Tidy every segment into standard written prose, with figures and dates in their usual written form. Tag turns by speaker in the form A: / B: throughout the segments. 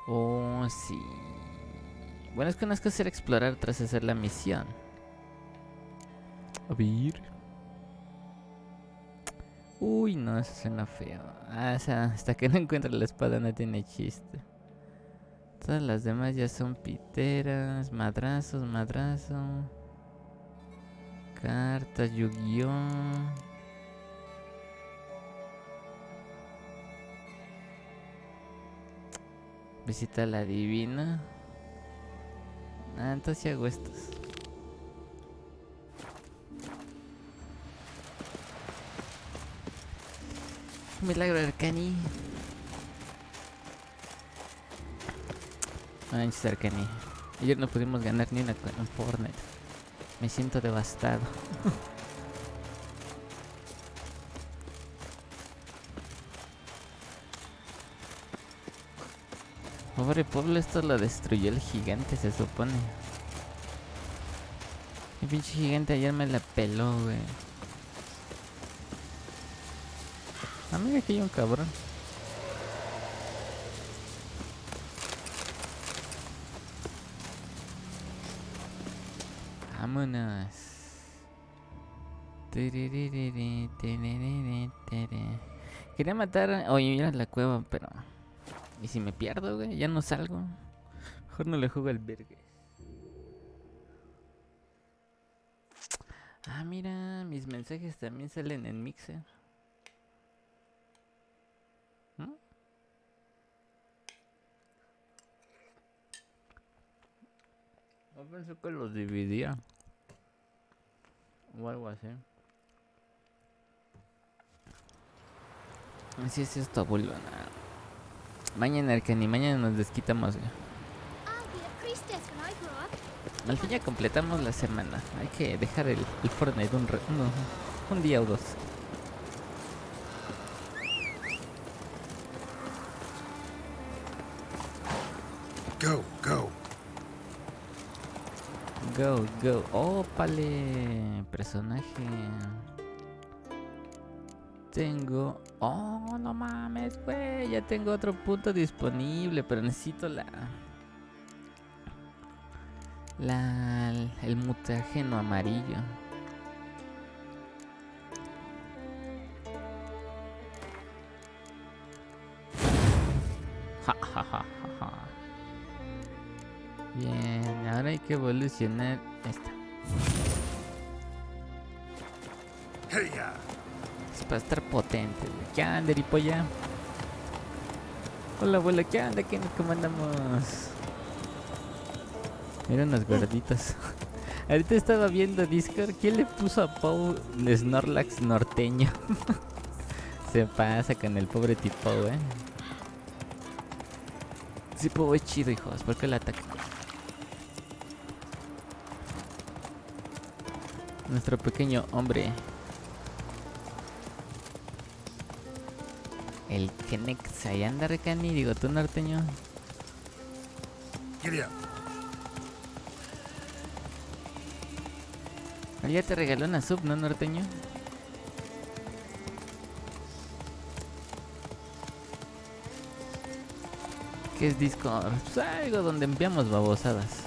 A: Oh, sí. Bueno, es que unas cosas era explorar tras hacer la misión. A ver. Uy, no, eso suena feo. Ah, o sea, hasta que no encuentre la espada no tiene chiste. Todas las demás ya son piteras, madrazos, madrazo. Cartas, Yu-Gi-Oh. Visita a la divina. Ah, entonces sí hago estos. Milagro Arcani. Manches Arcani. Ayer no pudimos ganar ni una en Fortnite. Me siento devastado. Pobre pueblo, esto lo destruyó el gigante, se supone. El pinche gigante ayer me la peló, güey. Ah, mira, aquí hay un cabrón. Vámonos. Quería matar o ir a la cueva, pero... ¿Y si me pierdo, güey? Ya no salgo. Mejor no le juego al vergue. Ah, mira, mis mensajes también salen en Mixer. ¿Mm? Yo pensé que los dividía. O algo así. Así es esto, abuelo. Mañana, Arcani, mañana nos desquitamos, güey. Al fin ya completamos la semana. Hay que dejar el Fortnite un día o dos.
B: Go, go.
A: Go, go. Ópale. Personaje. Tengo... Oh, no mames, güey. Ya tengo otro punto disponible. Pero necesito el mutágeno amarillo. Ja, ja, ja, ja. Bien, ahora hay que evolucionar esta.
B: Hey, ya.
A: Es para estar potente, güey. ¿Qué anda, ripolla? Hola, abuela, ¿qué anda? ¿Cómo andamos? Mira unos gorditos. Ahorita estaba viendo Discord. ¿Quién le puso a Pau Snorlax norteño? Se pasa con el pobre tipo, Sí, Pau es chido, hijos. ¿Por qué le atacan? Nuestro pequeño hombre. El Kenex. Ahí anda, Recani. Digo, tú, norteño.
B: Giddy up.
A: Ya te regaló una sub, ¿no, norteño? ¿Qué es Discord? Pues algo donde enviamos babosadas.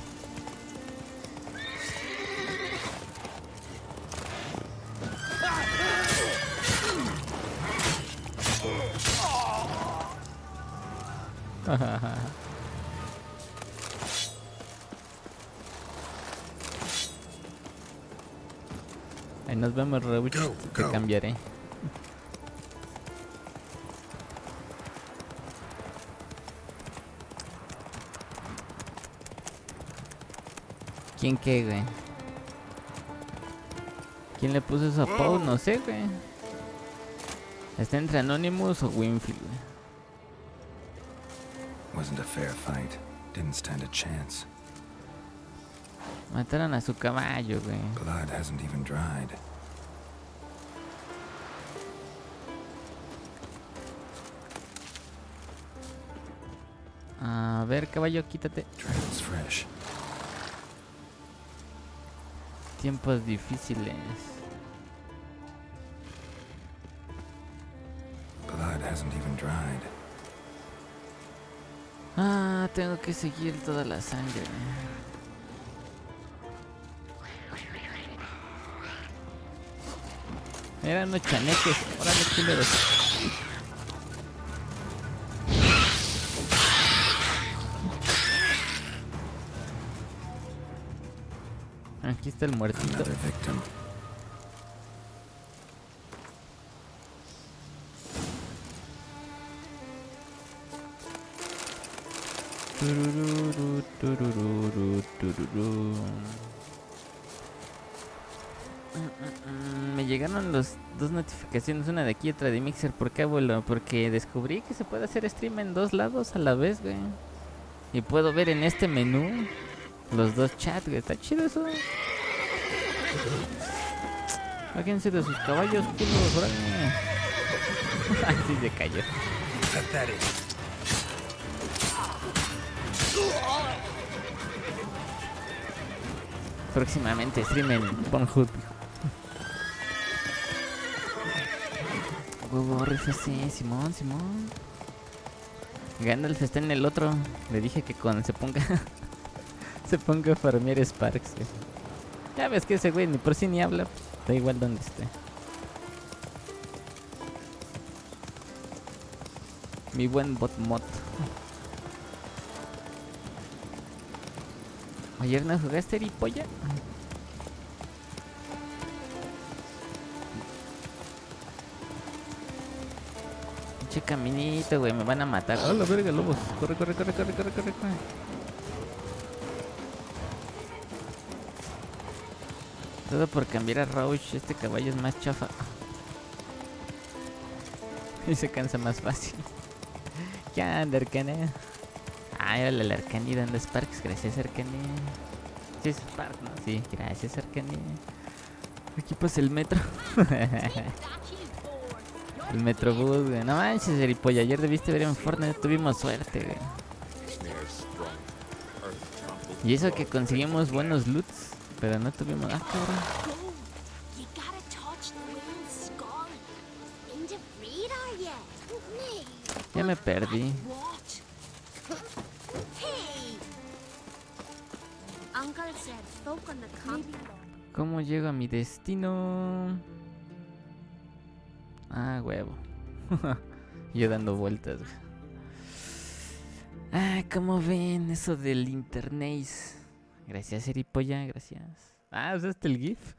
A: Ahí nos vemos, Rauch. Te cambiaré. ¿Quién qué, güey? ¿Quién le puso eso a Pau? No sé, güey. Está entre Anonymous o Winfield, güey.
B: Wasn't a fair fight. Didn't stand a chance.
A: Mataron a su caballo, güey.
B: Blood hasn't even dried.
A: A ver, caballo, quítate.
B: Trail's fresh.
A: Tiempos difíciles.
B: hasn't even dried.
A: Ah, tengo que seguir toda la sangre. Eran unos chaneques. Órale, culeros. Aquí está el muertito.
B: Another victim.
A: Turururu, turururu, tururú. Me llegaron dos notificaciones, una de aquí y otra de Mixer. ¿Por qué, abuelo? Porque descubrí que se puede hacer stream en dos lados a la vez, güey. Y puedo ver en este menú los dos chats, güey. Está chido eso. Háganse de sus caballos, culos, órale. Así se cayó. Próximamente stream en Pornhub. Huevo RFC, Simón. Gandalf está en el otro. Le dije que cuando se ponga se ponga a farmear Sparks. Ya ves que ese güey ni por sí ni habla. Da igual donde esté. Mi buen bot mod. ¿Ayer no jugaste ripolla? Pinche caminito, güey, me van a matar. ¡A la verga, lobos! Corre. Todo por cambiar a Rauch, este caballo es más chafa. Y se cansa más fácil. ¿Qué anda, Arcana? Ah, era el Arcani dando Sparks, gracias Arcani. Sí, es Spark, ¿no? Sí, gracias Arcani. Aquí pasa el metro. El Metrobús, güey. No manches, Eripolla, ayer debiste ver en Fortnite, tuvimos suerte, güey. Y eso que conseguimos buenos loots, pero no tuvimos... Ah, cabrón. Ya me perdí. ¿Cómo llego a mi destino? Ah, huevo. Yo dando vueltas. Ah, ¿cómo ven eso del internet? Gracias, Eripolla, gracias. Ah, ¿usaste el GIF?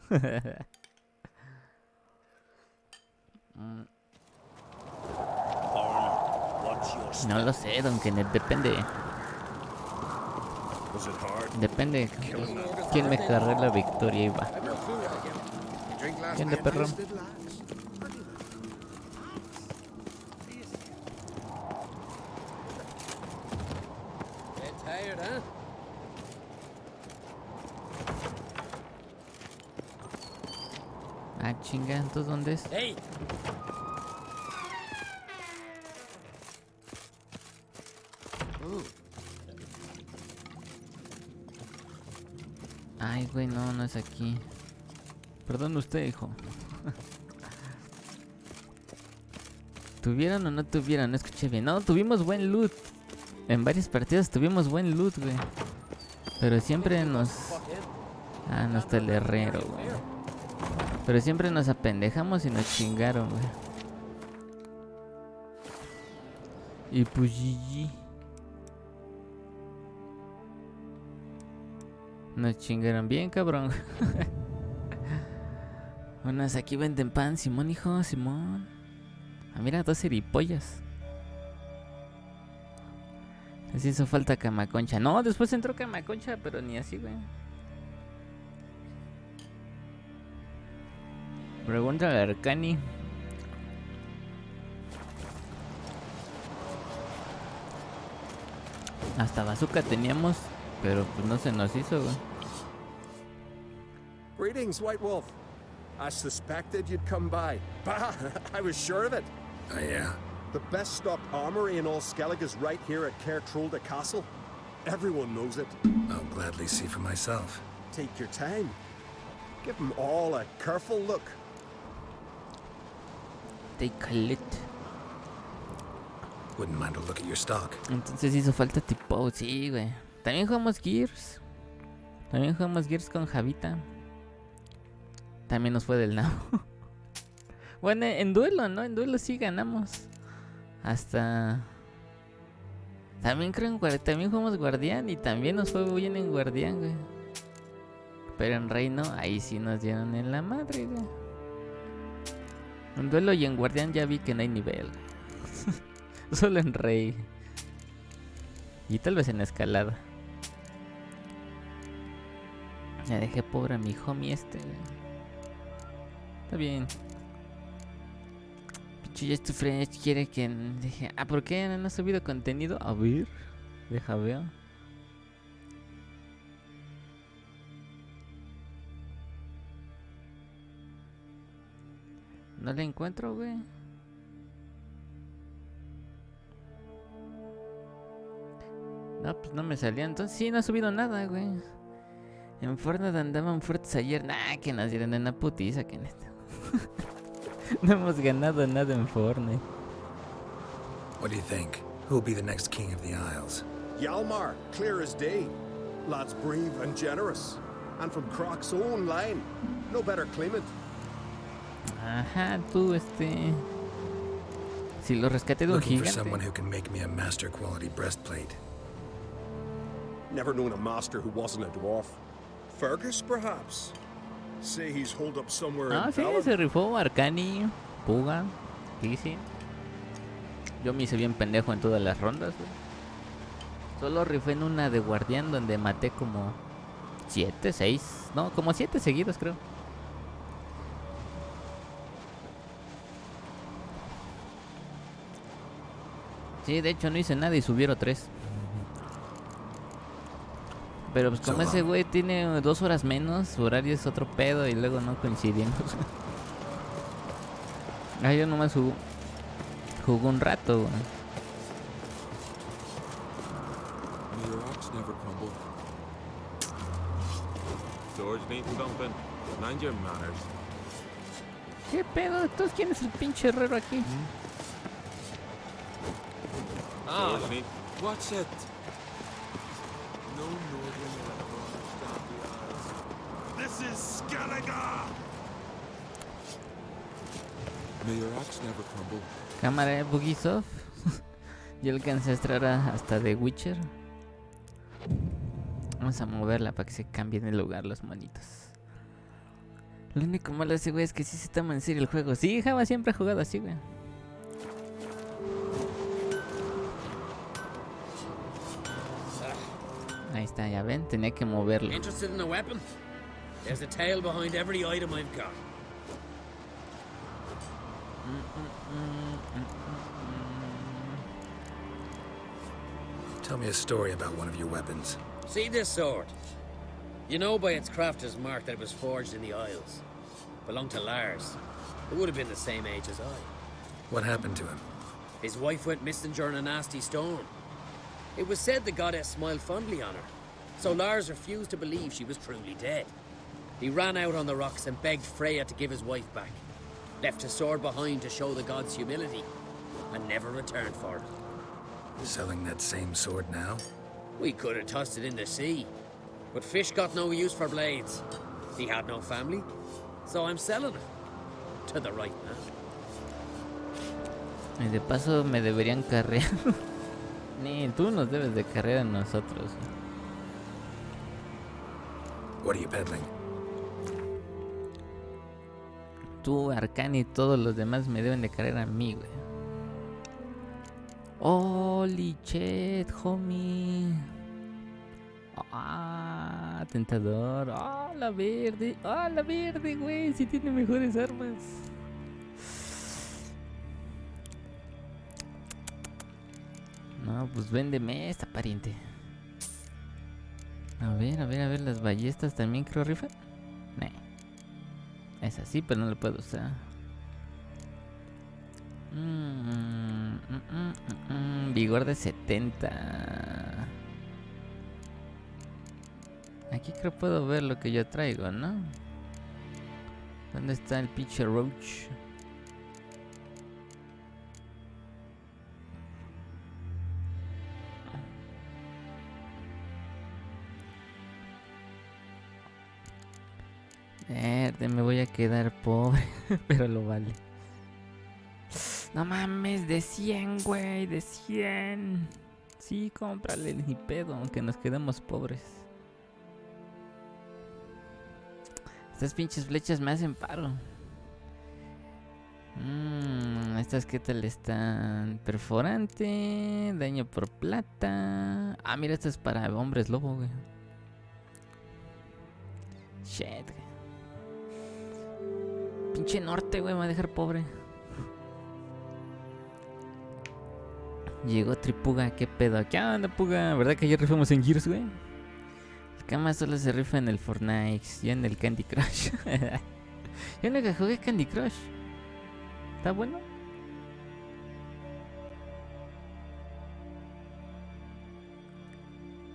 A: No lo sé, Don Kenneth, depende. Depende quién me cargue la victoria y va. ¿Quién de perro? Ah, chinga, ¿entonces dónde es? Ay, güey, no es aquí. Perdón usted, hijo. ¿Tuvieron o no tuvieron? No escuché bien. No, tuvimos buen loot. En varias partidas tuvimos buen loot, güey. Pero siempre nos... Ah, no está el herrero, güey. Pero siempre nos apendejamos y nos chingaron, güey. Y pues GG. Nos chingaron bien, cabrón. Unas aquí venden pan, Simón, hijo, Simón. Ah, mira, 2 eripollas. Les hizo falta Camaconcha. No, después entró Camaconcha, pero ni así, güey. Pregunta al Arcani. Hasta bazooka teníamos, pero pues no se nos hizo, güey.
C: Greetings, White Wolf. I suspected you'd come by. Bah, I was sure of it.
B: Oh, yeah?
C: The best stocked armory in all Skellig is right here at Caer Trolda Castle. Everyone knows it.
B: I'll gladly see for myself.
C: Take your time. Give them all a careful look.
A: Take a lit.
B: Wouldn't mind a look at your stock.
A: Entonces hizo falta tipo, sí, güey. También jugamos Gears. También jugamos Gears con Javita. También nos fue del nabo. Bueno, en duelo, ¿no? En duelo sí ganamos. Hasta... También creo también jugamos Guardián y también nos fue bien en Guardián, güey. Pero en Rey no, ahí sí nos dieron en la madre, güey. En duelo y en Guardián ya vi que no hay nivel. Solo en Rey. Y tal vez en escalada. Ya dejé pobre a mi homie este, güey. Está bien. Pichu, ya estoy fresh, quiere que... Dije, ¿por qué no ha subido contenido? A ver, deja veo. No la encuentro, güey. No, pues no me salía. Entonces sí, no ha subido nada, güey. En Fortnite andaban fuertes ayer. Nah, que nos dieron una putiza, que neta. No hemos ganado nada en Fortnite.
B: What do you think? Who will be the next king of the Isles?
C: Yalmar, clear as day. Lad's brave and generous. And from Croc's own line. No better claimant.
A: Ajá, tú, si lo rescaté de un
B: Looking for
A: gigante.
B: someone who can make me a master quality breastplate.
C: Never known a master who wasn't a dwarf. Fergus, perhaps? Say he's holed up somewhere in
A: Sí,
C: Velen.
A: se rifó Arcani, Puga, Easy. Yo me hice bien pendejo en todas las rondas, güey. Solo rifé en una de guardián donde maté como 7, 6, no, como 7 seguidos creo. Sí, de hecho no hice nada y subieron 3. Pero pues como ese güey tiene 2 horas menos, su horario es otro pedo y luego no coincidimos. Yo nomás jugó un rato, güey. ¿Qué pedo? ¿Entonces quién es el pinche herrero aquí?
D: Watch it. No northern ever understand the Isles.
C: This is Skellige!
D: May your axe never crumble.
A: Cámara, Bugisoft. Yo alcancé a entrar hasta The Witcher. Vamos a moverla para que se cambien de lugar los monitos. Lo único malo de ese güey es que sí se toma en serio el juego. Sí, Java siempre ha jugado así, güey. Ahí está, ya ven, tenía que moverlo.
E: Interested in a weapon? There's a tale behind every item I've got.
B: Tell me a story about one of your weapons.
E: See this sword? You know by its crafter's mark that it was forged in the Isles. Belonged to Lars. It would have been the same age as I.
B: What happened to him?
E: His wife went missing during a nasty storm. It was said the goddess smiled fondly on her, so Lars refused to believe she was truly dead. He ran out on the rocks and begged Freya to give his wife back. Left his sword behind to show the god's humility, and never returned for it.
B: Selling that same sword now?
E: We could have tossed it in the sea, but fish got no use for blades. He had no family, so I'm selling it to the right man.
A: Y de paso me deberían carrear. Ni tú nos debes de carrear a nosotros.
B: What are you peddling?
A: Tú, Arcani y todos los demás me deben de carrear a mí, güey. Holy shit, homie. Tentador. La verde. La verde, güey. Si tiene mejores armas. No, pues véndeme esta, pariente. A ver, las ballestas también creo rifan. Es así, pero no lo puedo usar. Vigor de 70. Aquí creo puedo ver lo que yo traigo, ¿no? ¿Dónde está el pinche Roach? Verde, me voy a quedar pobre, pero lo vale. No mames, de 100, güey, de 100. Sí, cómprale, ni pedo, aunque nos quedemos pobres. Estas pinches flechas me hacen paro. Estas qué tal están. Perforante, daño por plata. Ah, mira, esto es para hombres lobo, güey. Shit, güey. Pinche norte, güey, me va a dejar pobre. Llegó Tripuga, qué pedo. ¿Qué onda, Puga? ¿Verdad que ayer rifamos en Gears, güey? El cama solo se rifa en el Fortnite, yo en el Candy Crush. Yo nunca jugué Candy Crush. ¿Está bueno?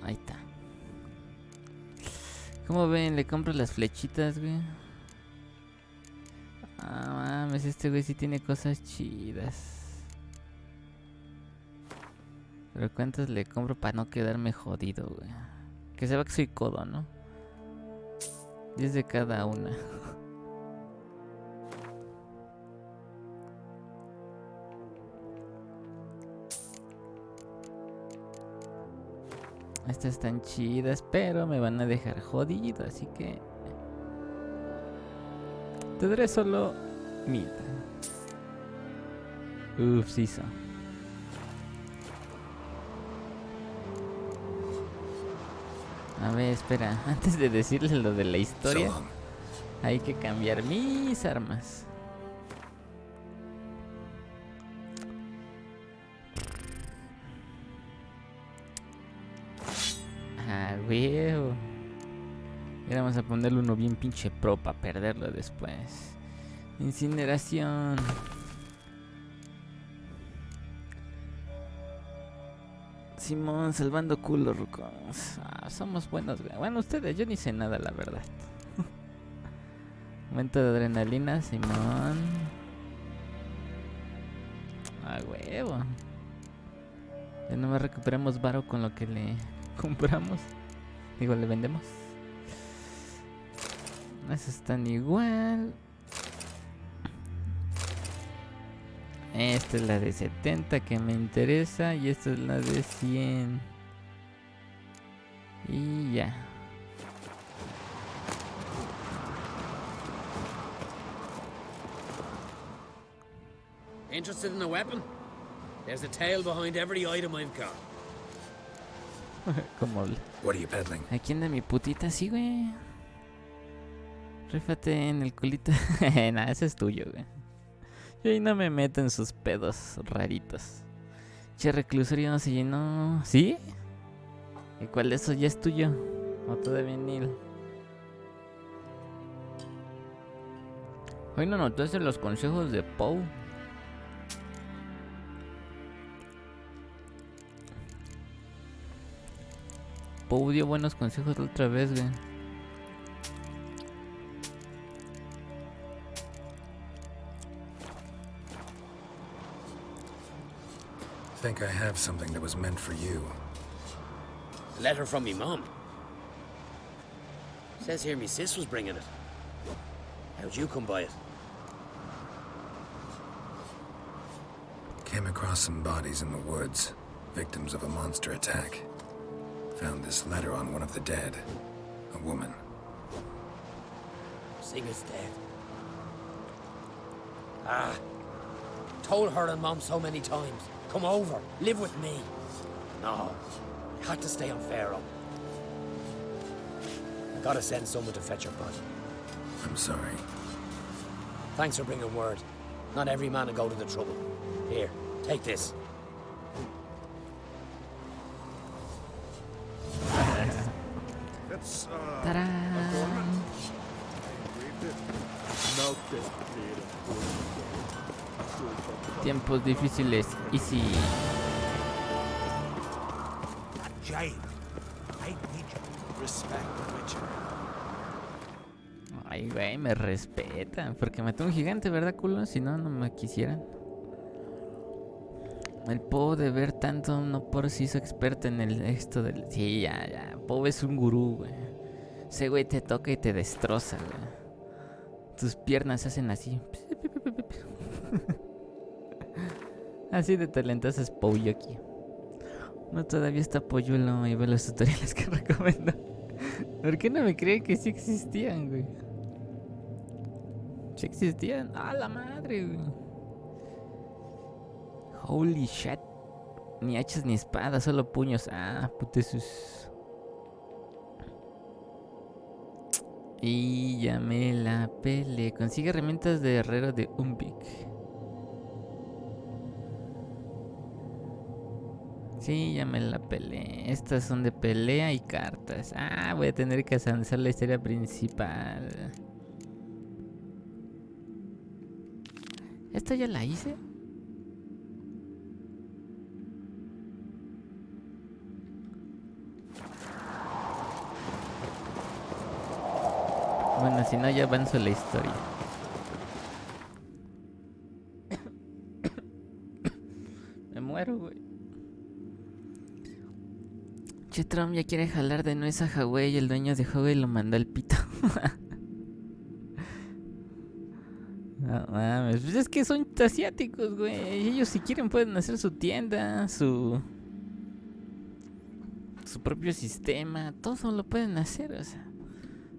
A: Ahí está. ¿Cómo ven? Le compro las flechitas, güey. Ah, mames, este güey sí tiene cosas chidas. Pero ¿cuántas le compro para no quedarme jodido, güey? Que sepa que soy codo, ¿no? 10 de cada una. Estas están chidas, pero me van a dejar jodido, así que tendré solo 1000. Uf, sí son. A ver, espera, antes de decirles lo de la historia, hay que cambiar mis armas. Ah, huevo. Y ahora vamos a ponerle uno bien pinche pro para perderlo después. Incineración. Simón, salvando culo, rucos. Ah, somos buenos, güey. Bueno, ustedes, yo ni sé nada, la verdad. Momento de adrenalina, Simón. Ah, huevo. Ya nomás recuperamos varo con lo que le compramos. Digo, le vendemos. Esas están igual. Esta es la de 70 que me interesa. Y esta es la de 100. Y ya.
E: Interested in a weapon? There's a tale behind every item I've got.
A: Como
B: What are you peddling?
A: aquí anda mi putita, sí, güey. Rífate en el culito. Nah, ese es tuyo, güey. Yo ahí no me meto en sus pedos raritos. Che, reclusorio no se llenó. ¿Sí? ¿Y cuál de esos ya es tuyo? ¿O todavía ni? Hoy no notaste los consejos de Poe. Poe dio buenos consejos la otra vez, güey.
B: Think I have something that was meant for you.
E: A letter from me mum. Says here me sis was bringing it. How'd you come by it?
B: Came across some bodies in the woods, victims of a monster attack. Found this letter on one of the dead. A woman.
E: Singer's dead. Ah. Told her and mom so many times. Come over, live with me. No, I had to stay on Pharaoh. I gotta send someone to fetch her body.
B: I'm sorry.
E: Thanks for bringing word. Not every man will go to the trouble. Here, take this.
C: It's,
A: ¡Tarán! Tiempos difíciles. Easy.
F: Jade, I need you to respect the Witcher.
A: Ay, güey, me respetan. Porque maté a un gigante, ¿verdad, culo? Si no, no me quisieran. El Poe de ver tanto, no por si hizo experto en el esto del... Sí, ya. Poe es un gurú, güey. Ese güey te toca y te destroza, güey. tus piernas se hacen así. Así de talentoso es Pouyoki. No, todavía está Polluelo y ve los tutoriales que recomiendo. ¿Por qué no me creían que sí existían, güey? Sí existían. ¡Ah, la madre, güey! Holy shit. Ni hachas ni espadas, solo puños. Ah, putesus. Y ya me la pele. Consigue herramientas de herrero de Umbik. Sí, ya me la peleé. Estas son de pelea y cartas. Ah, voy a tener que avanzar la historia principal. ¿Esta ya la hice? Bueno, si no ya avanzo la historia. Me muero, güey. Che, Trump ya quiere jalar de nuez a Huawei y el dueño de Huawei lo mandó al pito. No mames, pues es que son asiáticos, güey. Ellos si quieren pueden hacer su tienda, su propio sistema, todo lo pueden hacer, o sea.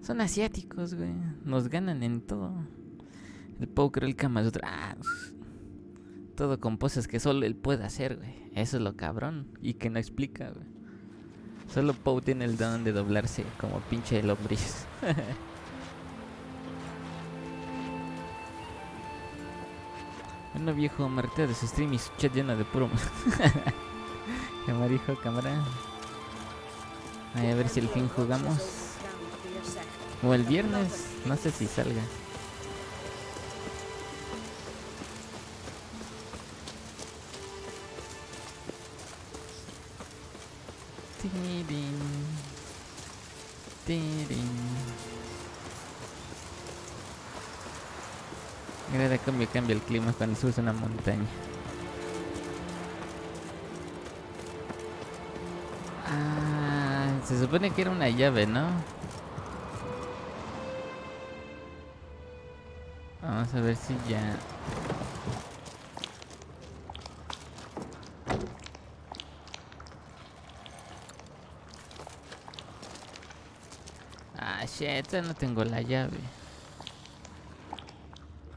A: Son asiáticos, güey. Nos ganan en todo. El Pou creó el Kama Sutra. Ah, todo con poses que solo él puede hacer, güey. Eso es lo cabrón. Y que no explica, güey. Solo Pou tiene el don de doblarse como pinche lombriz. Bueno, viejo, martea de su stream y su chat lleno de puro. Camarijo, cámara. Ay, a ver si al fin jugamos. O el viernes, no sé si salga. Tirin, tirin. Mira cómo cambia el clima cuando subes una montaña. Ah, se supone que era una llave, ¿no? Vamos a ver si ya... Ah, shit, ya no tengo la llave.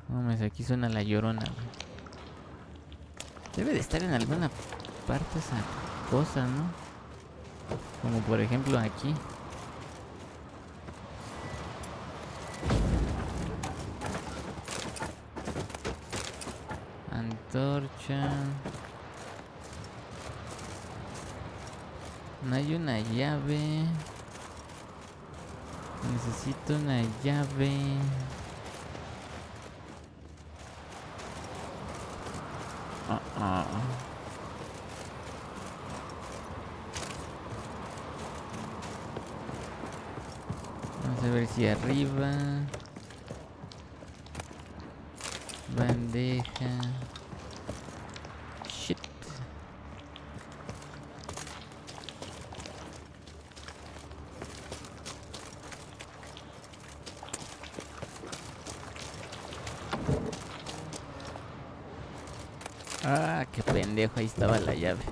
A: Vamos, aquí suena la llorona, güey. Debe de estar en alguna parte esa cosa, ¿no? Como por ejemplo aquí. Antorcha. No hay una llave. Necesito una llave. Vamos a ver si arriba. Bandeja. Shit. Ah, qué pendejo, ahí estaba la llave.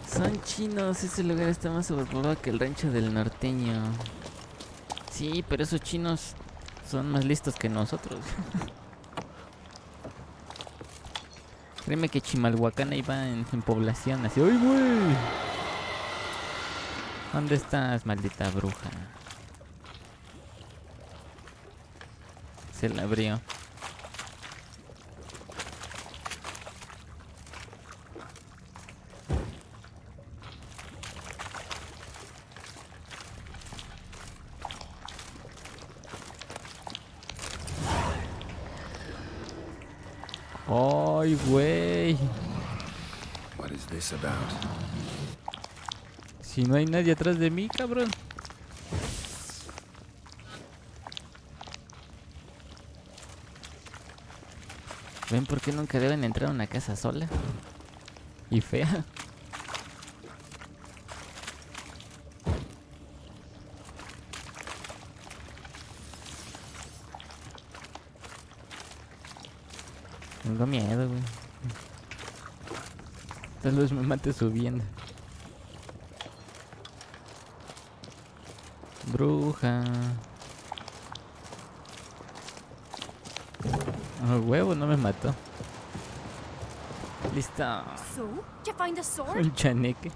A: Son chinos, ese lugar está más sobrepoblado que el rancho del norteño. Sí, pero esos chinos son más listos que nosotros. Créeme que Chimalhuacán ahí va en población, así. ¡Ay, güey! ¿Dónde estás, maldita bruja? Se la abrió. ¡Ay, güey!
B: What is this about?
A: Si no hay nadie atrás de mí, cabrón. ¿Ven por qué nunca deben entrar a una casa sola? Y fea. Tengo miedo, güey. Tal vez me mate subiendo. Bruja. Oh, huevo, no me mató. Listo.
G: So, did you find a sword?
A: Un chaneque.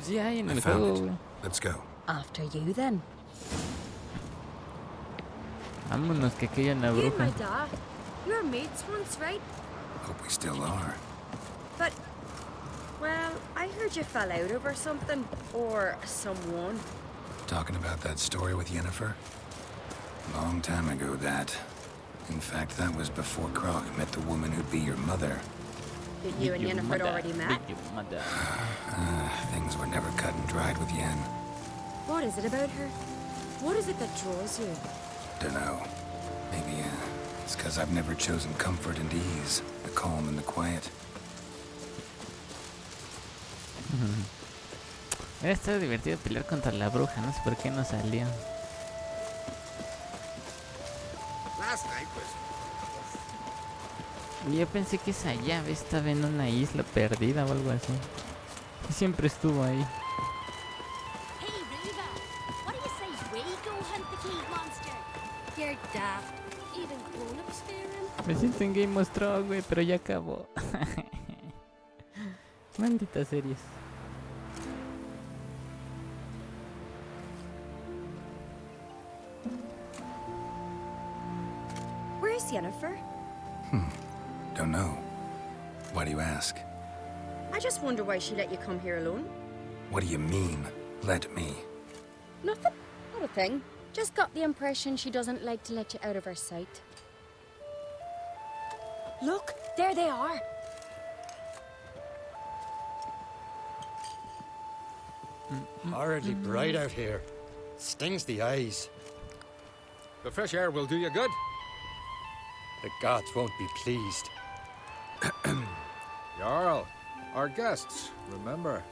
A: Sí hay en
B: I
A: el
B: found
A: juego,
B: it.
A: güey.
B: Let's go.
G: After you, then.
A: Vámonos, que aquí hay una
G: You and
A: bruja.
G: my dad, you were mates once, right?
B: Hope we still are.
G: But, well, I heard you fell out over something. Or someone.
B: Talking about that story with Yennefer? Long time ago, that. In fact, that was before Krog met the woman who'd be your mother.
G: Did you and Yennefer already met?
B: Things were never cut and dried with Yen.
G: What is it about her? What is it that draws you?
B: Dunno. Maybe, it's because I've never chosen comfort and ease, the calm and the quiet.
A: Hubiera estado divertido pelear contra la bruja, no sé por qué no salió.
C: Last night was
A: Yo pensé que esa llave estaba en una isla perdida o algo así. Y siempre estuvo ahí.
H: Hey, Ruva, what do you say we go hunt the cave monster? You're daft. Even grown-ups fear him.
A: Me siento en Game of Thrones, güey, pero ya acabó. Malditas series.
G: Where's Yennefer?
B: Don't know. Why do you ask?
G: I just wonder why she let you come here alone.
B: What do you mean, let me?
G: Nothing. Not a thing. Just got the impression she doesn't like to let you out of her sight. Look, there they are.
I: Horridly bright out here. Stings the eyes.
J: The fresh air will do you good.
I: The gods won't be pleased.
J: Jarl, our guests, remember.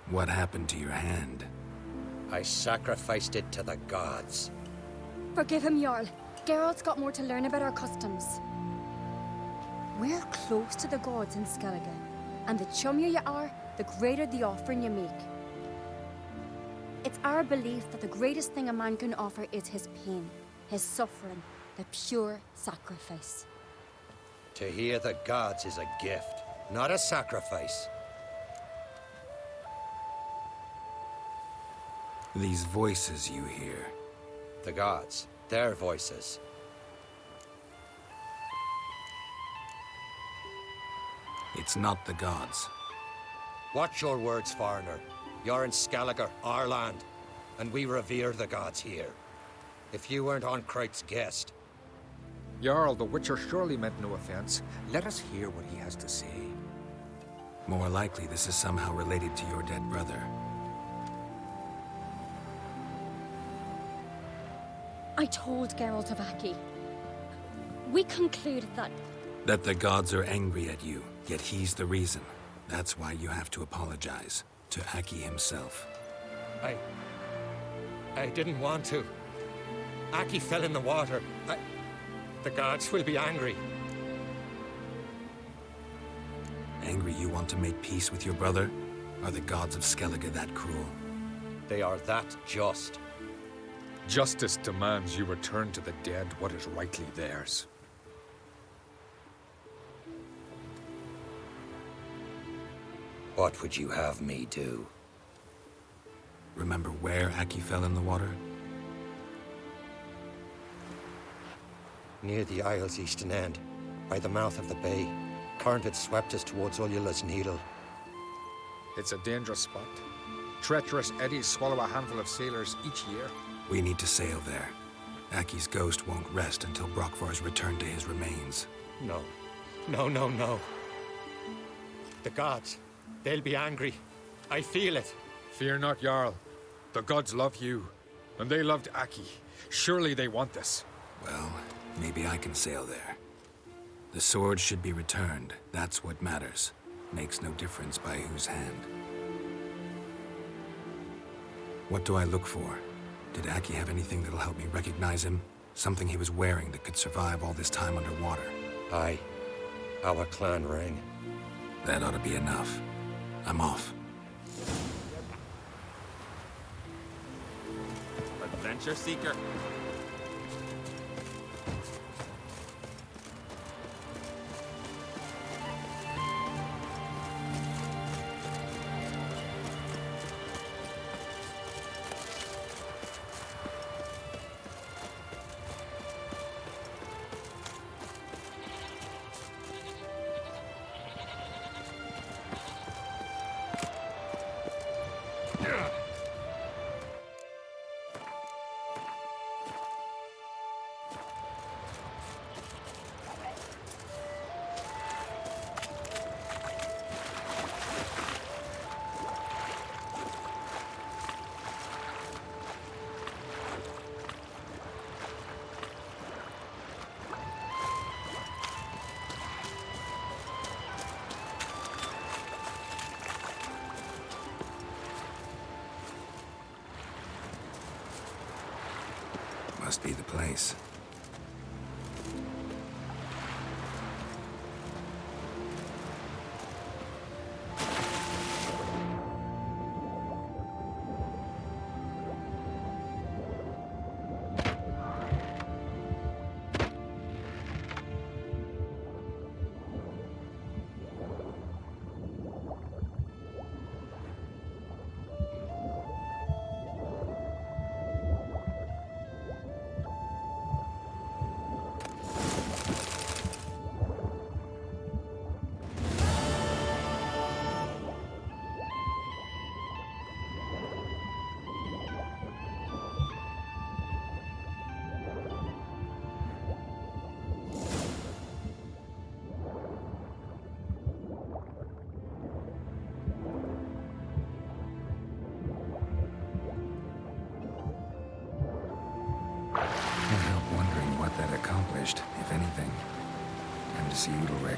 B: What happened to your hand?
I: I sacrificed it to the gods.
G: Forgive him, Jarl. Geralt's got more to learn about our customs. We're close to the gods in Skellige, and the chummier you are, the greater the offering you make. It's our belief that the greatest thing a man can offer is his pain, his suffering, the pure sacrifice.
I: To hear the gods is a gift, not a sacrifice.
B: These voices you hear.
I: The gods, their voices.
B: It's not the gods.
I: Watch your words, foreigner. You're in Skellige, our land, and we revere the gods here. If you weren't Onkreit's guest,
J: Jarl, the Witcher surely meant no offense. Let us hear what he has to say.
B: More likely this is somehow related to your dead brother.
G: I told Geralt of Aki. We concluded that
B: That the gods are angry at you, yet he's the reason. That's why you have to apologize to Aki himself.
I: I didn't want to. Aki fell in the water. The gods will be angry.
B: Angry you want to make peace with your brother? Are the gods of Skellige that cruel?
I: They are that just.
J: Justice demands you return to the dead what is rightly theirs.
I: What would you have me do?
B: Remember where Aki fell in the water?
I: Near the Isle's eastern end, by the mouth of the bay. Current had swept us towards Ullula's Needle.
J: It's a dangerous spot. Treacherous eddies swallow a handful of sailors each year.
B: We need to sail there. Aki's ghost won't rest until Brokvar's returned to his remains.
I: No. No. The gods, they'll be angry. I feel it.
J: Fear not, Jarl. The gods love you, and they loved Aki. Surely they want this.
B: Well, maybe I can sail there. The sword should be returned. That's what matters. Makes no difference by whose hand. What do I look for? Did Aki have anything that'll help me recognize him? Something he was wearing that could survive all this time underwater?
I: Aye. Our clan ring.
B: That ought to be enough. I'm off.
F: Adventure seeker.
B: Must be the place. Can't help wondering what that accomplished, if anything. Time to see Uroboros.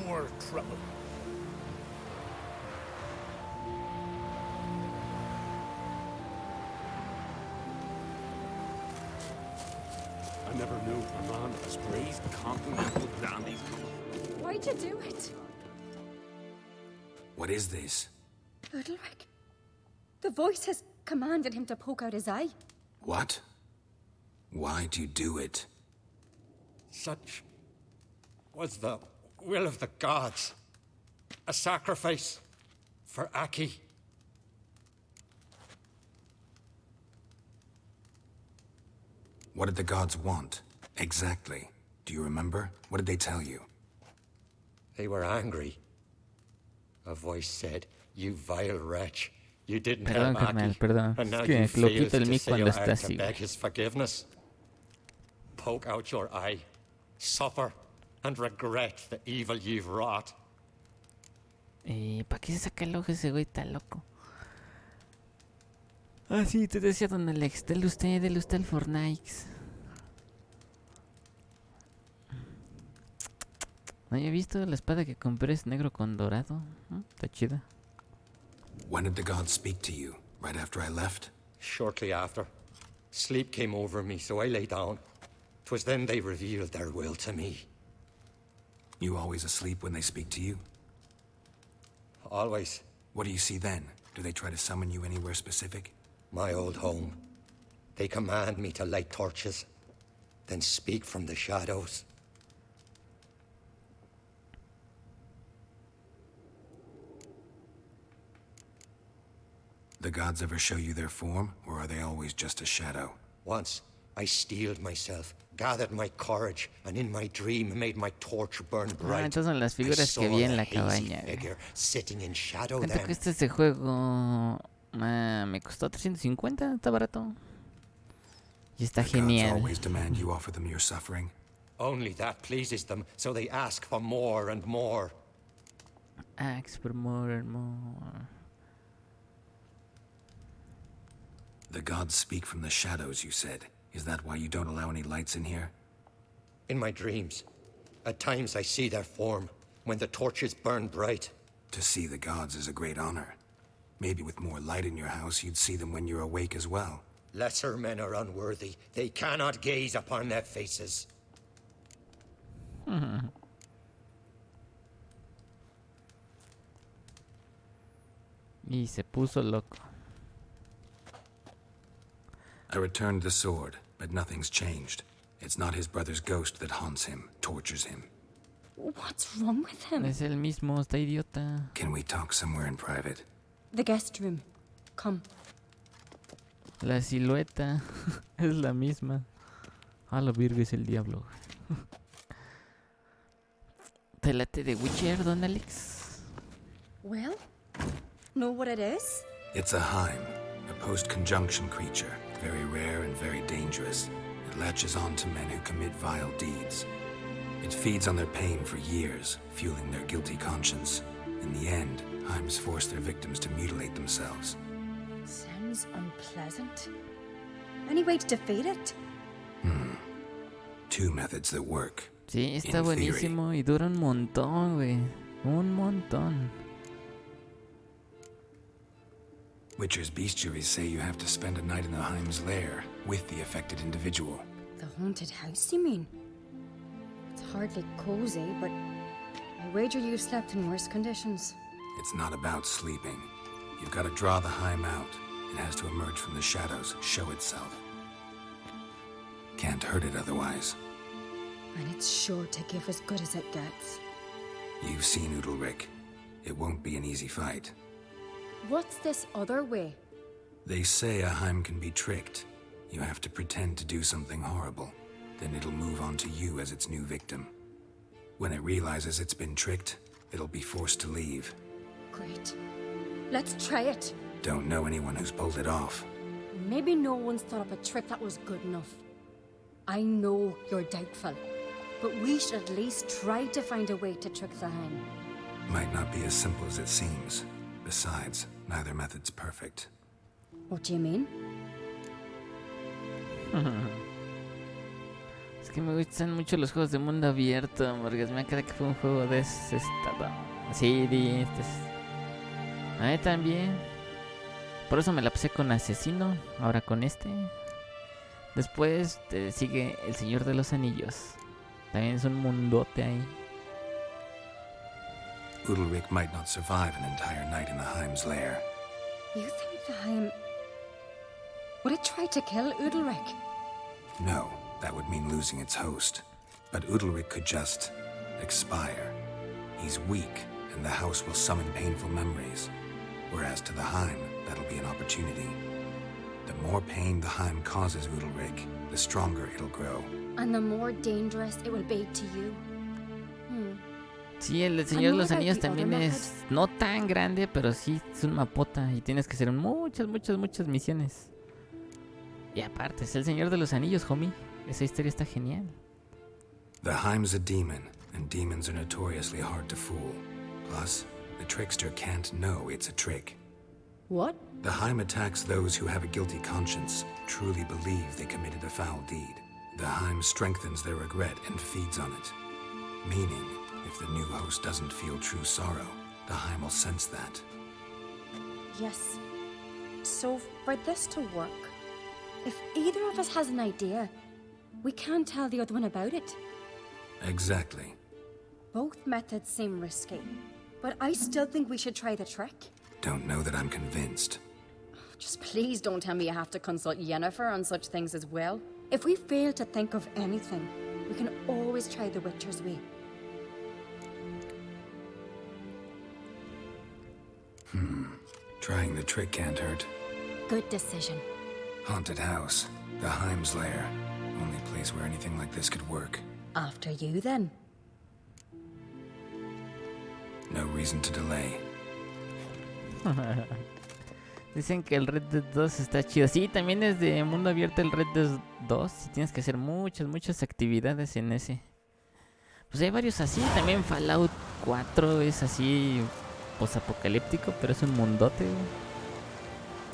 F: More trouble. I never knew a man as brave, continental dandies.
G: Why'd you do it?
B: What is this?
G: Udalric. The voice has commanded him to poke out his eye.
B: What? Why'd you do it?
I: Such was the will of the gods. A sacrifice for Aki.
B: What did the gods want? Exactly. Do you remember? What did they tell you?
I: They were angry. A voice said, "You vile wretch. You didn't
A: Perdón,
I: help
A: carnal,
I: Aki,
A: perdón.
I: and now
A: Es que
I: you
A: lo
I: failed
A: quita el
I: to
A: mic
I: say
A: cuando
I: a
A: está
I: word
A: así,
I: to beg
A: güey.
I: his forgiveness. Poke out your eye, suffer, and regret the evil you've wrought."
A: ¿Para qué se saca el ojo ese güey? Está loco. Ah, sí, te decía don Alex. Dele usted el Fortnite. ¿No había visto la espada que compré? Es negro con dorado. Está chida.
B: When did the gods speak to you? Right after I left?
I: Shortly after, sleep came over me, so I lay down. 'Twas then they revealed their will to me.
B: You always asleep when they speak to you?
I: Always.
B: What do you see then? Do they try to summon you anywhere specific?
I: My old home. They command me to light torches, then speak from the shadows.
B: The gods ever show you their form, or are they always just a shadow?
I: Once, I steeled myself, gathered my courage, and in my dream made my torch burn bright.
A: Estas son las figuras que vi en la cabaña.
I: Sitting in shadow
A: ¿Cuánto
I: then.
A: cuesta este juego? Me costó 350, está barato. Y está
B: The gods
A: genial.
B: always demand you offer them your suffering.
I: Only that pleases them, so they ask for more and more.
A: Ask for more and more.
B: The gods speak from the shadows, you said. Is that why you don't allow any lights in here?
I: In my dreams, at times I see their form, when the torches burn bright.
B: To see the gods is a great honor. Maybe with more light in your house, you'd see them when you're awake as well.
I: Lesser men are unworthy. They cannot gaze upon their faces.
A: Y se puso loco.
B: I returned the sword, but nothing's changed. It's not his brother's ghost that haunts him, tortures him.
G: What's wrong with him?
A: Es el mismo, está idiota.
B: Can we talk somewhere in private?
G: The guest room. Come.
A: La silueta es la misma. A la virga es el diablo. ¿Te late de Witcher, don Alex?
G: Well, know what it is?
B: It's a Heim, a post-conjunction creature. Very rare and very dangerous. It latches on to men who commit vile deeds. It feeds on their pain for years, fueling their guilty conscience. In the end, Heims force their victims to mutilate themselves.
G: Sounds unpleasant. Any way to defeat it?
B: Two methods that work.
A: Sí, está
B: In theory.
A: buenísimo y dura un montón, güey. Un montón.
B: Witcher's bestiaries say you have to spend a night in the Heim's lair with the affected individual.
G: The haunted house, you mean? It's hardly cozy, but I wager you've slept in worse conditions.
B: It's not about sleeping. You've got to draw the Heim out. It has to emerge from the shadows, show itself. Can't hurt it otherwise.
G: And it's sure to give as good as it gets.
B: You've seen Udalric. It won't be an easy fight.
G: What's this other way?
B: They say a Heim can be tricked. You have to pretend to do something horrible. Then it'll move on to you as its new victim. When it realizes it's been tricked, it'll be forced to leave.
G: Great. Let's try it.
B: Don't know anyone who's pulled it off.
G: Maybe no one's thought up a trick that was good enough. I know you're doubtful, but we should at least try to find a way to trick the Heim.
B: Might not be as simple as it seems. Besides, neither method's perfect.
G: What do you mean?
A: Es que me gustan mucho los juegos de mundo abierto, porque me queda que fue un juego de ese estado. Sí, a mí también. Por eso me la pasé con Asesino, ahora con este. Después te sigue El Señor de los Anillos. También es un mundote ahí.
B: Udalric might not survive an entire night in the Heim's lair.
G: You think the Heim... Would it try to kill Udalric?
B: No, that would mean losing its host. But Udalric could just expire. He's weak, and the house will summon painful memories. Whereas to the Heim, that'll be an opportunity. The more pain the Heim causes Udalric, the stronger it'll grow.
G: And the more dangerous it will be to you.
A: Sí, el Señor de los Anillos también es no tan grande, pero sí es un mapota y tienes que hacer muchas misiones. Y aparte, es el Señor de los Anillos, homie. Esa historia está genial.
B: The Heim's a demon, and demons are notoriously hard to fool. Plus, the trickster can't know it's a trick.
G: What?
B: The Heim attacks those who have a guilty conscience, truly believe they committed a foul deed. The Heim strengthens their regret and feeds on it. Meaning, if the new host doesn't feel true sorrow, the Heim will sense that.
G: Yes. So, for this to work, if either of us has an idea, we can't tell the other one about it.
B: Exactly.
G: Both methods seem risky, but I still think we should try the trick.
B: Don't know that I'm convinced.
G: Just please don't tell me you have to consult Yennefer on such things as well. If we fail to think of anything, we can always try the Witcher's way.
B: Trying the trick can't hurt.
G: Good decision.
B: Haunted house. The Heim's lair. Only place where anything like this could work.
G: After you, then.
B: No reason to delay.
A: Dicen que el Red Dead 2 está chido. Sí, también es de mundo abierto el Red Dead 2. Y tienes que hacer muchas actividades en ese. Pues hay varios así. También Fallout 4 es así posapocalíptico, pero es un mundote, güey.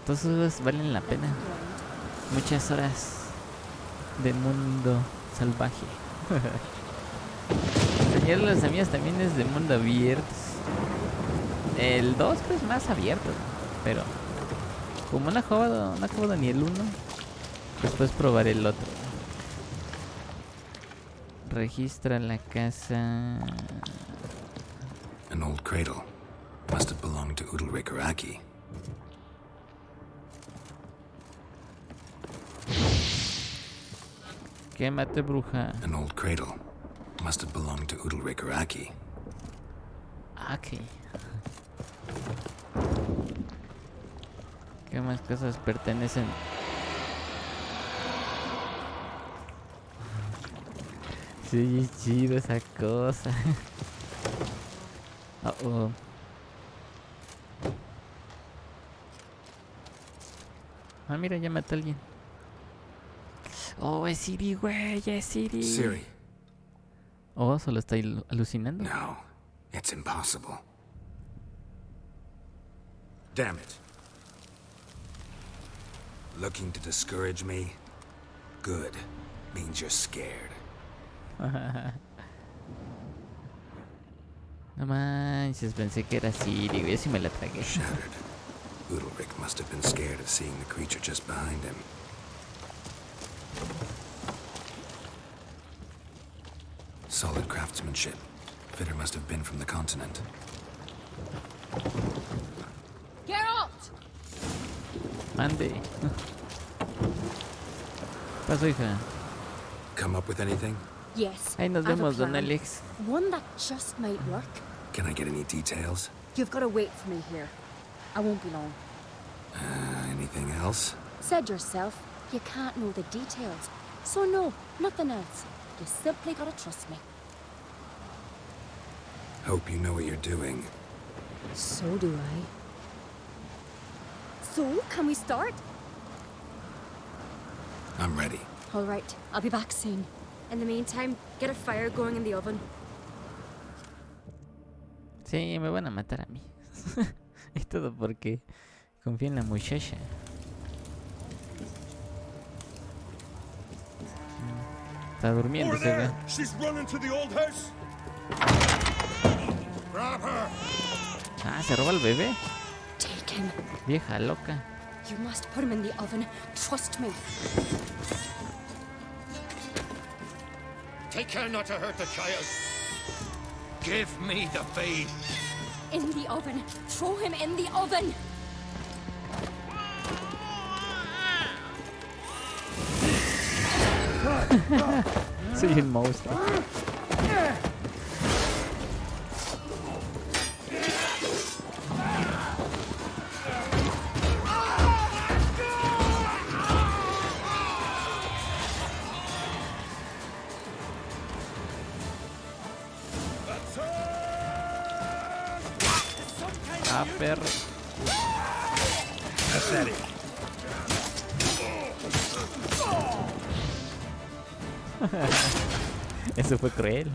A: Todos esos valen la pena. Muchas horas de mundo salvaje. Señor de los amigos también es de mundo abierto. El 2 pues más abierto, pero como no he jugado ni el 1, después probaré el otro. Registra la casa.
B: An old cradle. Must have belonged to Udalric or Aki.
A: Quémate, bruja.
B: An old cradle. Must have belonged to Udalric or Aki.
A: Aki. ¿Qué más cosas pertenecen? Sí, es chido esa cosa. Oh. Ah, mira, ya mató a alguien. Oh, es Siri, güey, es Siri.
B: Siri.
A: Oh, solo está alucinando.
B: No, it's impossible. Damn it. Looking to discourage me? Good. Means you're scared.
A: No manches, pensé que era Siri, güey, así me la tragué.
B: Shattered. Udalric must have been scared of seeing the creature just behind him. Solid craftsmanship. Fitter must have been from the continent.
G: Geralt!
A: Mande. Pasó, hija.
B: Come up with anything?
G: Yes.
A: Ahí nos
G: I have a
A: vemos, don
G: plan.
A: Alex.
G: One that just might work.
B: Can I get any details?
G: You've got to wait for me here. I won't be long.
B: Anything else?
G: Said yourself, you can't know the details. So no, nothing else. You simply gotta trust me.
B: Hope you know what you're doing.
G: So do I. So, can we start?
B: I'm ready.
G: All right, I'll be back soon. In the meantime, get a fire going in the oven.
A: Sí, me van a matar a mí. Y todo porque confío en la muchacha. Está durmiendo, se ve.
C: She's running to the old house.
J: Grab her!
A: Ah, se roba el bebé.
G: Take him.
A: Vieja loca.
G: You must put him in the oven. Trust me.
I: Take care not to hurt the child. Give me the babe.
G: In the oven. Throw him in the oven.
A: Soy un monstruo. Ah, perro.
C: Pathetic.
A: Eso fue cruel.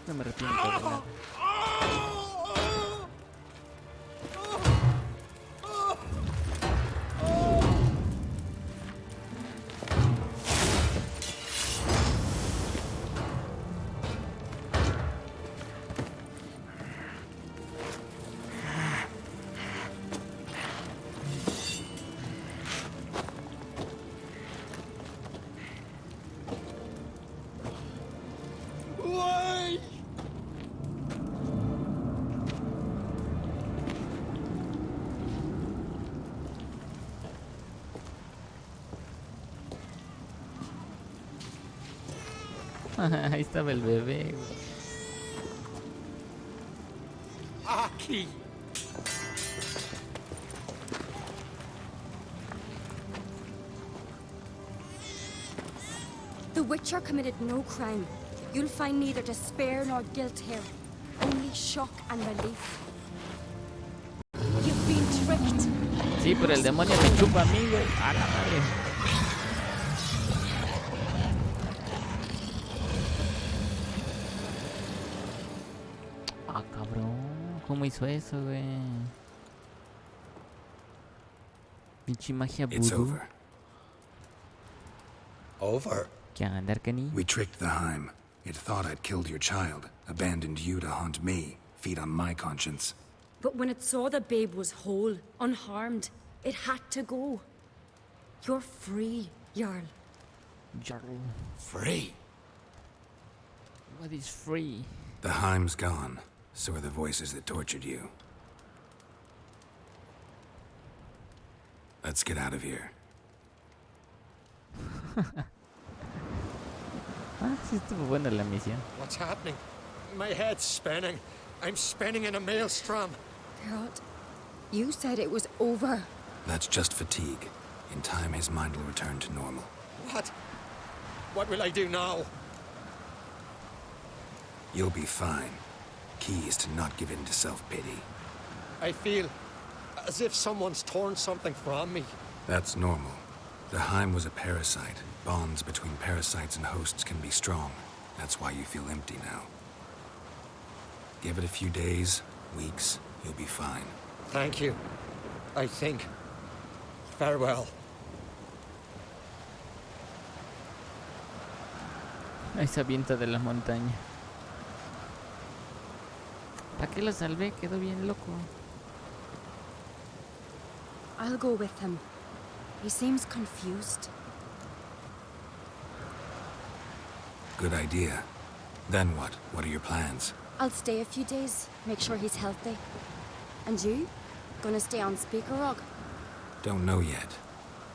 A: No me arrepiento de nada. Ahí estaba el bebé, güey.
J: Aki!
G: Witcher committed no crime. You'll find neither despair nor guilt here. Only shock and relief. You've been tricked.
A: Sí, pero el demonio me chupa a mí, güey. A la madre. Ah, cabrón. ¿Cómo hizo eso, güey? Pinche magia
B: It's
A: vudú.
B: over.
I: Over?
A: ¿Qué anda, Arcani?
B: We tricked the Heim. It thought I'd killed your child, abandoned you to haunt me, feed on my conscience.
G: But when it saw the babe was whole, unharmed, it had to go. You're free, Jarl.
A: Jarl.
I: Free?
A: What is free?
B: The Heim's gone, so are the voices that tortured you. Let's get out of here.
A: Ah, sí estuvo buena la misión.
I: What's happening? My head's spinning. I'm spinning in a maelstrom.
G: Geralt, you said it was over.
B: That's just fatigue. In time, his mind will return to normal.
I: What? What will I do now?
B: You'll be fine. Key is to not give in to self-pity.
I: I feel as if someone's torn something from me.
B: That's normal. The Heim was a parasite. Bonds between parasites and hosts can be strong. That's why you feel empty now. Give it a few days, weeks, you'll be fine.
I: Thank you. I think. Farewell.
A: Ahí se avienta de la montaña. ¿Para qué lo salvé? Quedó bien loco.
G: I'll go with him. He seems confused.
B: Good idea. Then what? What are your plans?
G: I'll stay a few days, make sure he's healthy. And you? Gonna stay on Speaker Rock?
B: Don't know yet.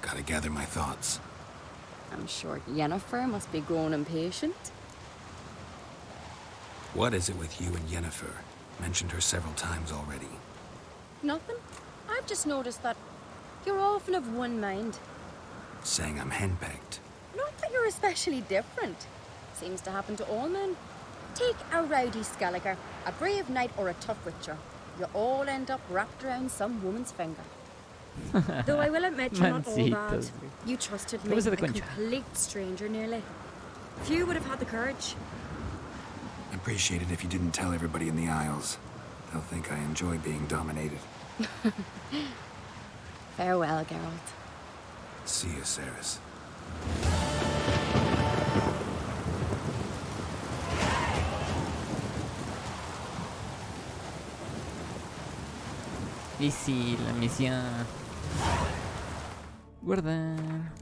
B: Gotta gather my thoughts.
G: I'm sure Yennefer must be growing impatient.
B: What is it with you and Yennefer? Mentioned her several times already.
G: Nothing. I've just noticed that you're often of one mind.
B: Saying I'm henpecked.
G: Not that you're especially different. Seems to happen to all men. Take a rowdy Skelliger, a brave knight or a tough witcher. You all end up wrapped around some woman's finger. Though I will admit you're not all bad.
A: Mancitos, güey.
G: You trusted me,
A: ¿Cómo se
G: a
A: da concha?
G: complete stranger nearly. Few would have had the courage.
B: I'd appreciate it if you didn't tell everybody in the Isles. They'll think I enjoy being dominated.
G: Farewell, Geralt.
B: See you, Ceres.
A: Y sí, la misión. Guardar.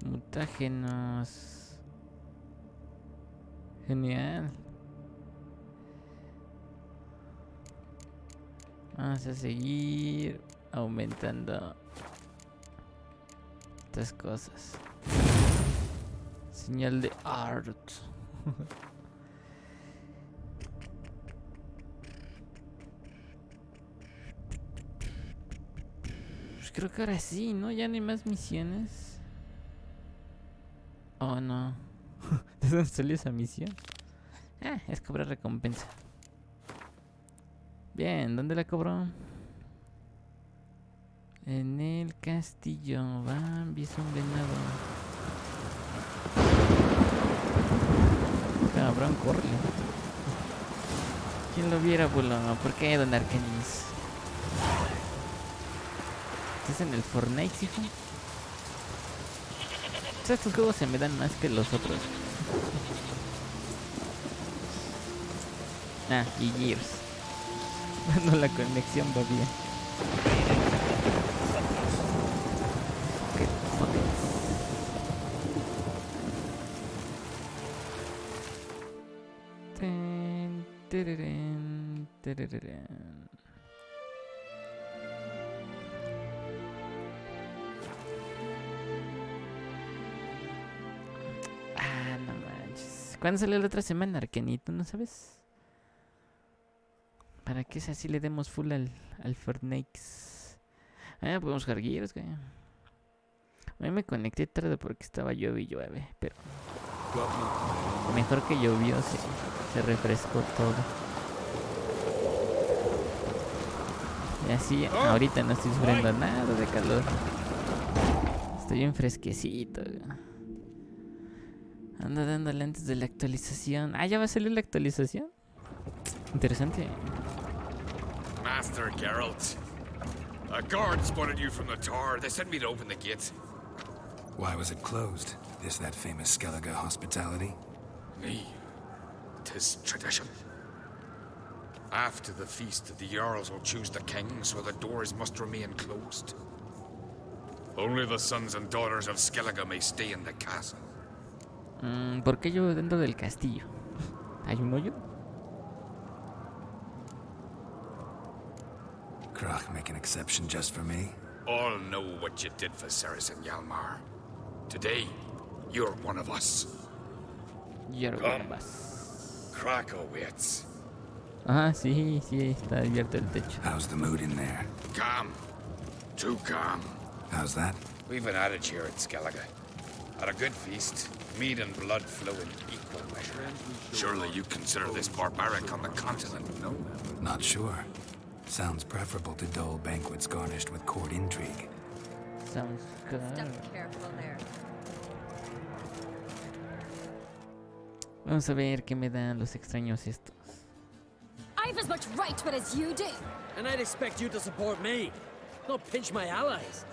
A: Mutágenos. Genial. Vamos a seguir aumentando estas cosas. Señal de art. Pues creo que ahora sí, ¿no? Ya no hay más misiones. Oh, no. ¿De dónde salió esa misión? Ah, es cobrar recompensa. Bien, ¿dónde la cobró? En el castillo. Va, es un venado. Cabrón, corre. ¿Quién lo viera, bulo? ¿Por qué, don Arcanis? ¿Estás en el Fortnite, hijo? O sea, estos juegos se me dan más que los otros. Ah, y Gears. Cuando la conexión va bien. Ah, no manches. ¿Cuándo sale la otra semana, Arkenito? ¿No sabes? ¿Para qué es así le demos full al Fortnite? Podemos jugar Gears, güey. A mí me conecté tarde porque estaba llueve, pero mejor que llovió, se refrescó todo. Y así ahorita no estoy sufriendo nada de calor. Estoy bien fresquecito, güey. Ando dándole antes de la actualización. ¿Ya va a salir la actualización? Interesante.
J: Master Geralt. A guard spotted you from the tower. They sent me to open the gate.
B: Why was it closed? Is that famous Skellige hospitality?
J: Me. 'Tis tradition. After the feast, the Jarls will choose the king, so the doors must remain closed. Only the sons and daughters of Skellige may stay in the castle.
A: ¿Por qué yo dentro del castillo? ¿Hay un hoyo?
B: Krach make an exception just for me?
J: All know what you did for Ceres and Hjalmar. Today, you're one of us.
A: You're one of us.
J: Krach awaits.
A: Sí, está abierto el techo.
B: How's the mood in there?
J: Calm. Too calm.
B: How's that?
J: We've an adage here at Skellige. At a good feast, meat and blood flow in equal measure. Surely you consider this barbaric on the continent, no?
B: Not sure. Sounds preferable to dull banquets garnished with court intrigue.
A: Sounds good.
H: Step careful there.
A: Vamos a ver qué me dan los extraños estos.
G: I've as much right to it as you do.
E: And I'd expect you to support me, not pinch my allies.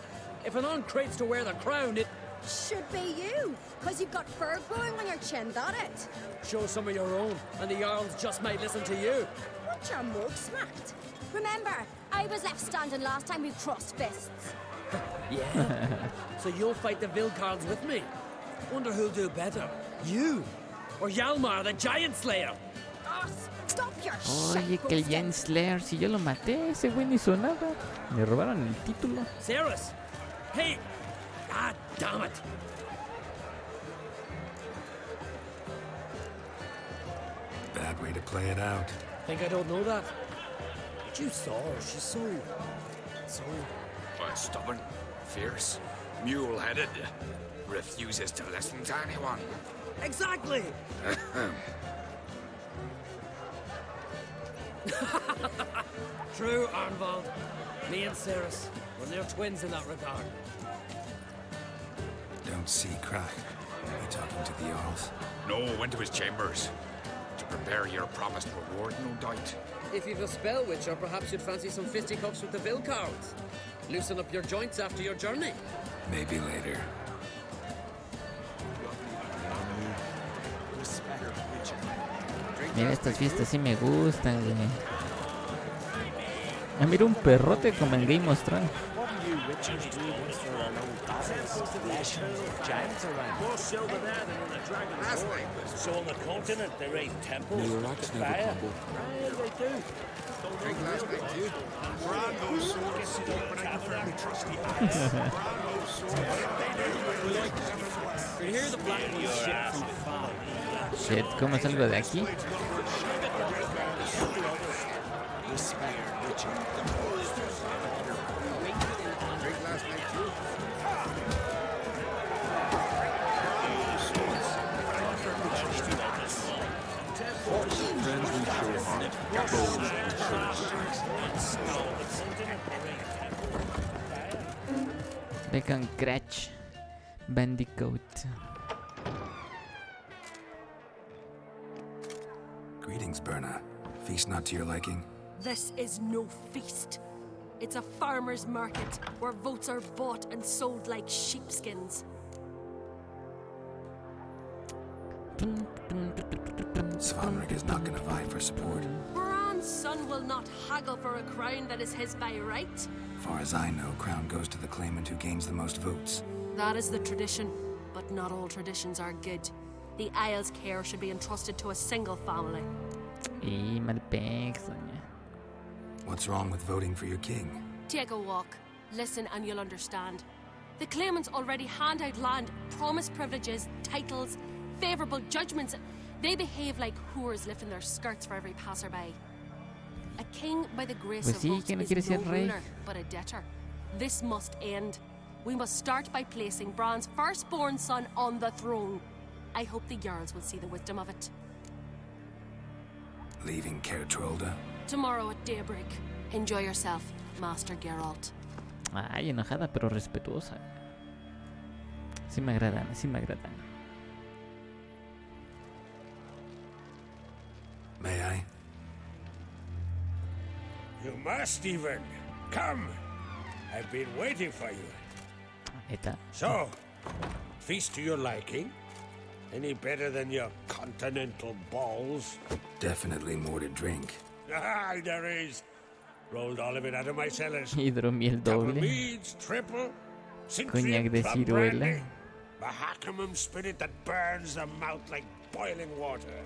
E: If an on crates to wear the crown, it
G: Should be you, because you've got fur growing on your chin, that it?
E: show some of your own, and the Jarls just might listen to you.
G: Want your mug smacked? Remember, I was left standing last time we crossed fists.
E: Yeah. So you'll fight the Vilcards with me. Wonder who'll do better, you or Hjalmar, the Giant Slayer.
G: Oh, stop your
A: Oye, que el Giant Slayer, si yo lo maté, ese güey no hizo nada. Me robaron el título.
E: Ceres! Hey! Ah, damn it!
B: Bad way to play it out.
E: Think I don't know that? But you saw her. She's so...
J: Stubborn, fierce, mule-headed, refuses to listen to anyone.
E: Exactly! True, Arnvald. Me and Ceres, we're near twins in that regard.
B: Don't see Krach. You talking to the Jarls?
J: No, went to his chambers. To prepare your promised reward, no doubt.
E: If you've a spell witch, or perhaps you'd fancy some fisticuffs with the Vilcards. Loosen up your joints after your journey.
B: Maybe later.
A: Mira, estas fiestas sí me gustan, güey. Mira un perrote como en Game of Thrones.
F: So on the continent they raise temples.
D: May your axe never crumble.
F: They do.
J: Drink last night, too.
C: Brando swords, but I prefer my trusty axe. Brando swords.
F: You hear the black shit from far.
A: Shit, ¿cómo salgo de aquí?
F: Respect Richard.
J: Drink last night, too.
D: Friends we show heart, foes we show.
A: Bacon Cratch Bandicoot.
B: Greetings, Berna. Feast not to your liking?
K: This is no feast. It's a farmer's market where votes are bought and sold like sheepskins.
B: Svanrik is not gonna vie for support.
K: Bran's son will not haggle for a crown that is his by right.
B: Far as I know, crown goes to the claimant who gains the most votes.
K: That is the tradition, but not all traditions are good. The Isle's care should be entrusted to a single family.
A: Y malpex, doña.
B: What's wrong with voting for your king?
K: Take a walk, listen and you'll understand. The claimants already hand out land, promise privileges, titles, favourable judgments. They behave like whores lifting their skirts for every passerby. A king by the grace
A: Pues
K: of
A: sí,
K: votes
A: que no
K: is
A: quiere
K: no
A: ser rey.
K: ruler, but a debtor. This must end. We must start by placing Bran's firstborn son on the throne. I hope the Jarls will see the wisdom of it.
B: Leaving Kertrolda?
K: Tomorrow at daybreak. Enjoy yourself, Master Geralt.
A: Ay, enojada pero respetuosa. Sí me agradan, sí me agradan.
B: May I?
L: You must, Stephen. Come. I've been waiting for you.
A: Eta.
L: So, feast to your liking? Any better than your continental balls?
B: Definitely more to drink.
L: Ah, there is. Rolled all of it out of my cellars.
A: Hidromiel
L: Double
A: doble.
L: meads, triple,
A: Coñac de
L: plum
A: ciruela.
L: brandy, Mahakimum spirit that burns the mouth like boiling water.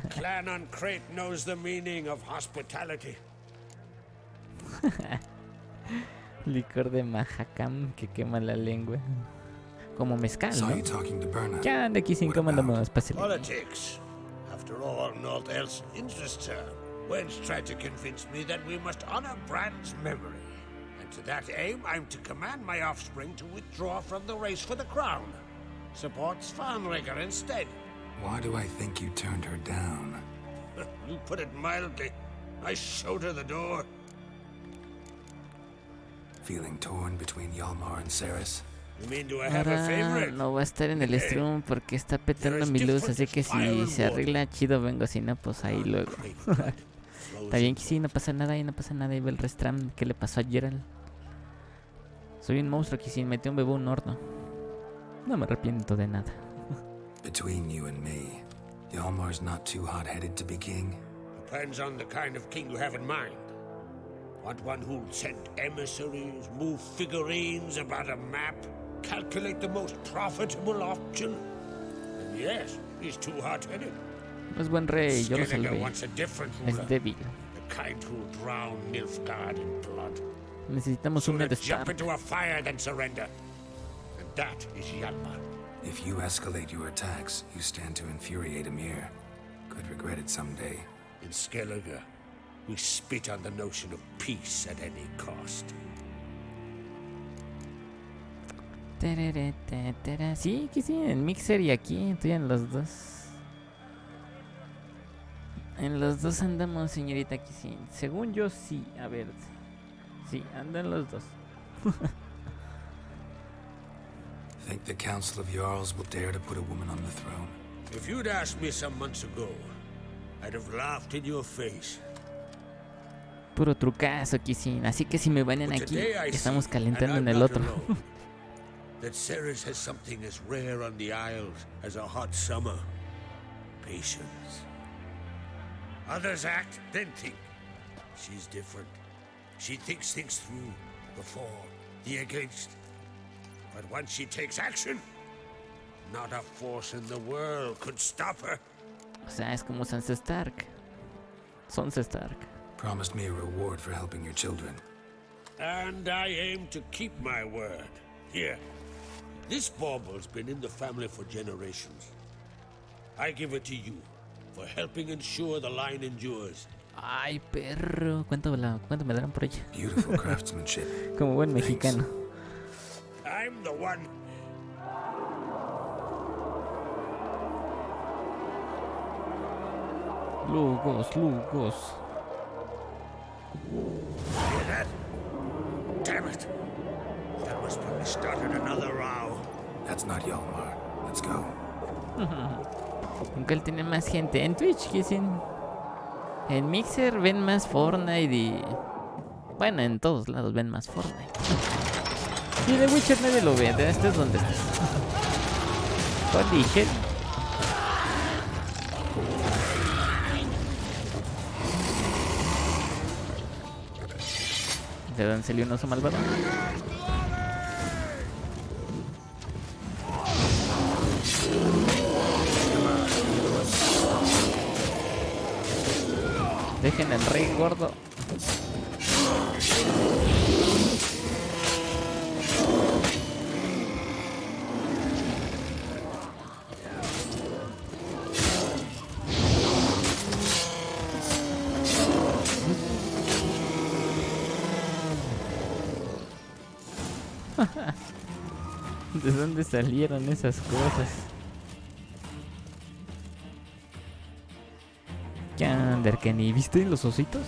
L: Clan on Crate knows the meaning of hospitality.
A: Licor de Mahakam que quema la lengua. Como mezcal,
B: Saw
A: ¿no?
B: you talking to Berna.
A: ¿Qué anda aquí sin cómo andamos? Pásale.
L: Politics. After all, naught else interests her. Wench tried to convince me that we must honor Bran's memory. And to that aim, I'm to command my offspring to withdraw from the race for the crown. Supports Farnrigger instead.
B: Why do I think you turned her down?
L: You put it mildly. I showed her the door.
B: Feeling torn between Yalmar and Ceres?
L: You mean, do I have a
A: Ahora
L: favorite?
A: no va a estar en el stream porque está petando mi luz, así que si se arregla chido vengo, si no pues ahí luego. Está bien que sí, no pasa nada y no pasa nada. Y ve el restram que le pasó a Geralt. Soy un monstruo que si metió un bebé en un horno. No me arrepiento de nada.
B: Between you and me, Yalmar's not too hot-headed to be king.
L: Depends on the kind of king you have in mind. Want one who'll send emissaries, move figurines about a map, calculate the most profitable option? And yes, he's too hot-headed.
A: No es buen rey, yo lo
L: Skellige
A: salvé.
L: wants a different
A: Es
L: ruler.
A: débil.
L: The kind who'll drown Nilfgaard in blood.
A: Necesitamos un
L: Sooner
A: Ned
L: jump
A: Stark.
L: into a fire than surrender. And that is Hjalmar.
B: If you escalate your attacks, you stand to infuriate Emir. Could regret it someday.
L: In Skellige, we spit on the notion of peace at any cost.
A: Sí, que sí, en Mixer y aquí, estoy en los dos. En los dos andamos, señorita Kisin. Según yo, sí. A ver. Sí, andan los dos.
B: Think the Council of Jarls will dare to put a woman on the throne?
L: If you'd asked me some months ago, I'd have laughed in your face.
A: Puro trucazo, Kisin. Así que si me banean
L: But
A: aquí,
L: today I
A: estamos
L: see,
A: calentando
L: and
A: en
L: I'm
A: el
L: not
A: otro.
L: alone, that Ceres has something as rare on the Isles as a hot summer. Patience. Others act, then think. She's different. She thinks things through, the for, the against. But once she takes action, not a force in the world could stop her.
A: O sea, es como Sansa Stark. Sansa Stark.
B: Promised me a reward for helping your children.
L: And I aim to keep my word. Here, this bauble's been in the family for generations. I give it to you for helping ensure the line endures.
A: Ay, perro. ¿Cuánto me darán por ella?
B: Beautiful craftsmanship.
A: Como buen
B: Thanks.
A: mexicano.
L: I'm the one.
A: Lugos.
L: Hear that? Damn it! That was probably started another row.
B: That's not Yalmar. Let's go.
A: Aunque él tiene más gente en Twitch, Kisin. En Mixer ven más Fortnite y... Bueno, en todos lados ven más Fortnite. Y de Witcher nadie lo ve. Este es donde estás. Holy shit. ¿De dónde salió un oso malvado? Dejen al rey gordo. ¿De dónde salieron esas cosas? ¿Qué onda, Kenny? ¿Viste los ositos?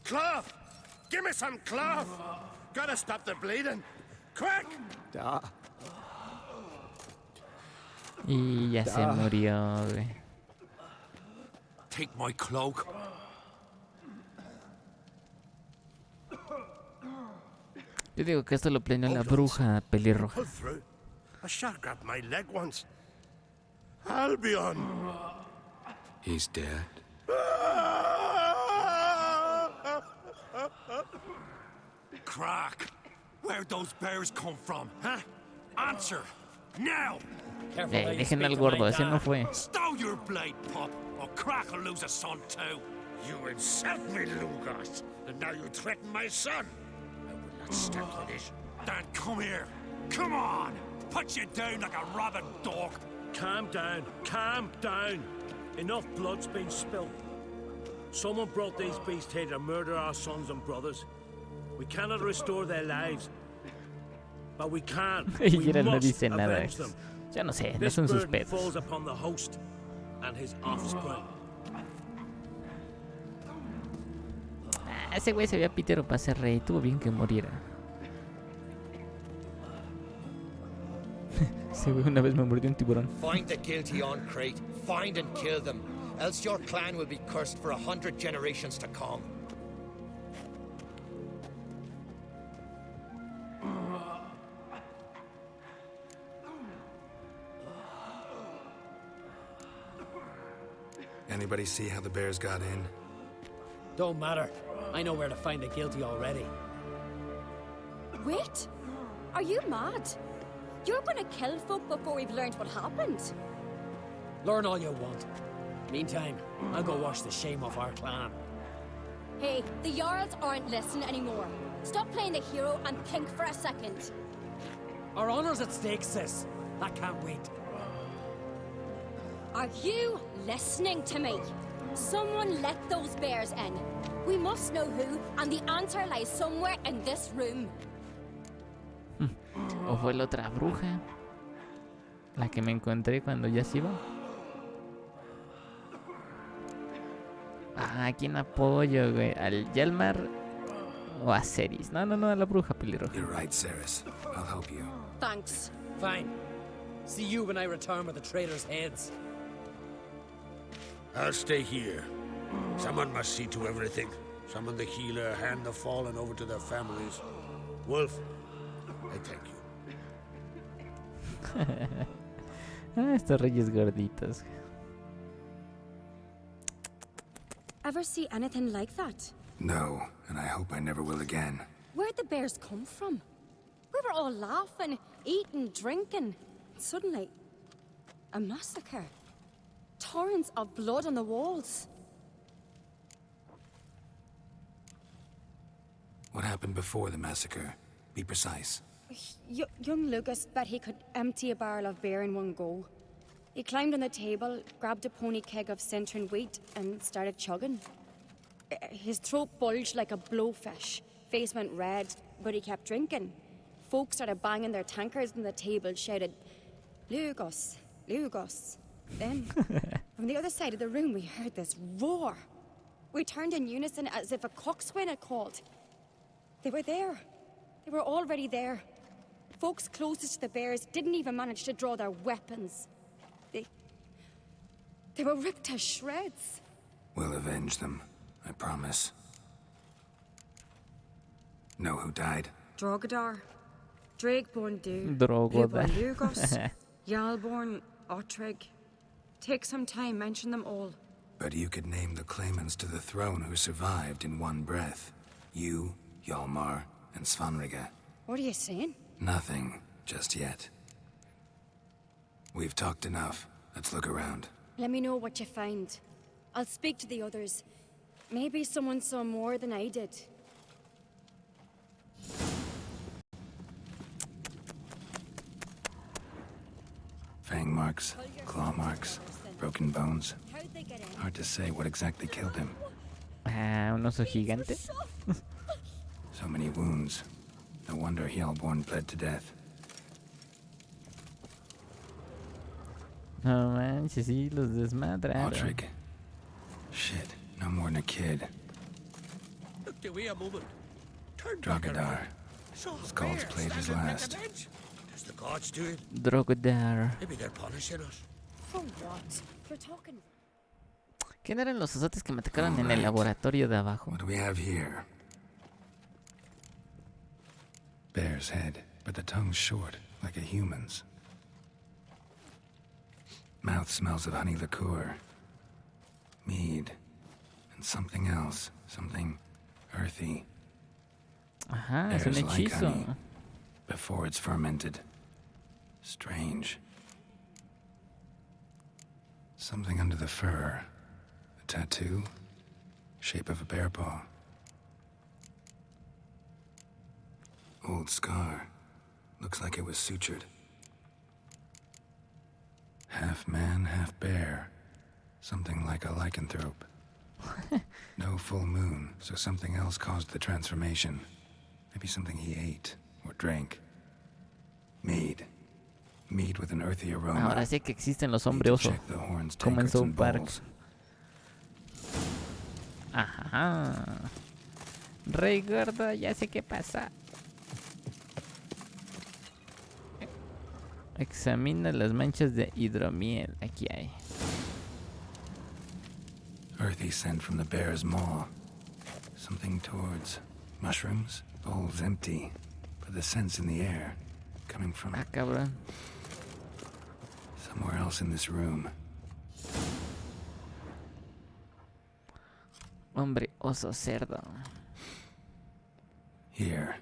L: Cloth! Give me some cloth! Gotta stop the bleeding! Quick!
A: Y ya se murió, güey.
F: Take my cloak.
A: Yo digo que esto lo planeó la bruja pelirroja.
L: Pull through. A shark grabbed my leg once. Albion!
B: He's dead.
F: Crack! Where'd those bears come from, huh? Answer! Now!
A: Dejen al gordo, ese no fue.
F: Stow your blade, pup, or Crack will lose a son too.
L: You insult me, Lugos, and now you threaten my son. I will not stand for this.
F: Dan, come here. Come on! Put you down like a rabid dog.
M: Calm down. Calm down. Enough blood's been spilled. Someone brought these beasts here to murder our sons and brothers. We cannot restore their lives. But we can.
A: Y él no dice nada. Ya no sé, no son sus
M: This burden
A: pedos.
M: falls upon the host and his offspring.
A: Ese güey se veía pitero para ser rey. Tuvo bien que muriera. Ese güey una vez me mordió un tiburón.
I: Find the guilty on Crate. Find and kill them. Else your clan will be cursed for 100 generations to come.
B: Anybody see how the bears got in?
E: Don't matter. I know where to find the guilty already.
G: Wait! Are you mad? You're gonna kill folk before we've learned what happened.
E: Learn all you want. Meantime, I'll go wash the shame off our clan.
G: Hey, the Jarls aren't listening anymore. Stop playing the hero and think for a second.
E: Our honor's at stake, sis. That can't wait.
G: Are you listening to me? Someone let those bears in. We must know who, and the answer lies somewhere in this room.
A: ¿O fue la otra bruja? La que me encontré cuando ya se iba. Ah, ¿a quién apoyo, güey? ¿Al Yalmar o a Ceris? No, a la bruja pelirroja.
B: You're right, Ceres. I'll help you.
G: Thanks.
E: Fine. See you when I return with the traitors' heads.
L: I'll stay here. Someone must see to everything. Summon the healer, hand the fallen over to their families. Wolf, I thank you.
A: Estos reyes gorditos.
G: Ever see anything like that?
B: No, and I hope I never will again.
G: Where'd the bears come from? We were all laughing, eating, drinking. Suddenly, a massacre. Torrents of blood on the walls.
B: What happened before the massacre? Be precise.
G: Young Lucas bet he could empty a barrel of beer in one go. He climbed on the table, grabbed a pony keg of Centron wheat, and started chugging. His throat bulged like a blowfish. Face went red, but he kept drinking. Folks started banging their tankards on the table, shouted, "Lugos, Lugos." Then, from the other side of the room, we heard this roar. We turned in unison as if a coxswain had called. They were there. They were already there. Folks closest to the bears didn't even manage to draw their weapons. They were ripped to shreds.
B: We'll avenge them, I promise. Know who died?
G: Drogodar, Drakeborn Du,
A: Drogodar.
G: Lugos, Yalborn, Ottrig. Take some time, mention them all.
B: But you could name the claimants to the throne who survived in one breath. You, Hjalmar, and Svanrige.
G: What are you saying?
B: Nothing, just yet. We've talked enough. Let's look around.
G: Let me know what you find. I'll speak to the others. Maybe someone saw more than I did.
B: Fang marks, claw marks, broken bones. Hard to say what exactly killed him.
A: Ah, un oso gigante.
B: So many wounds. No wonder Hellborn bled to death.
A: No manches, sí, los desmadraron.
B: Autrig. Shit, no more than a kid.
L: Look, do we a moment. Turn back
B: Drogadar.
L: around. So
B: Skull's
L: bears
B: played his
L: standing by
B: last.
L: the bench. What does the gods do it?
A: Drogadar.
L: Maybe they're punishing us.
G: For what? You're talking.
A: ¿Quién eran los osotes que me atacaron en el laboratorio de abajo?
B: What do we have here? Bear's head, but the tongue's short, like a human's. Mouth smells of honey liqueur. Mead. And something else. Something earthy.
A: Ajá, es un
B: Bears like
A: hechizo.
B: honey before it's fermented. Strange. Something under the fur. A tattoo. Shape of a bear paw. Old scar. Looks like it was sutured. Half man, half bear. Something like a lycanthrope. No full moon, so something else caused the transformation. Maybe something he ate or drank. Mead. Mead with an earthy aroma.
A: Ahora sí que existen los hombres oso.
B: Check the horns,
A: Como en
B: tankards,
A: South
B: and
A: Park.
B: bowls.
A: Ajá. Rey gordo, ya sé qué pasa. Examina las manchas de hidromiel. Aquí hay.
B: Earthy scent from the bear's maw. Something towards mushrooms. Bowl's empty, but the scent's in the air. Coming from
A: Ah, cabrón.
B: somewhere else in this room.
A: Hombre oso cerdo.
B: Here.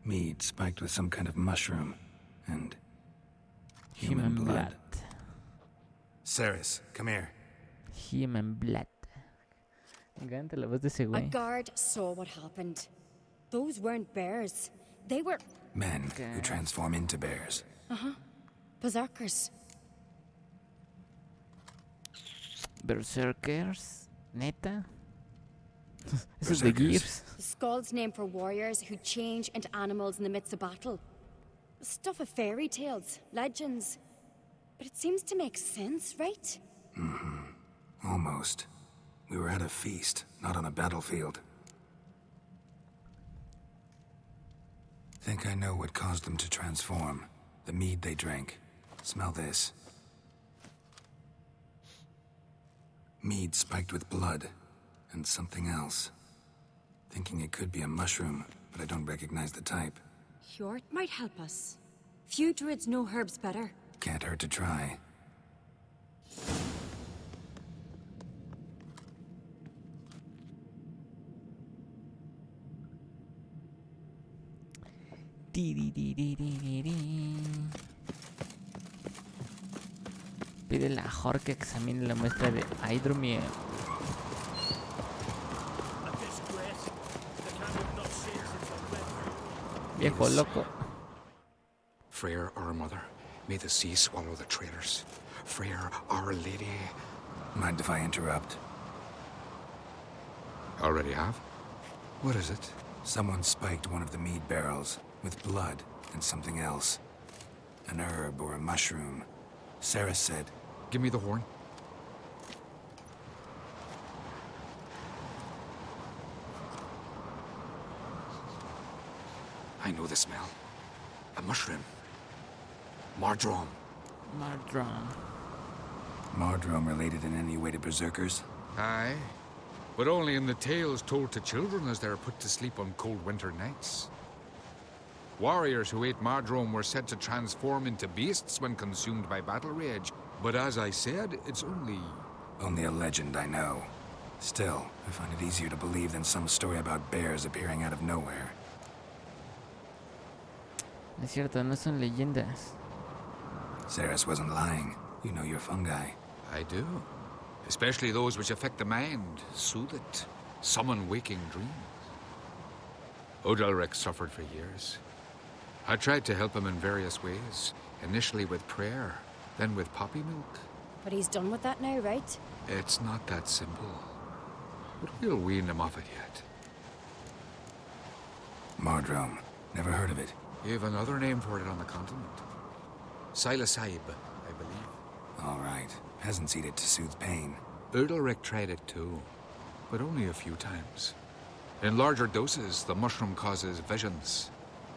B: Mead spiked with some kind of mushroom. And human blood. Ceres, come here.
A: Human blood. Me encanta la voz de ese
G: A
A: güey.
G: guard saw what happened. Those weren't bears. They were
B: Men who transform into bears.
G: berserkers.
A: Berserkers. Neta. Eso es de
B: Berserkers.
A: Gears.
G: The skull's named for warriors who change into animals in the midst of battle. Stuff of fairy tales, legends. But it seems to make sense, right?
B: Almost. We were at a feast, not on a battlefield. Think I know what caused them to transform. The mead they drank. Smell this. Mead spiked with blood. And something else. Thinking it could be a mushroom, but I don't recognize the type.
G: Hjort might help us. Few druids know herbs better.
B: Can't hurt to try.
A: Pide la Jor que examine la muestra de hidromiel.
M: A disgrace. The can have not seen since I went.
A: Viejo loco.
J: Freyr, our mother, may the sea swallow the traitors. Freyr, our lady.
B: Mind if I interrupt?
J: Already have? What is it?
B: Someone spiked one of the mead barrels with blood and something else. An herb or a mushroom. Sarah said,
J: Give me the horn. I know the smell. A mushroom. Mardrome.
A: Mardrum.
B: Mardrome related in any way to berserkers?
J: Aye, but only in the tales told to children as they're put to sleep on cold winter nights. Warriors who ate Mardrome were said to transform into beasts when consumed by battle rage. But as I said, it's
B: Only a legend, I know. Still, I find it easier to believe than some story about bears appearing out of nowhere.
A: Es cierto, no son leyendas.
B: Ceres wasn't lying. You know your fungi.
J: I do. Especially those which affect the mind, soothe it, summon waking dreams. Odalric suffered for years. I tried to help him in various ways, initially with prayer, then with poppy milk.
G: But he's done with that now, right?
J: It's not that simple. But we'll wean him off it yet.
B: Mardrome. Never heard of it.
J: You have another name for it on the continent. Psilocybe, I believe.
B: All right. Peasants eat it to soothe pain.
J: Udalric tried it too, but only a few times. In larger doses, the mushroom causes visions,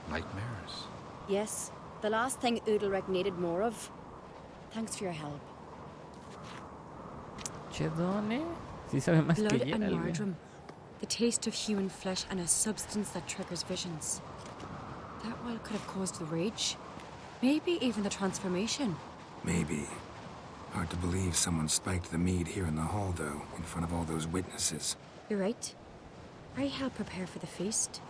J: nightmares.
G: Yes, the last thing Udalric needed more of. Thanks for your help.
A: Chedone. Sí sabe más
G: Blood
A: que
G: and
A: Geralt, güey.
G: marjoram. The taste of human flesh and a substance that triggers visions. That well could have caused the rage. Maybe even the transformation.
B: Maybe. Hard to believe someone spiked the mead here in the hall, though, in front of all those witnesses.
G: You're right. I helped prepare for the feast.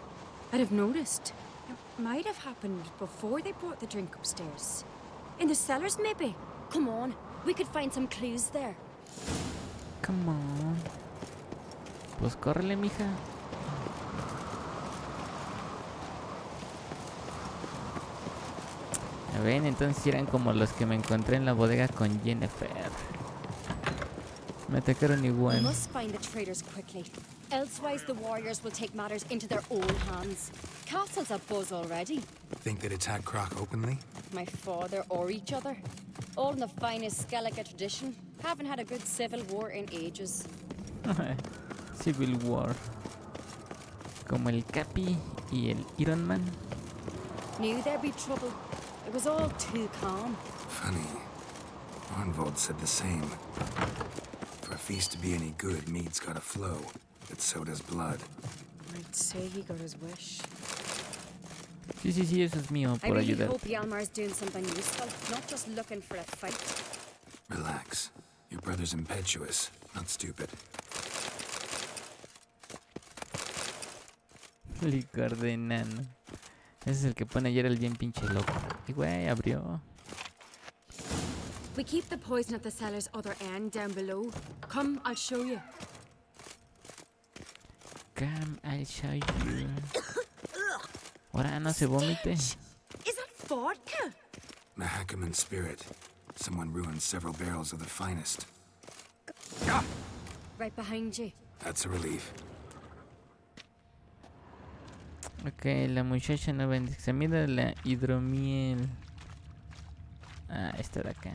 G: I'd have noticed. It might have happened before they brought the drink upstairs. In the cellars, maybe. Come on, we could find some clues there.
A: Come on. Pues córrele, mija. A ver, entonces eran como los que me encontré en la bodega con Jennifer. Me atacaron
G: We
A: igual.
G: must find the traitors quickly. Elsewise, the warriors will take matters into their own hands. Castle's abuzz already.
B: Think they'd attack Croc openly?
G: My father or each other. All in the finest Skellige tradition. Haven't had a good civil war in ages.
A: Civil War. Como el Capi y el Iron Man.
G: Knew there'd be trouble. It was all too calm.
B: Funny. Arnvold said the same. For a feast to be any good, mead's gotta flow, but so does blood.
G: I'd say he got his wish.
A: Sí, eso es mío
G: I
A: por
G: really
A: ayudar.
G: hope Hjalmar's doing something useful, not just looking for a fight.
B: Relax. Your brother's impetuous, not stupid.
A: Licor de enano. Ese es el que pone ayer el bien pinche loco. Y güey, abrió.
G: We keep the poison at the cellar's other end down below. Come, I'll show you.
A: Come, I'll show you. Ahora no se vomite.
G: Is that vodka?
B: Mahakaman spirit. Someone ruined several barrels of the finest.
G: Right behind you.
B: That's a relief.
A: Ok, la muchacha no vende. Examina la hidromiel. Ah, esta de acá.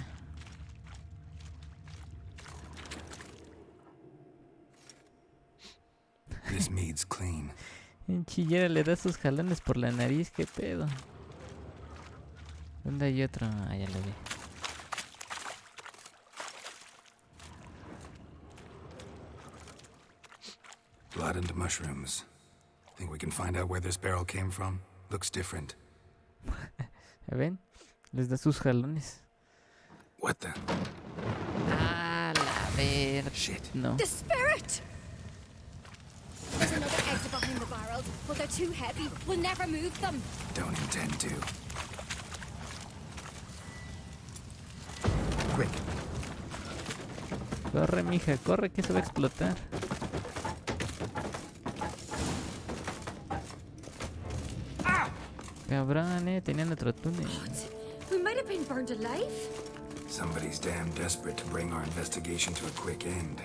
B: This mead's clean.
A: En Chillera le da sus jalones por la nariz, qué pedo. ¿Dónde hay otro? Ah, ya lo vi.
B: Blood and mushrooms. Think we can find out where this barrel came from? Looks different.
A: ¿Ven? Les da sus jalones.
B: What the?
A: Ah, la ver.
B: Shit.
A: No.
G: The spirit! There's another exit behind the barrels, but they're too heavy. We'll never move them.
B: Don't intend to. Quick.
A: Corre, mija, corre, que se va a explotar. Cabrón, tenían otro túnel.
G: We might have been burned alive.
B: Somebody's damn desperate to bring our investigation to a quick end.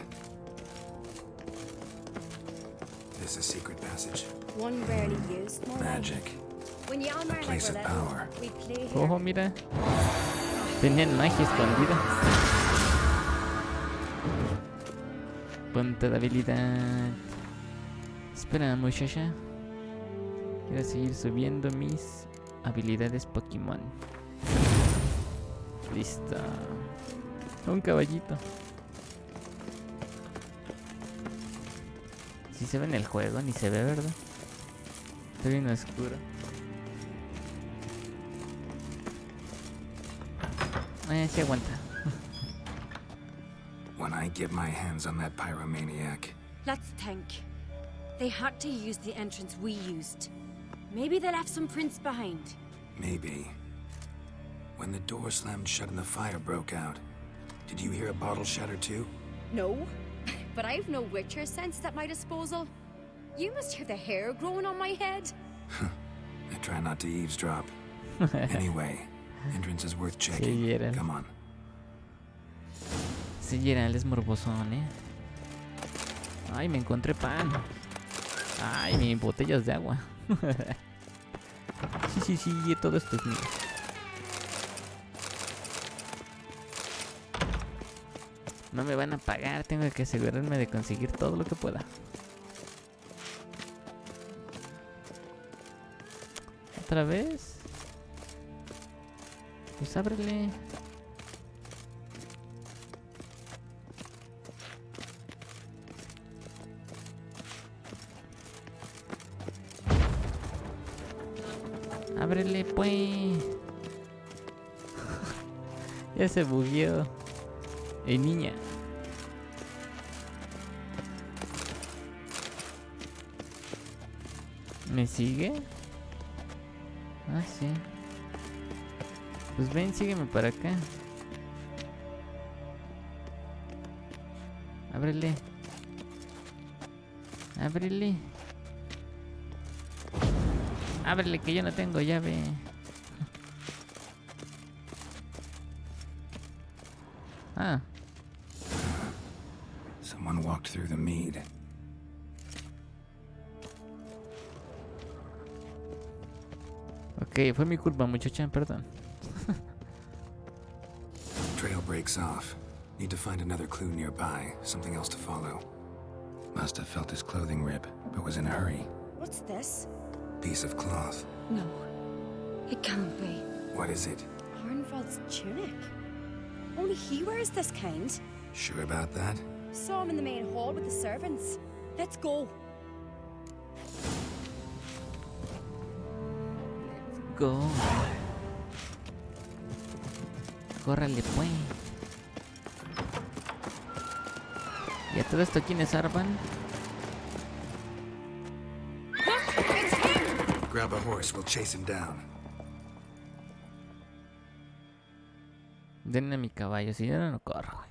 B: This a secret passage.
G: One rarely used, more
B: Magic.
G: When Hjalmar and I
B: place
G: were
B: of
G: little,
B: power.
G: we'd play here.
A: Ojo, mira. Tenían magia escondida. Punta de habilidad. Espera, muchacha. Quiero seguir subiendo mis habilidades Pokémon. Listo. Un caballito. Si se ve en el juego, ni se ve, ¿verdad? Está bien oscuro. Sí aguanta.
B: When I get my hands on that pyromaniac.
G: Let's think. They had to use the entrance we used. Maybe they left some prints behind.
B: Maybe. When the door slammed shut and the fire broke out, did you hear a bottle shatter too?
G: No, but I've no Witcher senses at my disposal. You must hear the hair growing on my head.
B: I try not to eavesdrop. Anyway, entrance is worth checking.
A: Sí,
B: Come on.
A: Ese Gerald es morbosón, Ay, me encontré pan. Ay, mis botellas de agua. Sí, todo esto es mío. No me van a pagar, tengo que asegurarme de conseguir todo lo que pueda. ¿Otra vez? Pues ábrele. Ábrele, pues. Ya se bugueó. Niña. ¿Me sigue? Ah, sí. Pues ven, sígueme para acá. Ábrele. Ábrele. Ábrele, que yo no tengo llave. Ah.
B: Someone walked through the mead.
A: Ok, fue mi culpa, muchacha, perdón.
B: Trail breaks off. Need to find another clue nearby, something else to follow. Must have felt his clothing rip, but was in a hurry.
G: What's this?
B: Piece of cloth.
G: No, it can't be.
B: What is it?
G: Arnvald's tunic. Only he wears this kind.
B: Sure about that?
G: Saw him in the main hall with the servants. Let's go.
A: Go. Córrale, pues. ¿Y a todo esto quiénes arman?
B: Grab a horse, we'll chase him down.
A: Denle a mi caballo, si yo no corro, güey.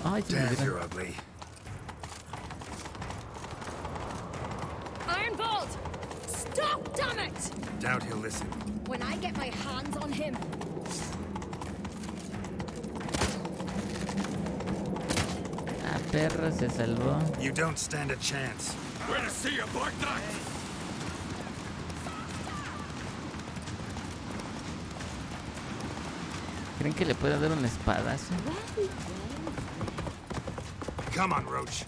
A: Ay, se me
B: Damn,
A: olvidó.
B: you're ugly.
G: Ironbolt! Stop, damn it!
B: Doubt he'll listen.
G: When I get my hands on him.
A: Ah, perro, se salvó.
B: You don't stand a chance.
L: Where to see you, Black Knight?
A: ¿Creen que le pueda dar un espadazo?
B: Come on, Roach.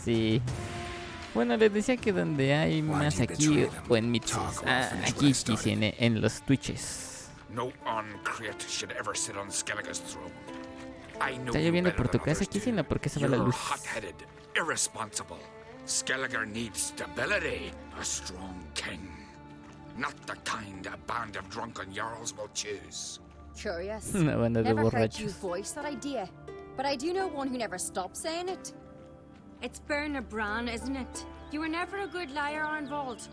A: Sí. Bueno, les decía que donde hay más aquí o en Mitsus. Ah, aquí sí, en los Twitches.
J: No uncreate should ever sit on Skellige's throne. I know
A: Está
J: you
A: lloviendo
J: better
A: por tu
J: than
A: casa,
J: others
A: aquí
J: do.
A: sí, no, porque se va la
J: You're
A: luz.
J: hot-headed, irresponsible. Skellige needs stability, a strong king. Not the kind a band of drunken jarls will choose.
G: Curious.
A: Una banda de
G: Never heard you
A: borrachos.
G: voice that idea, but I do know one who never stops saying it.
H: It's Berna Bran, isn't it? You were never a good liar, Arnvald.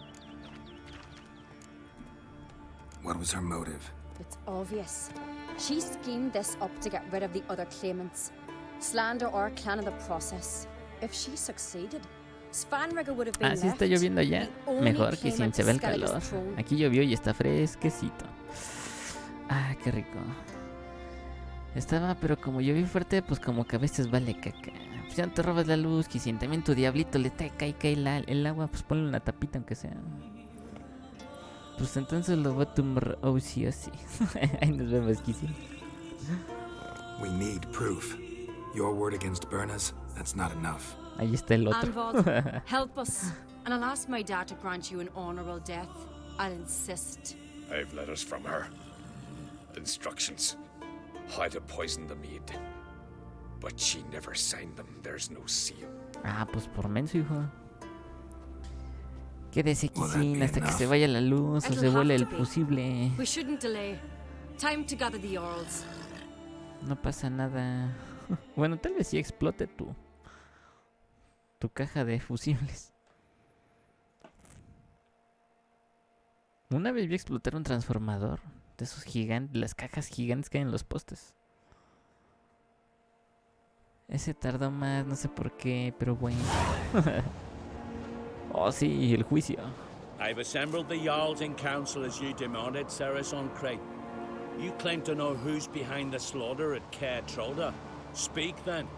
B: What was her motive?
G: It's obvious. She schemed this up to get rid of the other claimants. Slander our clan in the process. If she succeeded, Svanrigger would have been
A: Ah, sí está
G: left
A: lloviendo allá.
G: the only
A: Mejor que sin
G: claimant
A: se ve el
G: to Skellige's
A: calor.
G: throne.
A: Aquí llovió y está fresquecito. Ah, qué rico. Estaba, pero como llovió fuerte, pues como que a veces vale caca. Pues ya no te robas la luz, que si también tu diablito le cae el agua, pues ponle una tapita aunque sea. Pues entonces lo voy a tumbar, oh sí, oh sí. Ahí nos vemos, Kissy.
B: We need proof. Your word against Berna's, that's not enough.
A: Ahí está el otro.
H: Arnvald, help us, and I'll ask my dad to grant you an honorable death. I'll insist.
L: I've letters from her. Instructions. How to poison the mead. But she never signed them. There's no seal.
A: Ah, pues por menso, hijo. Quédese,
B: Will that
A: Kissy,
B: be
A: hasta que
B: enough?
A: se vaya la luz o
H: It'll
A: se vuele
H: have
A: el
H: to be.
A: fusible.
H: We shouldn't delay. Time to gather the Earls.
A: No pasa nada. Bueno, tal vez sí explote tu caja de fusibles. Una vez vi explotar un transformador de esos gigantes, las cajas gigantes que hay en los postes. Ese tardó más, no sé por qué, pero bueno. Oh, sí, el juicio.
M: I've assembled the Jarls in council as you demanded, Ceres on Crate. You claim to know who's behind the slaughter at Caer Trolda. Speak then.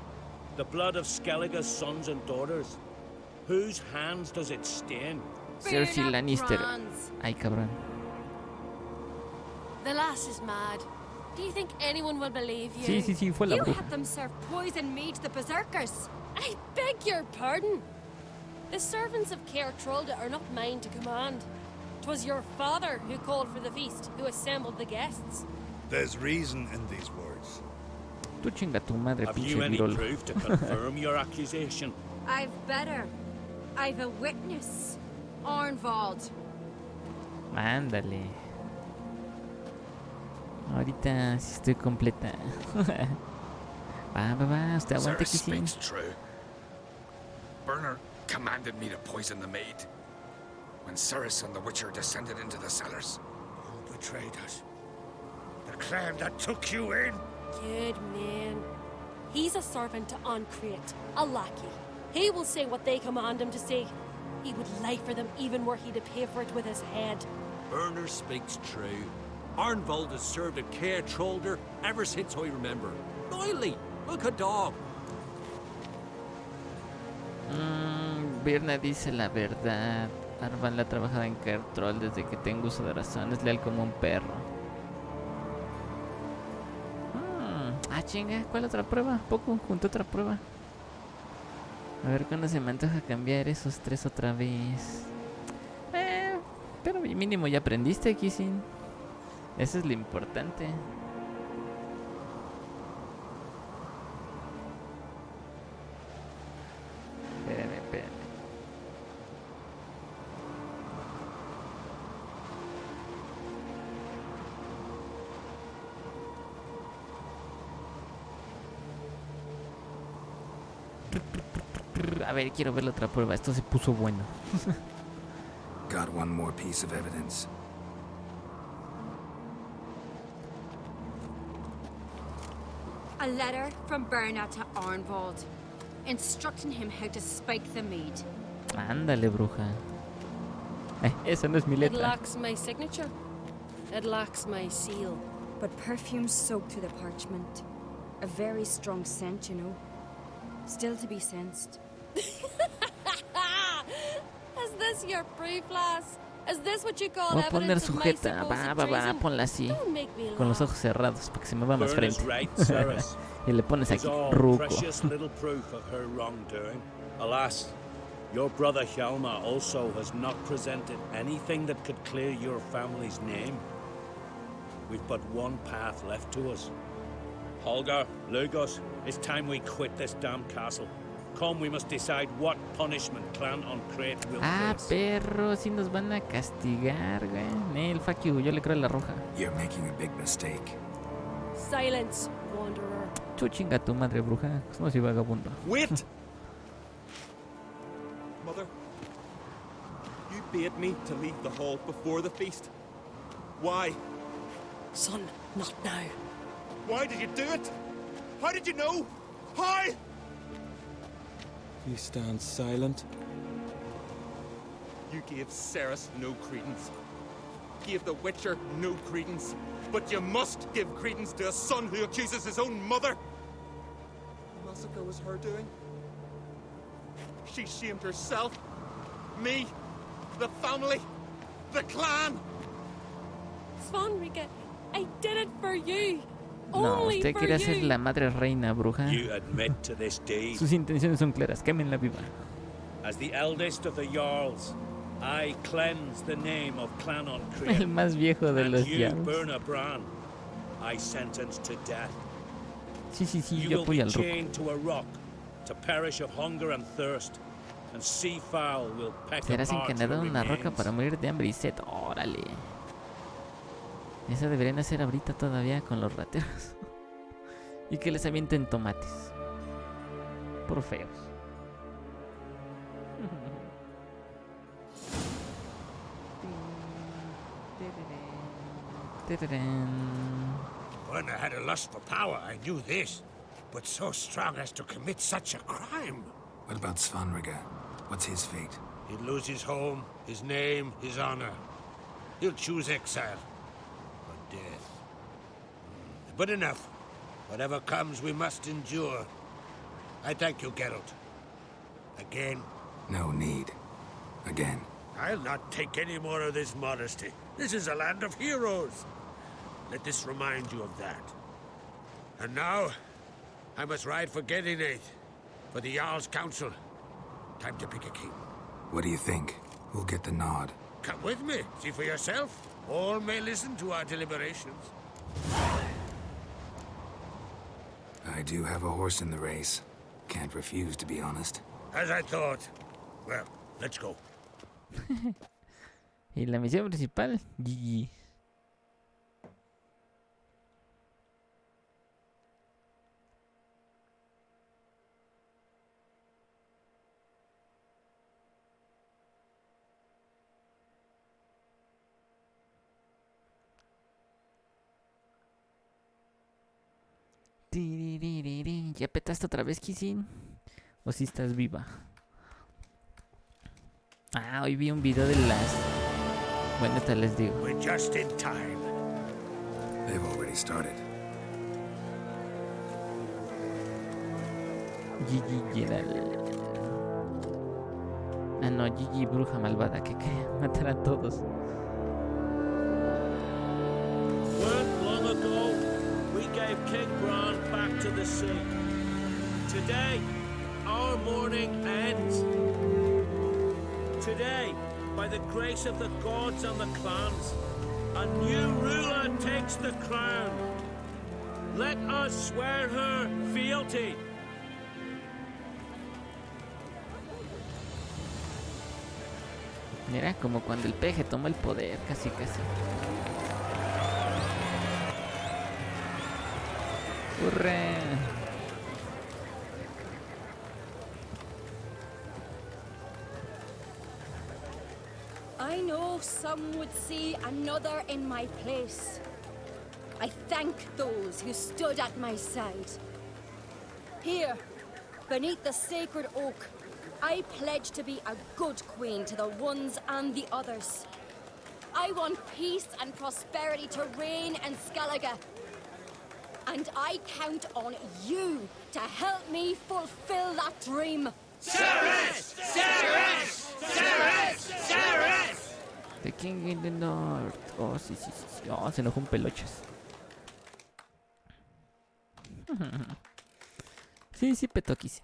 M: The blood of Skellige's sons and daughters. Whose hands does it stain?
A: Cersei Lannister. Ay, cabrón.
K: The lass is mad. Do you think anyone will believe you?
A: Sí, fue la
G: You
A: bruja.
G: had them serve poison meat to the berserkers.
K: I beg your pardon. The servants of Caer Trolda are not mine to command. 'Twas your father who called for the feast, who assembled the guests.
F: There's reason in these words.
A: Tú chinga tu madre,
M: Have
A: pinche
M: you any
A: virolo.
M: proof to confirm your accusation?
G: I've better. I've a witness. Arnvald.
A: Ándale. Ahorita sí estoy completa. Va, usted aguante
J: Ceres
A: que sí.
J: speaks true. Bernard commanded me to poison the maid. When Ceres and the Witcher descended into the cellars.
L: Who betrayed us? The clan that took you in?
K: Good man. He's a servant to Ancrate, a lackey. He will say what they command him to say. He would lie for them even were he to pay for it with his head.
N: Bernard speaks true. Arnvald has served at Caer Trolder ever since I remember. Loyally, like a dog.
A: Birna dice la verdad. Arnvald ha trabajado en Caer Troll desde que tengo uso de razón. Es leal como un perro. Chinga, ¿cuál otra prueba? Poco, junto otra prueba. A ver cuándo se me antoja cambiar esos 3 otra vez. Pero mínimo ya aprendiste, Kissin. Eso es lo importante. Espérame. A ver, quiero ver la otra prueba. Esto se puso bueno.
B: Got one more piece of evidence.
G: A letter from Berna to Arnvald, instructing him how to spike the mead.
A: Ándale, bruja. Esa no es mi
K: It
A: letra.
K: lacks my signature. It lacks my seal.
G: But perfume soaked through the parchment. A very strong scent, you know. Still to be sensed.
K: Is this your proof, lass? Is this what you call
A: Voy a poner
K: evidence of my
A: sujeta.
K: supposed
A: Va,
K: treason?
A: ponla así.
K: Don't make me
A: Con los
K: laugh.
A: ojos cerrados para que se me va más
M: Bernard's
A: frente.
M: right, Ceres.
A: Y le pones
M: It's
A: aquí,
M: all
A: ruco.
M: precious little proof of her wrongdoing. Alas, your brother Hjalmar also has not presented anything that could clear your family's name. We've but one path left to us. Holger, Lugos, it's time we quit this damn castle. Come, we must decide what punishment Clan on Crate will face.
A: Perro, si nos van a castigar, güey. Nel, fuck you, yo le creo a la roja.
B: You're making a big mistake.
K: Silence, wanderer.
A: Tú chinga tu madre, bruja. Somos y vagabundo.
O: Wait! Mother, you bade me to leave the hall before the feast. Why?
K: Son, not now.
O: Why did you do it? How did you know? How? You stand silent. You gave Ceres no credence. Gave the Witcher no credence. But you must give credence to a son who accuses his own mother. The massacre was her doing. She shamed herself, me, the family, the clan.
K: Svanrika, I did it for you.
A: No,
K: Only
A: usted
K: for
A: quiere ser
K: you.
A: la madre reina, bruja.
M: You admit to this deed.
A: Sus intenciones son claras, quémenla viva.
M: As the eldest of the Jarls, I cleanse the name of Clan on
A: El
M: Crate.
A: más viejo de
M: And
A: los
M: you,
A: Jarls.
M: Berna Bran, I sentence to death.
A: Sí,
M: You
A: yo
M: will
A: apoyo
M: be
A: al ruco.
M: chained to a rock to perish of hunger and thirst, and seafowl will peck
A: Serás
M: apart your
A: encadenado en una roca
M: remains.
A: para morir de hambre y sed. Órale. Eso deberían hacer ahorita todavía con los rateros. Y que les avienten tomates. Por feos.
L: Berna had a lust for power, I knew this. but so strong as to commit such a crime.
B: What about Svanrige? What's his fate?
L: He'll lose his home, his name, his honor. He'll choose exile or death. But enough. Whatever comes, we must endure. I thank you, Geralt. Again.
B: No need. Again.
L: I'll not take any more of this modesty. This is a land of heroes. Let this remind you of that. And now, I must ride for Gedinath, for the Jarl's Council. Time to pick a king.
B: What do you think? Who'll get the nod?
L: Come with me. See for yourself. All may listen to our deliberations.
B: I do have a horse in the race. Can't refuse, to be honest.
L: As I thought. Well, let's go.
A: Y la misión principal, GG. ¿Ya petaste otra vez, Kisin? ¿O si estás viva? Ah, hoy vi un video de las... Bueno, te les digo.
L: We're just in time.
B: They've already started.
A: GG Geralt. Ah, no, GG bruja malvada que quería matar a todos.
M: Weren't long ago, we gave King Bran back to the sea. Today, our mourning ends. Today, by the grace of the gods and the clans, a new ruler takes the crown. Let us swear her fealty.
A: Mira, como cuando el peje toma el poder, casi casi. ¡Hurra!
G: I know some would see another in my place. I thank those who stood at my side. Here, beneath the sacred oak, I pledge to be a good queen to the ones and the others. I want peace and prosperity to reign in Skellige. And I count on you to help me fulfill that dream.
L: Ceres! Ceres! Ceres! Ceres!
A: The King in the North. Oh, sí, sí, sí. Oh, se enojó un pelochas. Sí, sí, petoquis.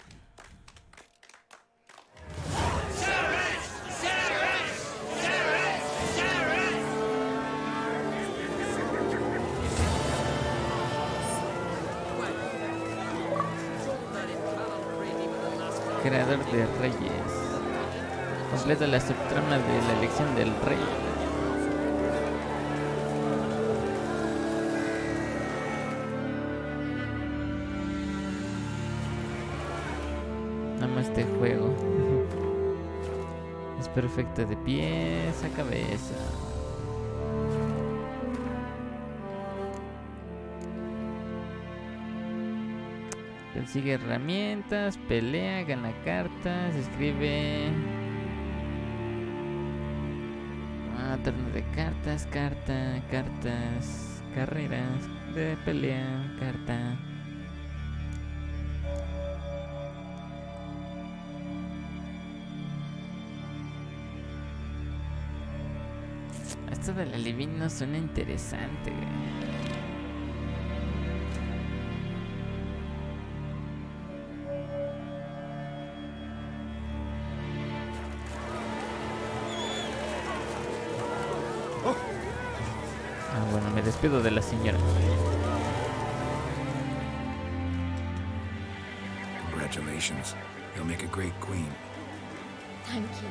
A: Creador de reyes. Completa la subtrama de la elección del rey. Amo este juego. Es perfecto de pies a cabeza. Consigue herramientas, pelea, gana cartas, escribe... torneo de cartas, cartas, carreras, de pelea, carta. Esto del adivino suena interesante. Bueno, me despido de la señora.
B: Congratulations. You'll make a great queen.
G: Thank you.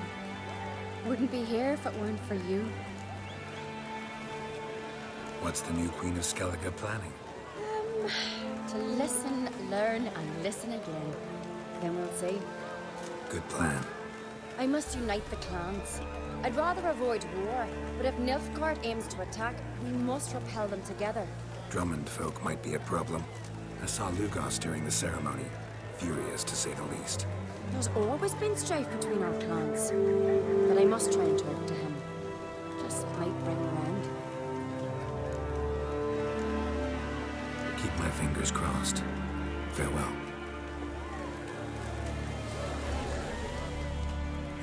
G: Wouldn't be here if it weren't for you.
B: What's the new Queen of Skellige planning?
G: To listen, learn, and listen again. Then we'll see.
B: Good plan.
G: I must unite the clans. I'd rather avoid war, but if Nilfgaard aims to attack, we must repel them together.
B: Drummond folk might be a problem. I saw Lugos during the ceremony. Furious, to say the least.
G: There's always been strife between our clans. But I must try and talk to him. Just might bring him round.
B: Keep my fingers crossed. Farewell.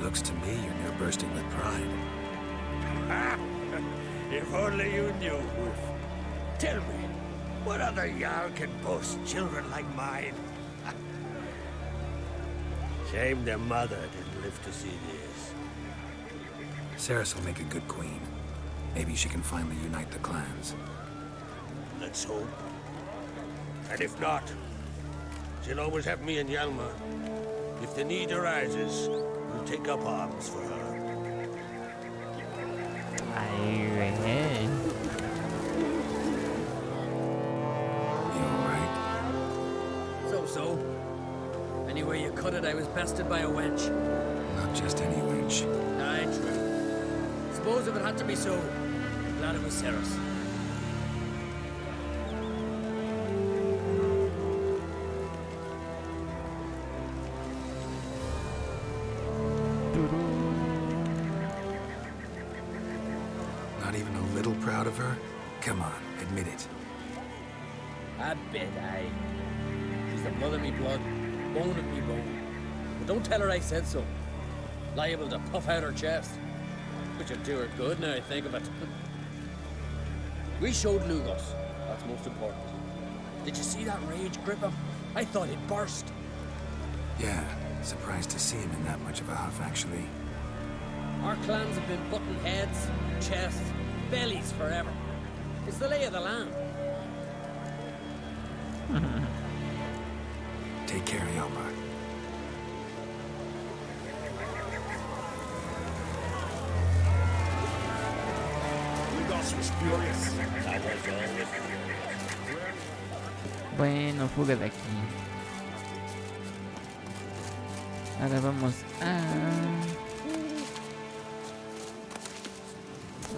B: Looks to me you're near bursting with pride.
L: If only you knew, Wolf. Tell me, what other Jarl can boast children like mine? Shame their mother didn't live to see this.
B: Ceres will make a good queen. Maybe she can finally unite the clans.
L: Let's hope. And if not, she'll always have me and Yalma. If the need arises, we'll take up arms for her.
A: Ay, güey.
B: You alright?
E: So. Anyway you cut it, I was bested by a wench.
B: Not just any wench.
E: Aye, true. Suppose if it had to be so, I'm glad it was Ceres.
B: Not even a little proud of her? Come on, admit it.
E: A bit, aye. She's the blood of me blood, bone of me bone. But don't tell her I said so. Liable to puff out her chest. Which would do her good now I think of it. We showed Lugos. That's most important. Did you see that rage grip him? I thought he'd burst.
B: Yeah, surprised to see him in that much of a huff, actually.
E: Our clans have been butting heads, chests, bellies forever. It's the lay of the land.
B: Take care, Yalma.
C: Lugos was furious.
A: Bueno, fuga de aquí. Ahora vamos a...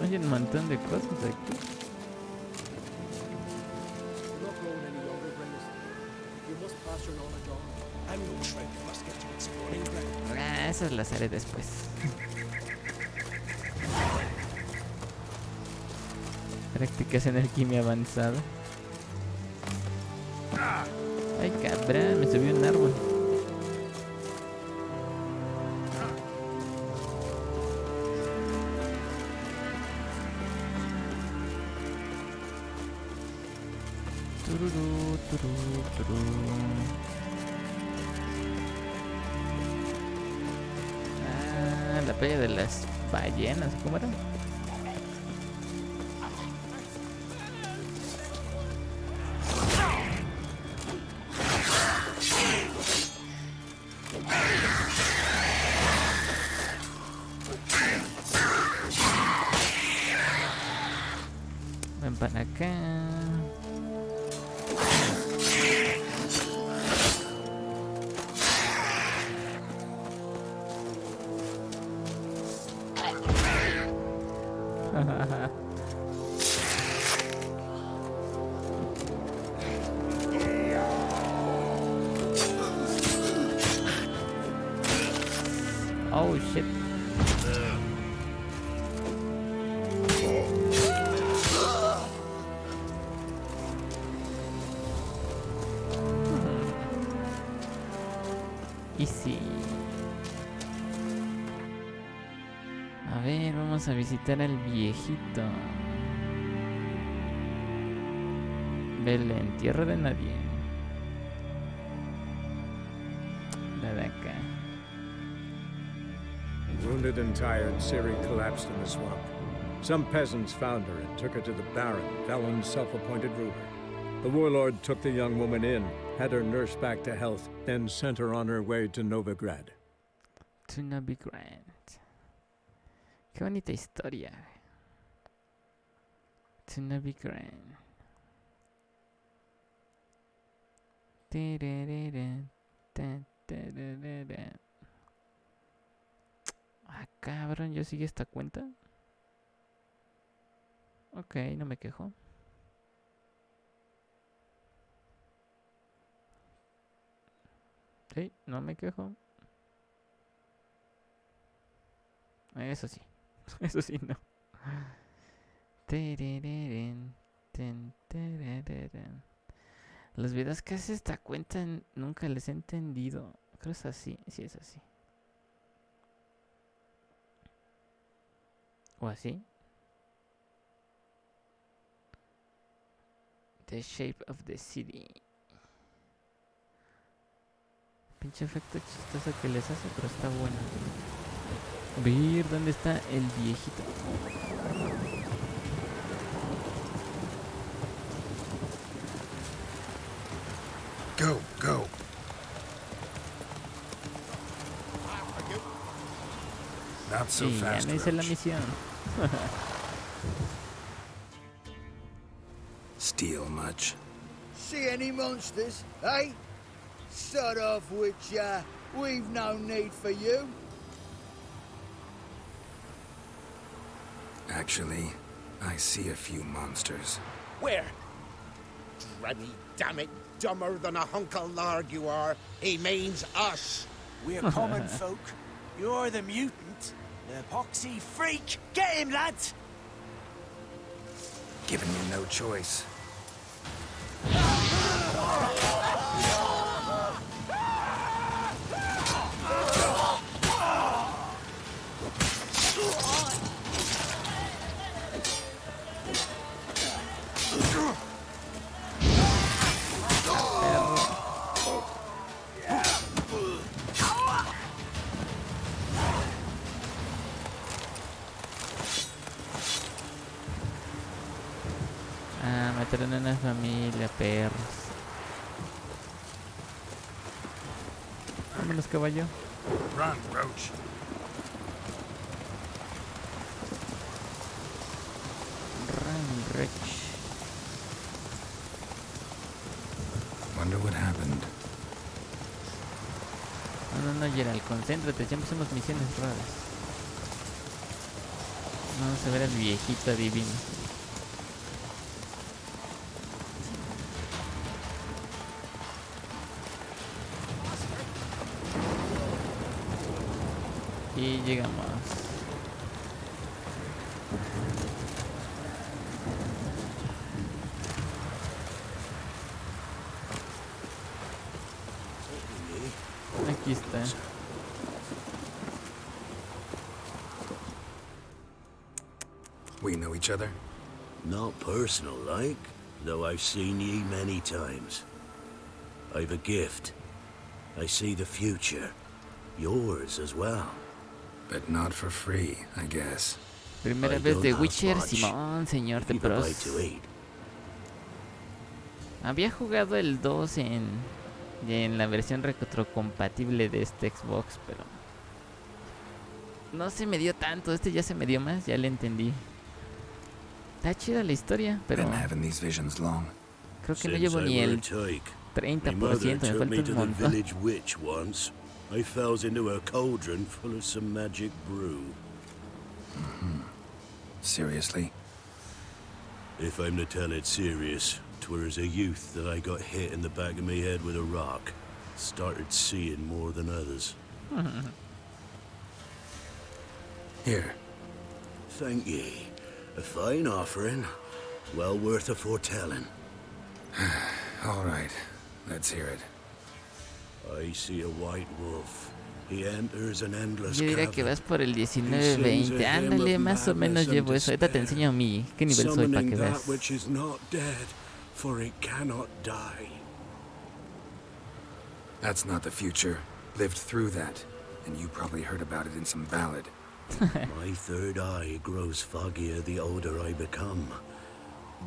A: Hay un montón de cosas aquí. Ah, esas las haré después. Prácticas en alquimia avanzada. Ay, cabrón, me subió un árbol. Tururú, tururú, tururú. Ah, la playa de las ballenas, ¿cómo era? Ven para acá. Oh shit. Easy. A ver, vamos a visitar al viejito. Belén, tierra de nadie. La de acá.
P: Wounded and tired, Ciri collapsed in the swamp. Some peasants found her and took her to the Baron, Velen's self-appointed ruler. The warlord took the young woman in, had her nursed back to health, then sent her on her way to Novigrad.
A: To Novigrad. Qué bonita historia. To Novigrad. Ah, cabrón, ¿yo sigue esta cuenta? Ok, no me quejo. Ok, no me quejo. Eso sí. Eso sí, no. Los videos que hace esta cuenta nunca les he entendido. Creo que es así. Sí, es así. ¿O así? The shape of the city. Pinche efecto chistoso que les hace, pero está bueno. Ver dónde está el viejito.
B: Go, go. Not so
A: Y ya
B: fast,
A: no hice la
B: Roach.
A: misión.
B: Steal much?
Q: See any monsters, eh? Sort of which, we've no need for you.
B: Actually, I see a few monsters.
F: Where? Drammy, damn it, dumber than a hunk of lard you are. He means us.
R: We're common folk. You're the mutant, the poxy freak. Get him, lads!
B: Giving you no choice.
A: Meter en una familia, perros. Vámonos, caballo.
B: Run, Roach.
A: Run, Rich.
B: Wonder what happened.
A: No, Gerald, concéntrate, siempre hacemos misiones raras. Vamos a ver al viejito adivino. Y llegamos. Aquí está.
B: We know each other?
L: Not personal, like, though I've seen ye many times. I've a gift. I see the future. Yours as well.
B: But not for free, I guess.
A: Primera vez de Witcher, Simón, señor de pros. Había jugado el 2 en la versión retrocompatible de este Xbox, pero no se me dio tanto. Este ya se me dio más, ya le entendí. Está chida la historia, pero creo que no llevo ni el 30%, me falta un montón.
L: I fell into a cauldron full of some magic brew.
B: Seriously?
L: If I'm to tell it serious, 'twere as a youth that I got hit in the back of me head with a rock. Started seeing more than others.
B: Here.
L: Thank ye. A fine offering. Well worth a foretelling.
B: All right. Let's hear it.
L: I see a white wolf. He enters an endless
A: Yo diría que vas por el 19-20. Ándale, más o menos llevo eso. Ahorita te enseño qué nivel soy para que veas.
L: Which is not dead, for it cannot die.
B: That's not the future. Lived through that, and you probably heard about it in some ballad.
L: My third eye grows foggier the older I become.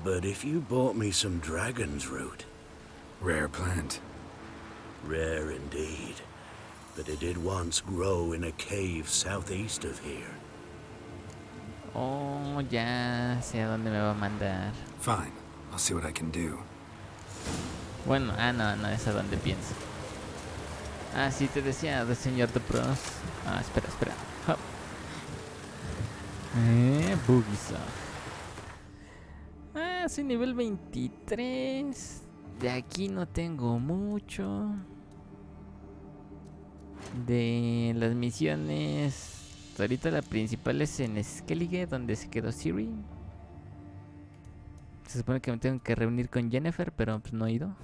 L: But if you bought me some dragon's root...
B: Rare plant.
L: Rare indeed. But it did once grow in a cave southeast of here.
A: Oh, ya sé a dónde me va a mandar.
B: Fine. I'll see what I can do.
A: Bueno, no es a donde pienso. Sí, te decía, de señor de pros. Espera. Hop. Bugisa. Soy nivel 23. De aquí no tengo mucho. De las misiones, ahorita la principal es en Skellige, donde se quedó Siri. Se supone que me tengo que reunir con Jennifer, pero pues no he ido.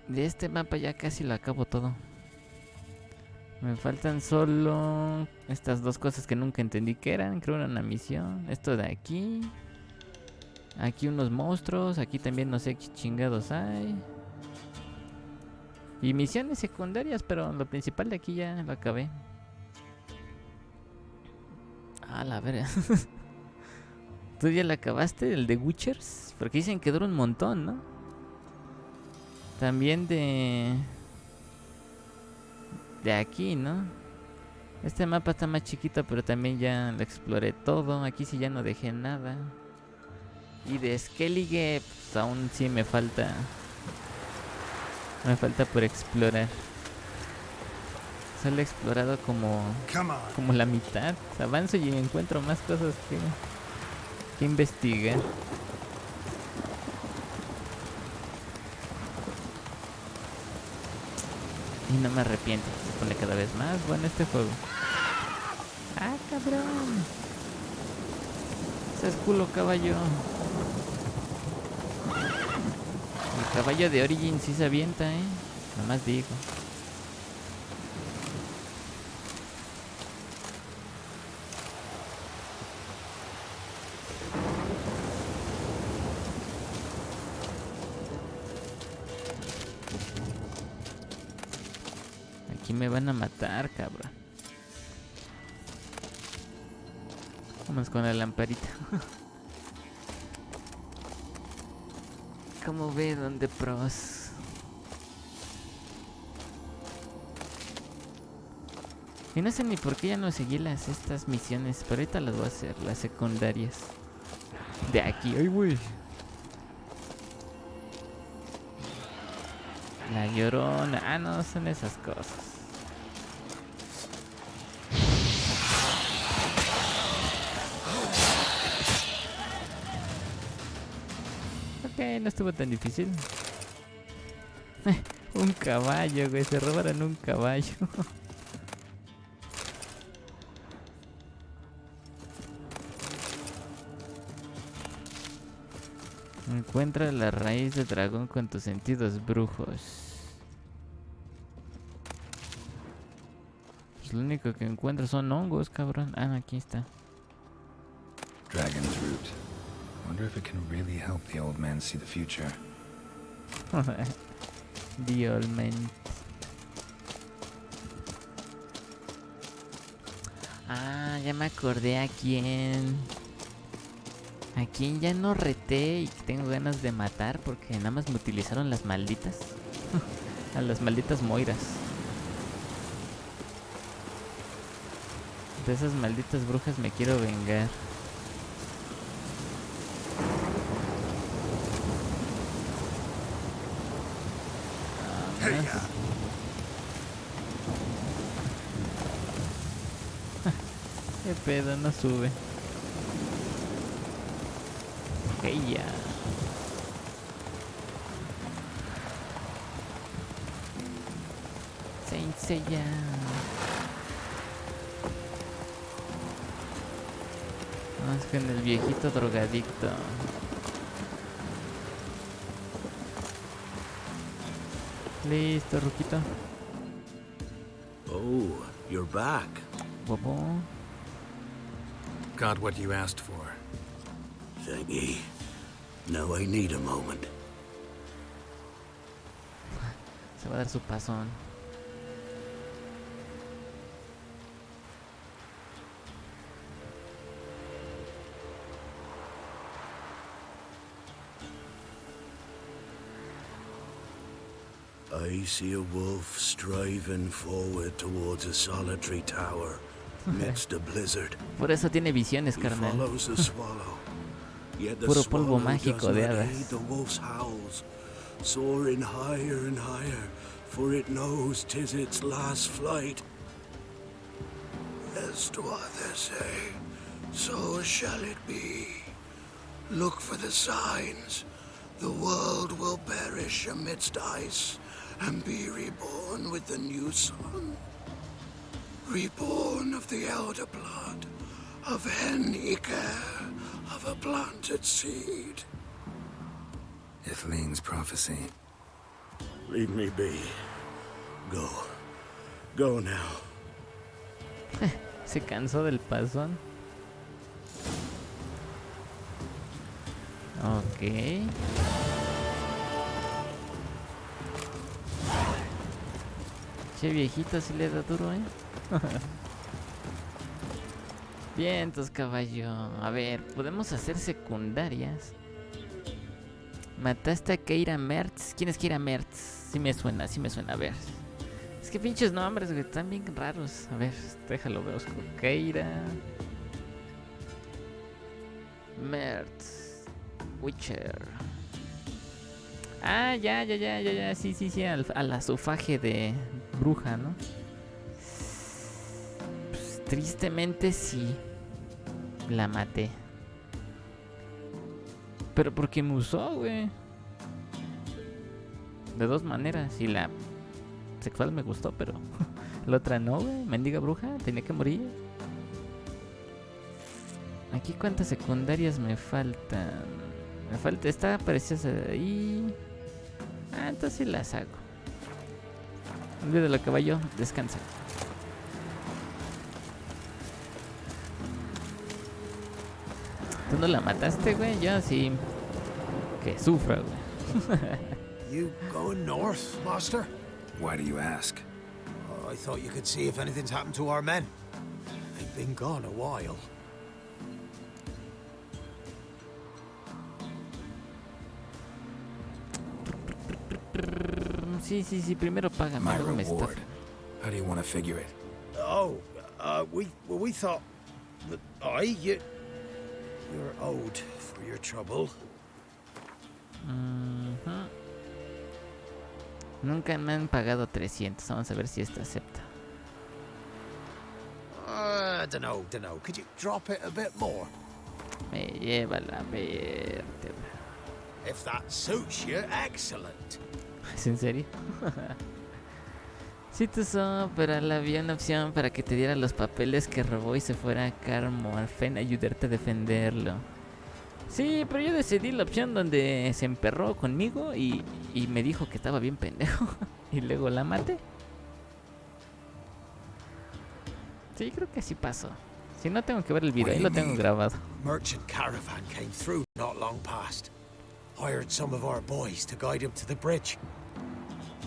A: De este mapa ya casi lo acabo todo. Me faltan solo estas dos cosas que nunca entendí que eran. Creo era una misión. Esto de aquí. Aquí unos monstruos. Aquí también no sé qué chingados hay. Y misiones secundarias, pero lo principal de aquí ya lo acabé. Ah, la verga. ¿Tú ya lo acabaste? ¿El de Witchers? Porque dicen que dura un montón, ¿no? También de aquí, ¿no? Este mapa está más chiquito, pero también ya lo exploré todo. Aquí sí ya no dejé nada. Y de Skellige, pues aún sí me falta. Me falta por explorar. Solo he explorado como la mitad. Avanzo y encuentro más cosas que investigar. Y no me arrepiento. Se pone cada vez más bueno este juego. ¡Ah, cabrón! Ese es culo, caballo. El caballo de Origin sí se avienta, nomás digo. Aquí me van a matar, cabrón. Vamos con la lamparita. ¿Cómo ve donde pros? Y no sé ni por qué ya no seguí estas misiones, pero ahorita las voy a hacer, las secundarias. De aquí, ay güey. La Llorona, ah no, son esas cosas. Ok, no estuvo tan difícil. Un caballo, güey, se robaron un caballo. Encuentra la raíz del dragón con tus sentidos brujos. Pues lo único que encuentro son hongos, cabrón. Ah, aquí está.
B: Dragon's root. Wonder if it can really help the old man see the future.
A: The old man. Ah, ya me acordé a quién. A quién ya no reté y tengo ganas de matar porque nada más me utilizaron las malditas. A las malditas moiras. De esas malditas brujas me quiero vengar. Qué pedo, no sube. Hey ya. Saint Seiya. Vamos con el viejito drogadicto. Listo, Ruquito.
L: Oh, you're back.
A: Bobo.
B: Got what you asked for.
L: Thanky. Now I need a moment.
A: Se va a dar su pasón.
L: I see a wolf striving forward towards a solitary tower amidst a blizzard.
A: Por eso tiene visiones,
L: He
A: carnal.
L: follows the swallow. Yet the
A: Puro polvo
L: swallow
A: mágico
L: does
A: de
L: not
A: hadas.
L: heed the wolf's howls, soaring higher and higher, for it knows 'tis its last flight. As to others say, so shall it be. Look for the signs. The world will perish amidst ice, and be reborn with the new sun. Reborn of the elder blood, of any care, of a planted seed.
B: Iflene's prophecy.
C: Leave me be. Go. Go now.
A: Se cansó del pasón. Ok. Che, viejito, si le da duro, Vientos, caballo. A ver, podemos hacer secundarias. Mataste a Keira Mertz. ¿Quién es Keira Mertz? Sí me suena. A ver. Es que pinches nombres, güey, están bien raros. A ver, déjalo, veo. Keira Mertz. Witcher. Ah, ya. Sí. A la sufaje de bruja, ¿no? Pues, tristemente sí. La maté. Pero porque me usó, güey. De dos maneras. Y la sexual me gustó, pero la otra no, güey. Mendiga bruja, tenía que morir. Aquí cuántas secundarias me faltan. Me falta esta, preciosa de ahí. Ah, entonces sí las hago. Olvídalo, caballo, descansa. ¿Tú no la mataste, güey? Yo sí. Que sufra, güey.
R: You going north, Master?
B: Why do you ask?
R: I thought you could see if anything's happened to our men. They've been gone a while.
A: Sí, primero págame.
B: My
A: luego me
B: reward. How do you want to figure it?
R: Oh, we thought that you're owed for your trouble.
A: Nunca me han pagado 300. Vamos a ver si esta acepta.
R: I dunno. Could you drop it a bit more?
A: Me lleva la vértebra.
R: If that suits you, excellent.
A: ¿Es en serio? Sí, Tuzo, pero le había una opción para que te diera los papeles que robó y se fuera a Carmorfen a ayudarte a defenderlo. Sí, pero yo decidí la opción donde se emperró conmigo y me dijo que estaba bien pendejo. Y luego la maté. Sí, creo que así pasó. Si no, tengo que ver el video, ahí lo tengo grabado.
R: Merchant caravan came through not long past. Hired some of our boys to guide him to the bridge.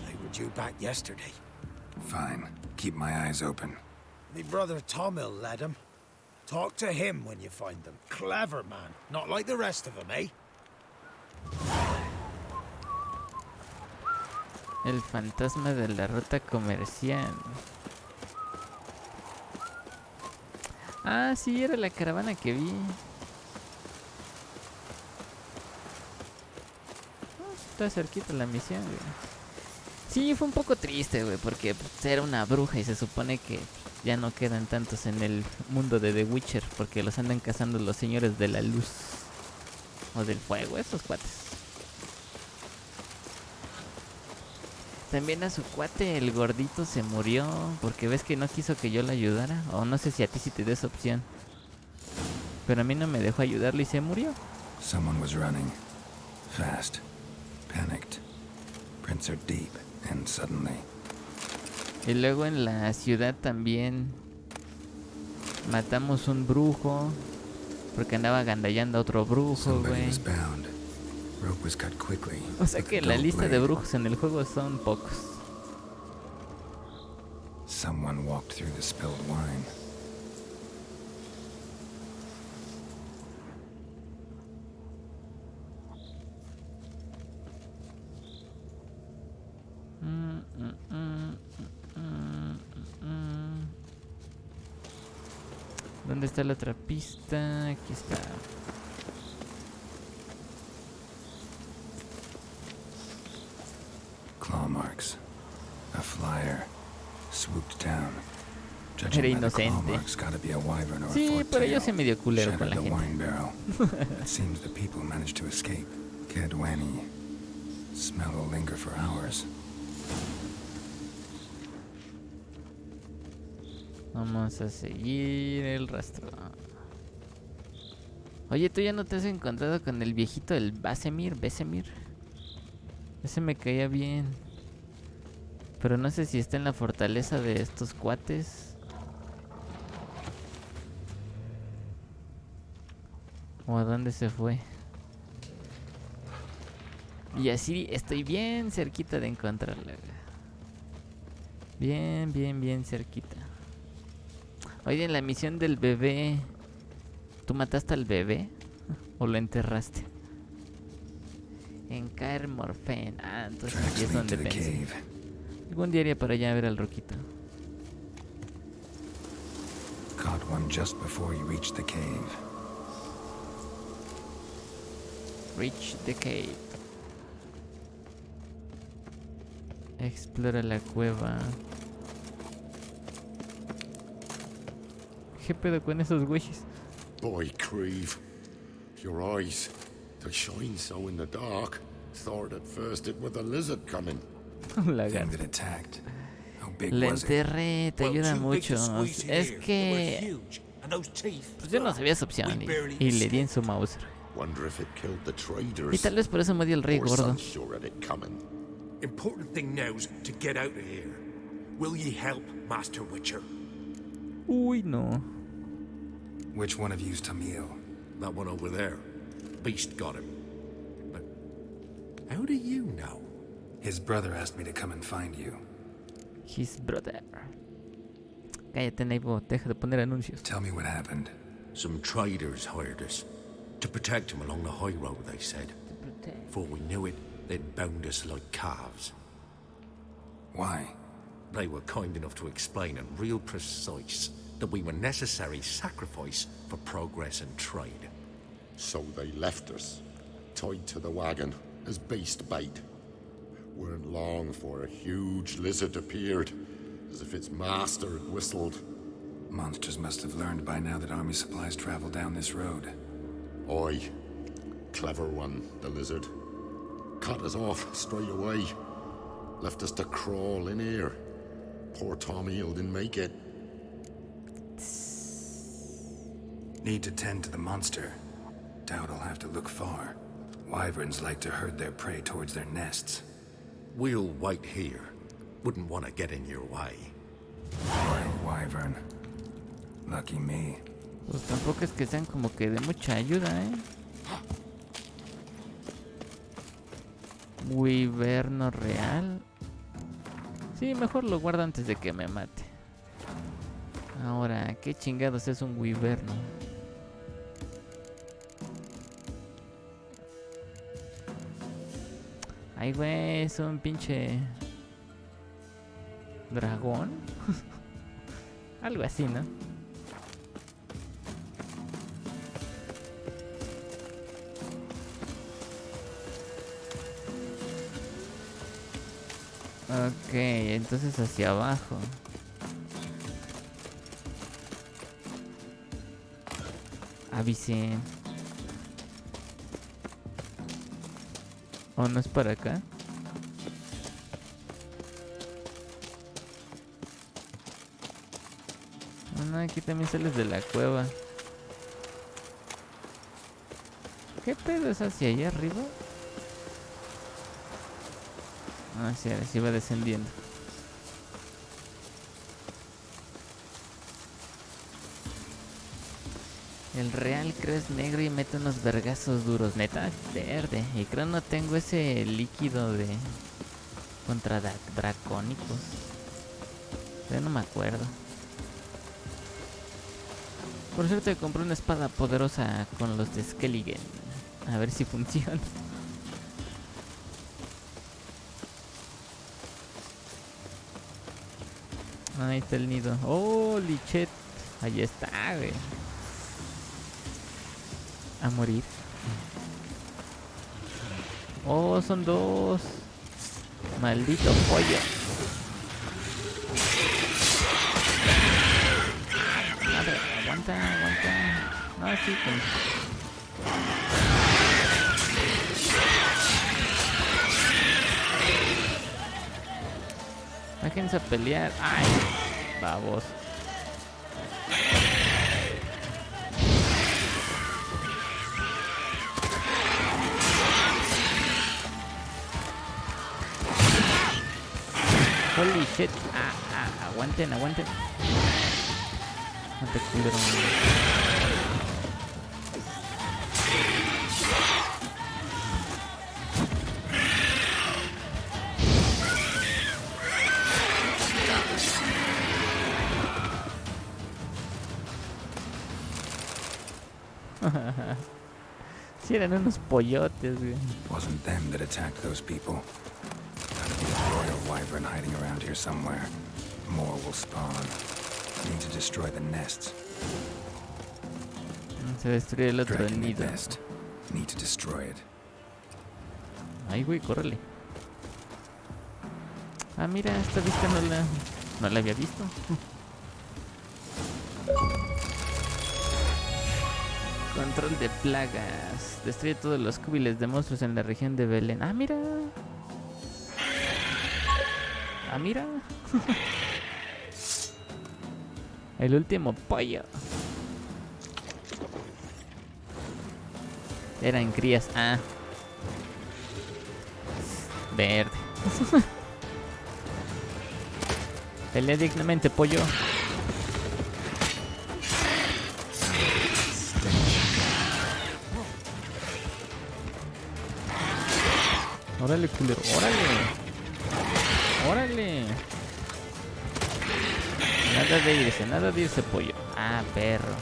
R: They were due back yesterday.
B: Fine. Keep my eyes open.
R: My brother Tomil led him. Talk to him when you find them. Clever man. Not like the rest of them, eh?
A: El fantasma de la ruta comercial. Ah, sí, era la caravana que vi. Está cerquita la misión, güey. Sí, fue un poco triste, güey, porque pues, era una bruja y se supone que ya no quedan tantos en el mundo de The Witcher, porque los andan cazando los señores de la luz o del fuego, esos cuates. También a su cuate, el gordito, se murió porque ves que no quiso que yo lo ayudara, o no sé si a ti sí te des opción, pero a mí no me dejó ayudarlo y se murió.
B: Someone was running fast, panicked. Prints are deep, and suddenly.
A: Y luego en la ciudad también matamos un brujo porque andaba agandallando a otro brujo, güey. O sea que la lista de brujos en el juego son pocos.
B: Someone walked through the spilled wine.
A: ¿Dónde está la otra pista? Aquí está.
B: Claw marks. A flyer swooped down.
A: Era inocente. Sí, pero yo soy medio culero con la gente.
B: It seems the people managed to escape. Kedwani. Smell will linger for hours.
A: Vamos a seguir el rastro. Oye, ¿tú ya no te has encontrado con el viejito del Besemir? Ese me caía bien. Pero no sé si está en la fortaleza de estos cuates. ¿O a dónde se fue? Y así estoy bien cerquita de encontrarla. Bien cerquita. Oye, en la misión del bebé, ¿tú mataste al bebé? ¿O lo enterraste? En Caer Morfen. Ah, entonces aquí es donde pensé. Algún día iría para allá a ver al Roquito.
B: Caught one just before you reached the cave.
A: Reach the cave. Explora la cueva. ¿Qué pedo con esos güeyes?
L: Boy, Creve. Your eyes, they shine so in the dark. Thought at first it was a lizard coming.
A: La
B: Thing that attacked. How big
A: Le
B: was it?
A: enterré, te ayuda mucho. Es que pues yo no sabía esa opción y le di en su mouse.
L: Wonder if it killed the traders.
A: Y tal vez por eso me dio el rey
L: Or
A: gordo.
L: some sure had it coming.
R: Important thing now's to get out of here. Will ye help, Master Witcher?
A: Uy, no.
B: Which one of you's Tamil?
R: That one over there. Beast got him. But how do you know?
B: His brother asked me to come and find you.
A: His brother. Cállate, Neighbor. Deja de poner anuncios.
B: Tell me what happened.
R: Some traders hired us. To protect him along the high road, they said. Before we knew it, they'd bound us like calves.
B: Why?
R: They were kind enough to explain in real precise that we were necessary sacrifice for progress and trade.
L: So they left us, tied to the wagon, as beast bait. Weren't long for a huge lizard appeared, as if its master had whistled.
B: Monsters must have learned by now that army supplies travel down this road.
L: Oi. Clever one, the lizard. Cut us off straight away. Left us to crawl in here. Poor Tommy didn't make it.
B: Need to tend to the monster. Doubt I'll have to look far. Wyverns like to herd their prey towards their nests.
R: We'll wait here. Wouldn't want to get in your way.
B: Poor wyvern. Lucky me.
A: Pues tampoco es que sean como que de mucha ayuda, Wyverno real. Sí, mejor lo guardo antes de que me mate. Ahora, ¿qué chingados es un wyverno? Ay, güey, es un pinche dragón. Algo así, ¿no? Ok, entonces hacia abajo. Avisen. ¿O no es para acá? No, aquí también sales de la cueva. ¿Qué pedo es hacia allá arriba? Ah, sí, ahora sí va descendiendo. El real creo es negro y mete unos vergazos duros. Neta, verde. Y creo no tengo ese líquido de... contra dracónicos. Pero no me acuerdo. Por cierto, compré una espada poderosa con los de Skelligen. A ver si funciona. Ahí está el nido. ¡Oh, lichet! Ahí está, güey. A morir. ¡Oh, son dos! ¡Maldito pollo! Madre, aguanta. No, sí, Déjense a pelear. ¡Ay! Babos. Holy shit. Aguanten. Aguante, culero. Sí, eran unos pollotes, güey.
B: Wasn't them that attacked those people. Gotta be a royal wyvern hiding around here somewhere. More will spawn. Need to destroy the nests.
A: Se destruye el otro
B: Dragging
A: nido.
B: the nest. Need to destroy it.
A: Ay, güey, córrele. Ah, mira, esta vista no la había visto. Control de plagas. Destruye todos los cúbiles de monstruos en la región de Belén. Ah, mira. El último pollo. Eran crías. Verde. Pelea dignamente, pollo. Órale, culero, órale. Nada de irse, pollo. Ah, perro.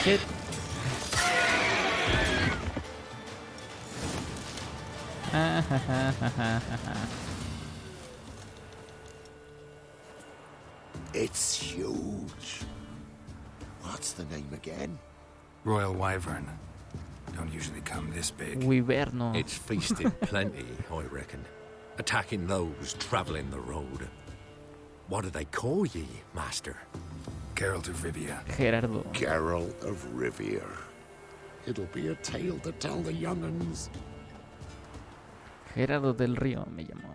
A: Shit.
L: It's huge. What's the name again?
B: Royal wyvern. Don't usually come this big.
A: Wyverno.
N: It's feasted plenty, I reckon. Attacking those traveling the road. What do they call ye, master?
B: Geralt of Rivia.
A: Gerardo.
L: Geralt of Rivia. It'll be a tale to tell the young'uns.
A: Gerardo del Río me llamó.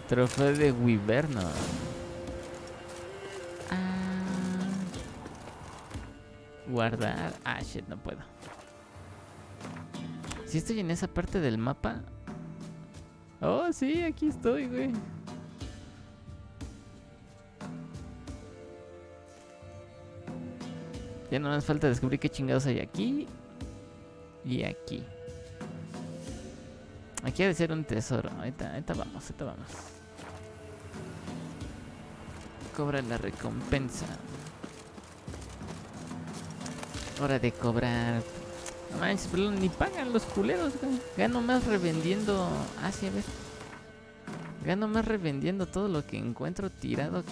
A: Trofeo de Wyverno. Guardar. Shit, no puedo. ¿Sí estoy en esa parte del mapa? Oh, sí, aquí estoy, güey. Ya no nos falta descubrir qué chingados hay aquí. Y aquí. Aquí ha de ser un tesoro. Ahorita vamos. Cobra la recompensa. Hora de cobrar. No manches, pero ni pagan los culeros, güey. Gano más revendiendo. Sí, a ver. Gano más revendiendo todo lo que encuentro tirado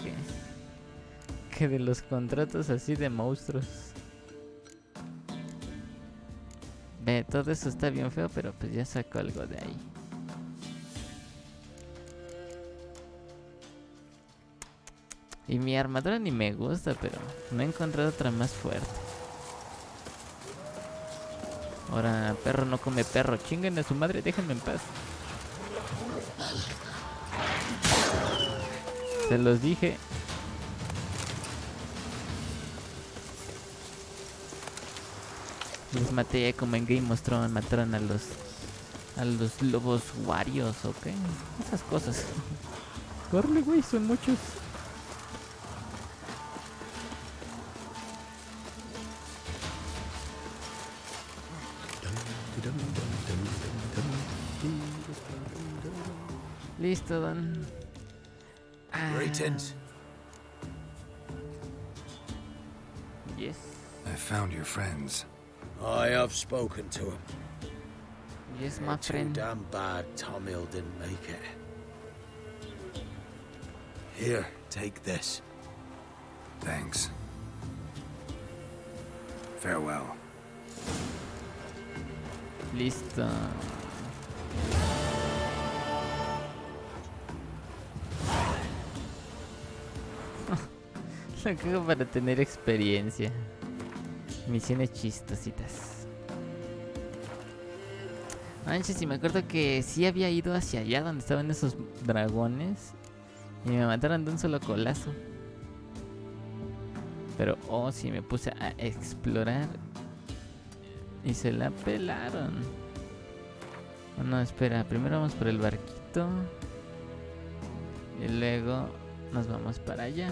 A: que de los contratos así de monstruos. Ve, todo eso está bien feo, pero pues ya saco algo de ahí. Y mi armadura ni me gusta, pero no he encontrado otra más fuerte. Ahora, perro no come perro. Chinguen a su madre, déjenme en paz. Se los dije. Los maté como en Game of Thrones. Mataron a los lobos warios, ¿ok? Esas cosas. Corre, güey, son muchos. Listo, don.
L: Greetings.
A: Yes.
B: I found your friends.
L: I have spoken to him.
A: Yes, my friend.
L: Too damn bad Tom Hill didn't make it. Here, take this.
B: Thanks. Farewell.
A: Listo. Lo cago para tener experiencia. Misiones chistositas. Manches, y me acuerdo que sí había ido hacia allá donde estaban esos dragones y me mataron de un solo colazo. Pero, oh, sí, me puse a explorar y se la pelaron. Oh, no, espera, primero vamos por el barquito y luego nos vamos para allá.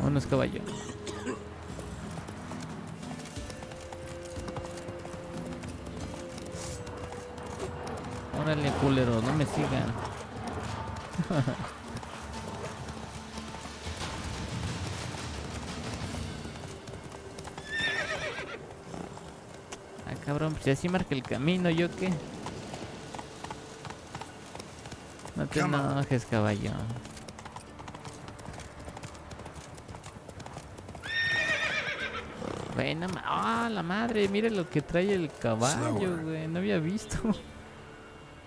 A: Unos caballos. Órale, culero, no me sigan. Ah, cabrón, pues así marca el camino, ¿yo qué? No te enojes, caballo. Bueno, la madre, mire lo que trae el caballo, güey. No había visto.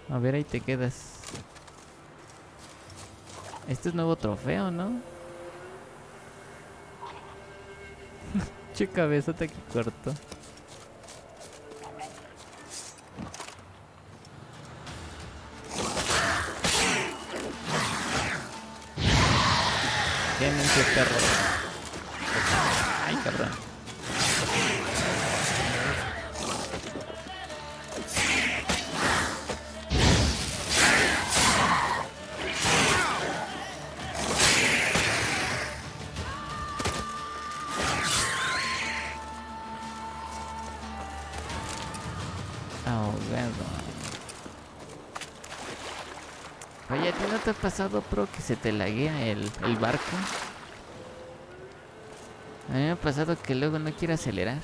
A: A ver, ahí te quedas. Este es nuevo trofeo, ¿no? Che cabezota que corto. Tienen ese perro. Ay, cabrón. Oye, ¿a ti no te ha pasado, pro, que se te laguea el barco? A mí me ha pasado que luego no quiere acelerar.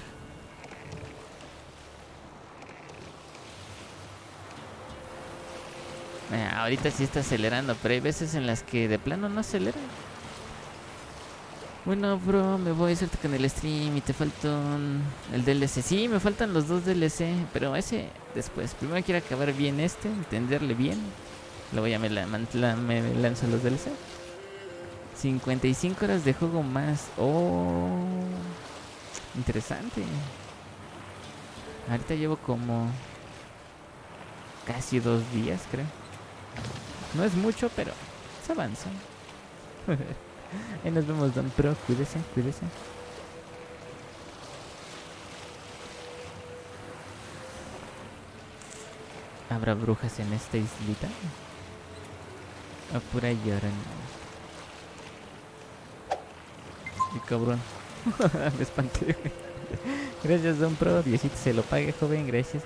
A: Ahorita sí está acelerando, pero hay veces en las que de plano no acelera. Bueno, bro, me voy a hacerte con el stream y te faltan el DLC. Sí, me faltan los 2 DLC, pero ese después. Primero quiero acabar bien entenderle bien. Luego ya me lanzo los DLC. 55 horas de juego más. Oh, interesante. Ahorita llevo como casi 2 días, creo. No es mucho, pero se avanza. Ahí nos vemos, Don Pro. Cuídese. ¿Habrá brujas en esta islita? A pura llorona. Y cabrón. Me espanté. Gracias, Don Pro. Diosito se lo pague, joven. Gracias.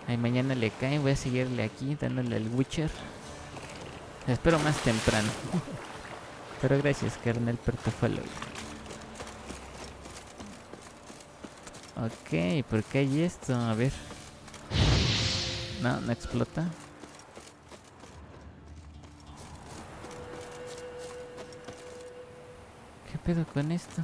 A: Ay, mañana le cae. Voy a seguirle aquí dándole al Witcher. Espero más temprano. Pero gracias, carnal, por tu follow. Ok, ¿por qué hay esto? A ver. No explota. ¿Qué pedo con esto?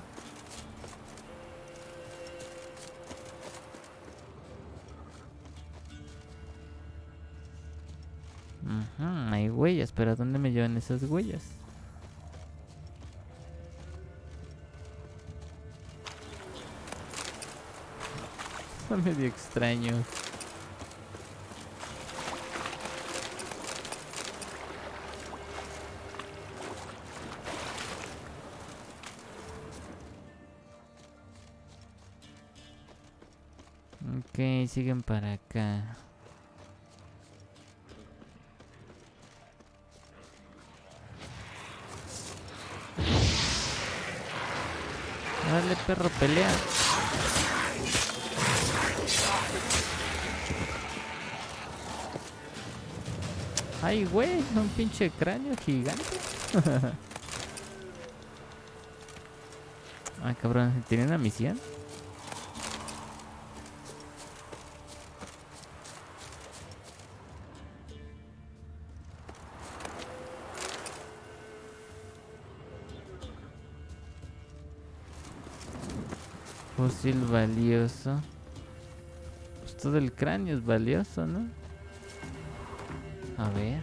A: Hay huellas, pero ¿a dónde me llevan esas huellas? Son medio extraños. Ok, siguen para acá. Dale, perro, pelea. Ay, güey, un pinche cráneo gigante. Ah, cabrón, ¿tiene una misión? Fósil valioso. Pues todo el cráneo es valioso, ¿no? A ver.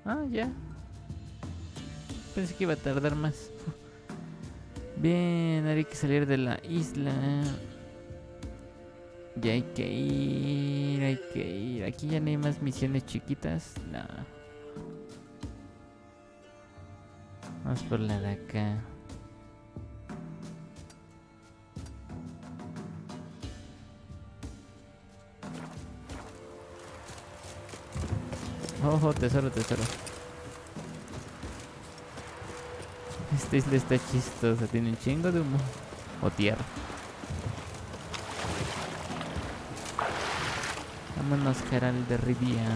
A: Ah, ya. Pensé que iba a tardar más. Bien, ahora hay que salir de la isla. Ya hay que ir, hay que ir. Aquí ya no hay más misiones chiquitas. No. Vamos por la de acá. Oh, tesoro, tesoro. Esta isla está chistosa, tiene un chingo de humo. O tierra. Vámonos, Gerald de Rivia.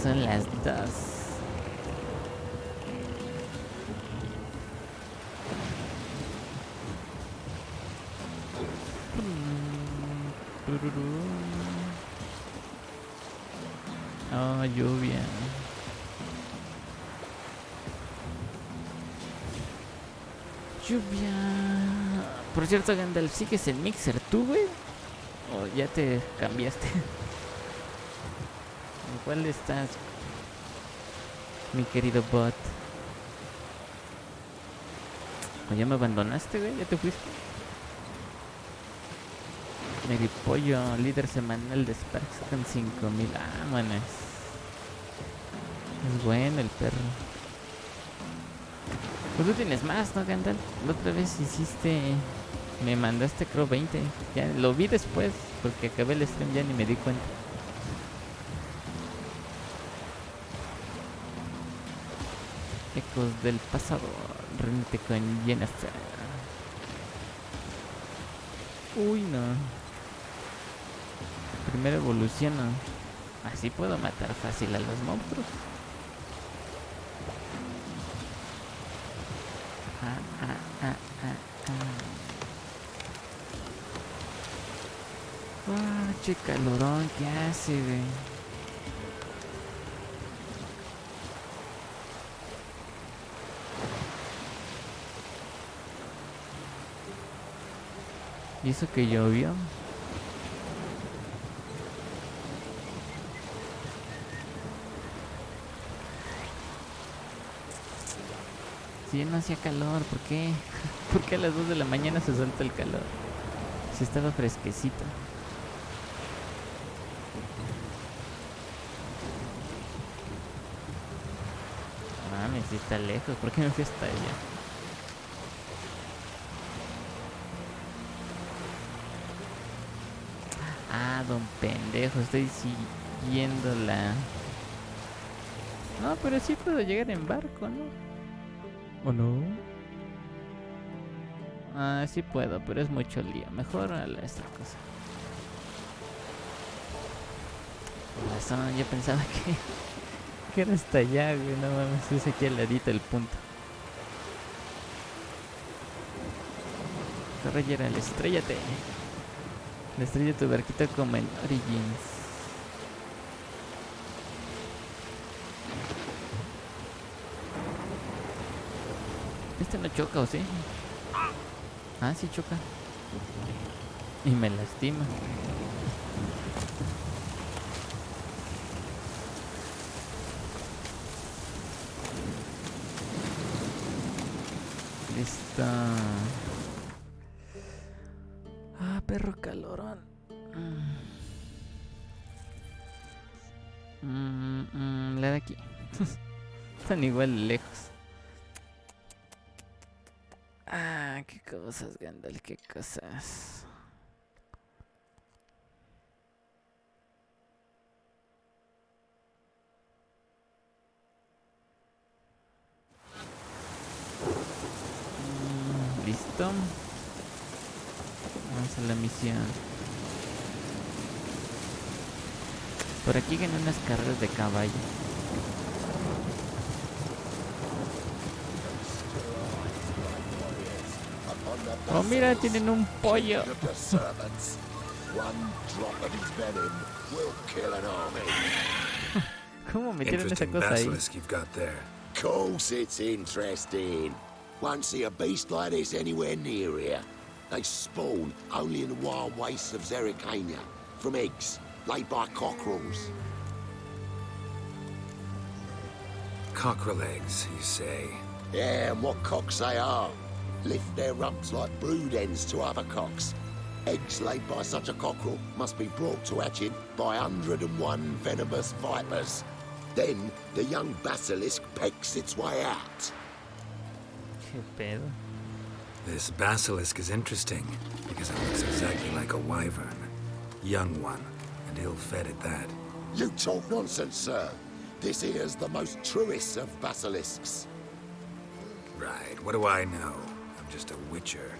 A: Son las 2. Oh, lluvia. Lluvia. Por cierto, Gandalf, ¿sigues el mixer tú, güey? ¿O ya te cambiaste? ¿En cuál estás, mi querido bot? ¿O ya me abandonaste, güey? ¿Ya te fuiste? Meripollo, líder semanal de Sparks con 5000. Ah, manes. Es bueno el perro. Pues tú tienes más, ¿no, Gandalf? La otra vez hiciste... Me mandaste creo 20. Ya lo vi después, porque acabé el stream, ya ni me di cuenta. Ecos del pasado. Reúnete con Jennifer. Uy, no. Primero evoluciono. Así puedo matar fácil a los monstruos. Che calorón que hace, güey. ¿Y eso que llovió? Si no hacía calor, ¿por qué? ¿Por qué a las 2 de la mañana se suelta el calor? Si estaba fresquecito. Mami, si está lejos, ¿por qué me fui hasta allá? Ah, don pendejo, estoy siguiendo la... No, pero sí puedo llegar en barco, ¿no? ¿O no? Ah, sí puedo, pero es mucho lío. Mejor a esta cosa. Por razón, yo pensaba que era hasta allá, güey. No mames, es aquí al ladito el punto. Corre, Geralt, estrellate. Estrella tu barquita como en Origins. Este no choca, ¿o sí? Ah, sí choca. Y me lastima. Listo. Ah, perro calorón. La de aquí. Están igual lejos. Ah, qué cosas, Gandalf, qué cosas. Listo. Vamos a la misión. Por aquí gané unas carreras de caballo. Oh, mira, tienen un pollo. ¿Cómo metieron esa cosa ahí?
L: Course it's interesting. Won't see a beast like this anywhere near here. They spawn only in the wild wastes of Zerrikania, from eggs laid by cockerels.
B: Cockerel eggs, you say?
F: Yeah, and what cocks they are. Lift their rumps like brood hens to other cocks. Eggs laid by such a cockerel must be brought to hatching by 101 venomous vipers. Then the young basilisk pecks its way out.
A: ¿Qué pedo?
B: This basilisk is interesting because it looks exactly like a wyvern. Young one, and ill-fed at that.
F: You talk nonsense, sir. This here's the most truest of basilisks.
B: Right, what do I know? I'm just a witcher.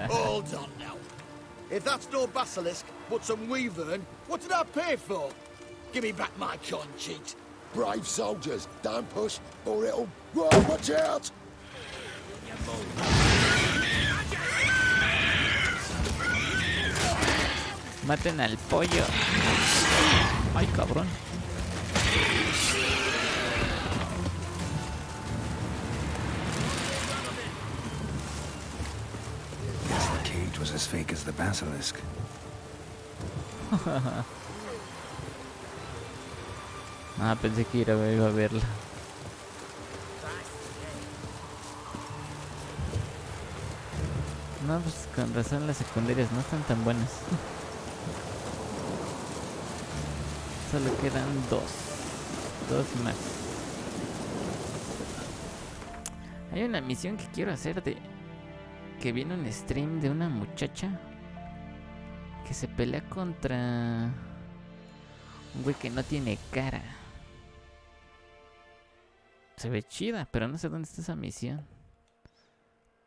Q: Hold on now. If that's no basilisk, but some wyvern, what did I pay for? Give me back my corn cheeks.
F: Brave soldiers, don't push, or it'll... Whoa, watch out!
A: Maten al pollo. Ay, cabrón.
B: Guess the cage was as fake as the basilisk.
A: Ah, pensé que iba a verla. No, pues con razón las secundarias no están tan buenas. Solo quedan dos más. Hay una misión que quiero hacer de... Que viene un stream de una muchacha que se pelea contra un güey que no tiene cara. Se ve chida, pero no sé dónde está esa misión.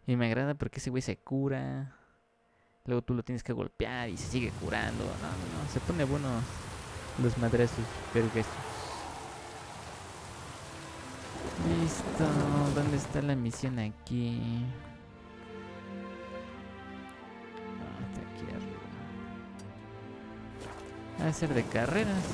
A: Y me agrada porque ese güey se cura. Luego tú lo tienes que golpear y se sigue curando. No, se pone bueno los madrazos vergas. Listo, ¿dónde está la misión aquí? Está aquí arriba. Va a ser de carreras.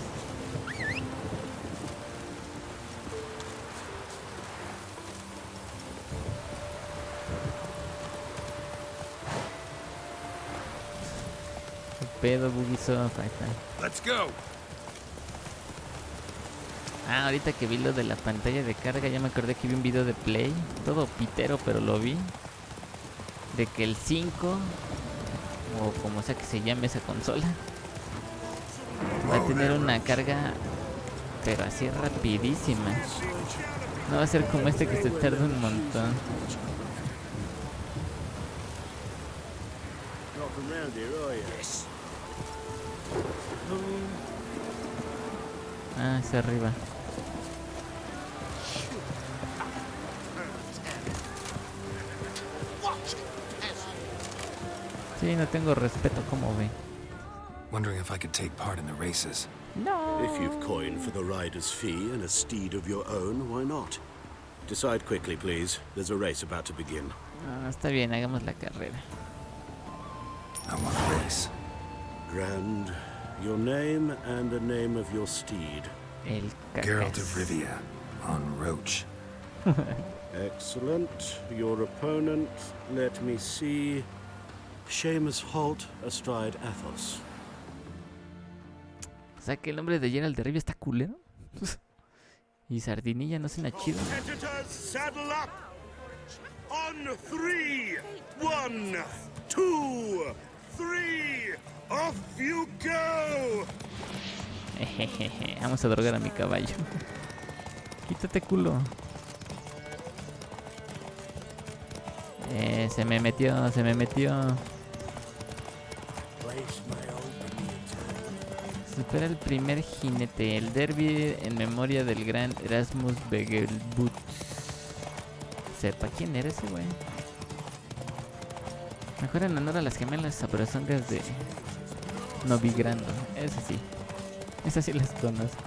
A: Pedo, Bugisoft, ahí está.
L: Let's go.
A: Ah, ahorita que vi lo de la pantalla de carga, ya me acordé que vi un video de Play, todo pitero, pero lo vi. De que el 5, o como sea que se llame esa consola, va a tener una carga, pero así rapidísima. No va a ser como este que se tarda un montón. Ah, es arriba. Sí, no tengo respeto, como ve.
B: Wondering if I could take part in the races.
A: No.
M: If you've coin for the rider's fee and a steed of your own, why not? Decide quickly, please. There's a race about to begin.
A: Ah, está bien, hagamos la carrera.
B: I want a race.
M: Grand. Your name and the name of your steed.
A: El
B: Geralt of Rivia, on Roach.
M: Excellent. Your opponent, let me see. Seamus Holt, astride Athos.
A: O sea que el nombre de Geralt de Rivia está culero. Y Sardinilla no suena chido.
M: Competitors, saddle up. On 3, 1, 2, 3. Off you go.
A: Vamos a drogar a mi caballo. Quítate, culo. Se me metió. Supera el primer jinete, el derby en memoria del gran Erasmus Begelbut. Sepa quién era ese güey. Mejor en honor a las gemelas sabrosongas de Novigrando. Esas sí las conozco.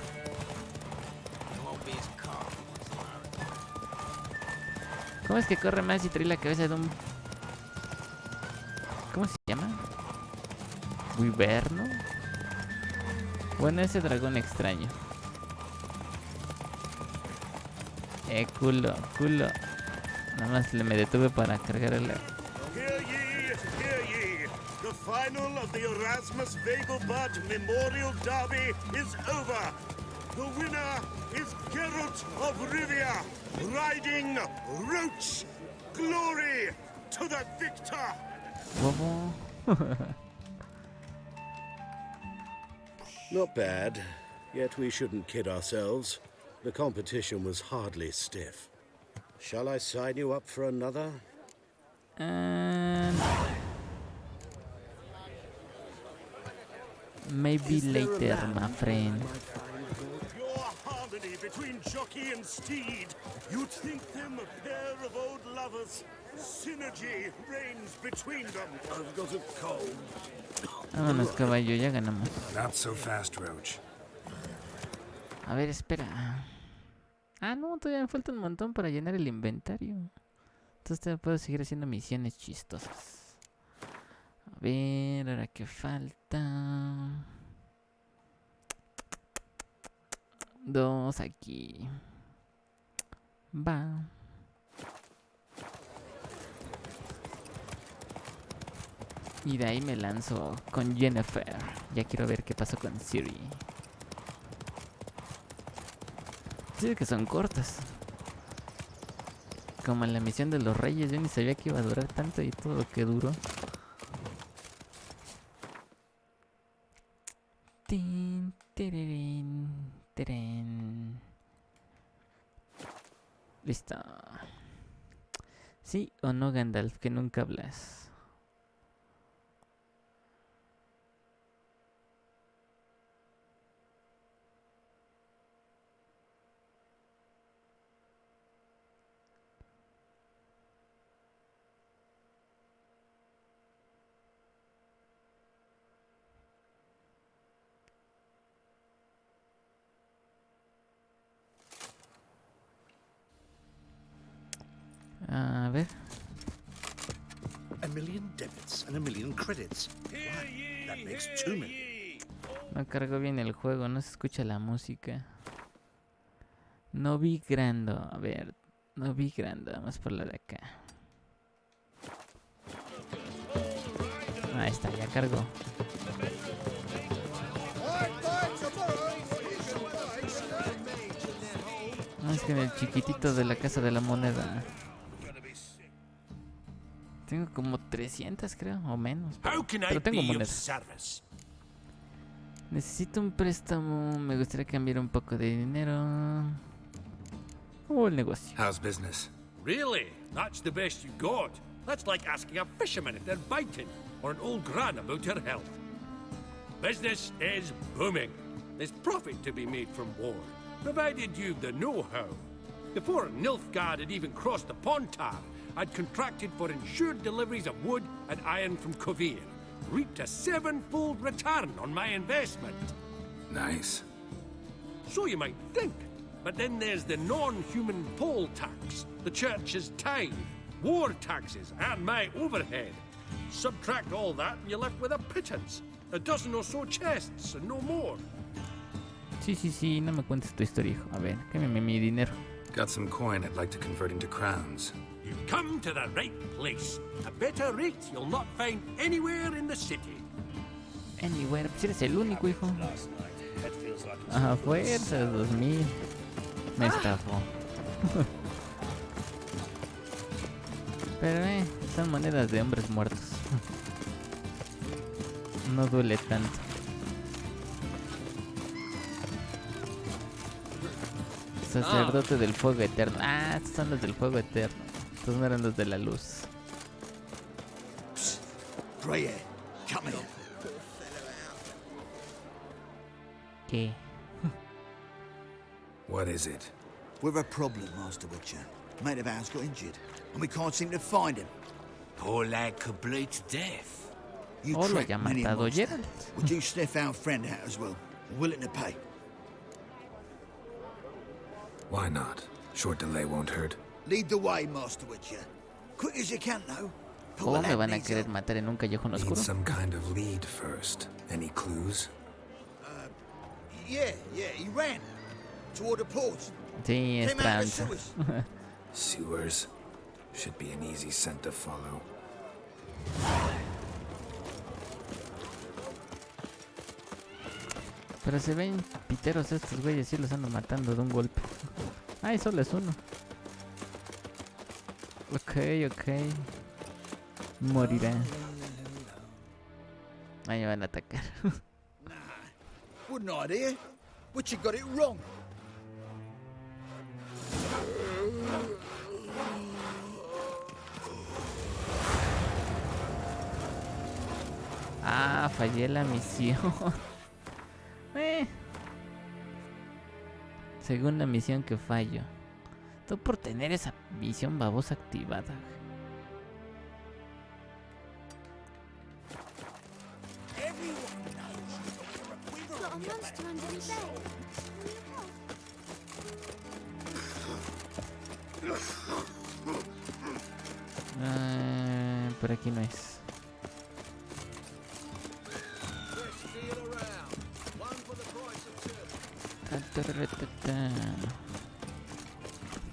A: ¿Cómo es que corre más y trae la cabeza de un... ¿Cómo se llama? ¿Wyverno? Bueno, ese dragón extraño. Culo. Nada más me detuve para cargar el...
M: Hear ye. The final of the Erasmus Vegelbud Memorial Derby is over.
C: The winner is Geralt of Rivia, riding Roach. Glory to the victor.
A: ¿Cómo?
M: Not bad, yet we shouldn't kid ourselves. The competition was hardly stiff. Shall I sign you up for another?
A: Maybe later, my friend.
C: Your harmony between jockey and steed. You'd think them a pair of old lovers. Synergy reigns between them. I've got a cold.
A: Vámonos, caballo, ya ganamos.
B: Not so fast, Roach.
A: A ver, espera. Ah, no, todavía me falta un montón para llenar el inventario. Entonces todavía puedo seguir haciendo misiones chistosas. A ver, ahora qué falta. 2 aquí. Va. Y de ahí me lanzo con Jennifer. Ya quiero ver qué pasó con Siri. Sí, que son cortas. Como en la misión de los reyes, yo ni sabía que iba a durar tanto y todo lo que duró. Tin, tirirín, tirén. Listo. ¿Sí o no, Gandalf, que nunca hablas? A ver.
Q: A million debits and a million credits. Wow, that makes 2 million.
A: No cargó bien el juego, no se escucha la música. No vi grando, a ver. No vi grando, vamos por la de acá. Ahí está, ya cargó. No, es que en el chiquitito de la casa de la moneda tengo como 300, creo, o menos. Pero tengo monedas. Necesito un préstamo. Me gustaría cambiar un poco de dinero. O el negocio.
B: How's business?
N: Really? That's the best you got? That's like asking a fisherman if they're biting, or an old gran about her health. Business is booming. There's profit to be made from war, provided you've the know-how. Before Nilfgaard had even crossed the Pontar, I'd contracted for insured deliveries of wood and iron from Kovir. Reaped a 7-fold return on my investment.
B: Nice.
N: So you might think. But then there's the non-human poll tax, the church's tithe, war taxes, and my overhead. Subtract all that and you're left with a pittance. A dozen or so chests and no more.
A: Sí, no me cuentes tu historia, hijo. A ver, cámbiame mi dinero.
B: Got some coin I'd like to convert into crowns.
N: You've come to the right place. A better rate you'll not find anywhere in the city.
A: Anywhere, pues eres el único, hijo. A fuerza, 2000. Me estafó. Pero son monedas de hombres muertos. No duele tanto. Sacerdote del fuego eterno. Ah, estos son los del fuego eterno. Estos no eran los de la luz.
Q: Psst. Grey hair, come here.
A: ¿Qué?
B: What is it?
Q: We're a problem, Master Witcher. Mate of ours got injured, and we can't seem to find him.
L: Poor lad could bleed to death.
Q: You
A: Oh, lo
Q: tracked
A: haya
Q: many a
A: matado
Q: monster.
A: Geralt.
Q: Would you sniff our friend out as well? Willing to pay?
B: Why not? Short delay won't hurt.
Q: Lead the way, Master Witcher. Quick as you can, though. Pull
A: ¿Cómo
Q: the
A: me van a
Q: needs
A: querer
Q: up.
A: matar en un callejón
B: Need
A: oscuro?
B: some kind of lead first. Any clues?
Q: Yeah, he ran. Toward the port.
A: Sí, es
Q: Came out of the
A: tranza.
Q: sewers.
B: Sewers. Should be an easy scent to follow.
A: Pero se ven piteros estos güeyes, sí los ando matando de un golpe. Ay, solo es uno. Ok. Morirá. Ahí me van a atacar.
Q: Wouldn't idea. But you got it wrong.
A: Ah, fallé la misión. Segunda misión que fallo. Todo por tener esa misión babosa activada.
H: Got a monster under his bed.
A: Por aquí no es.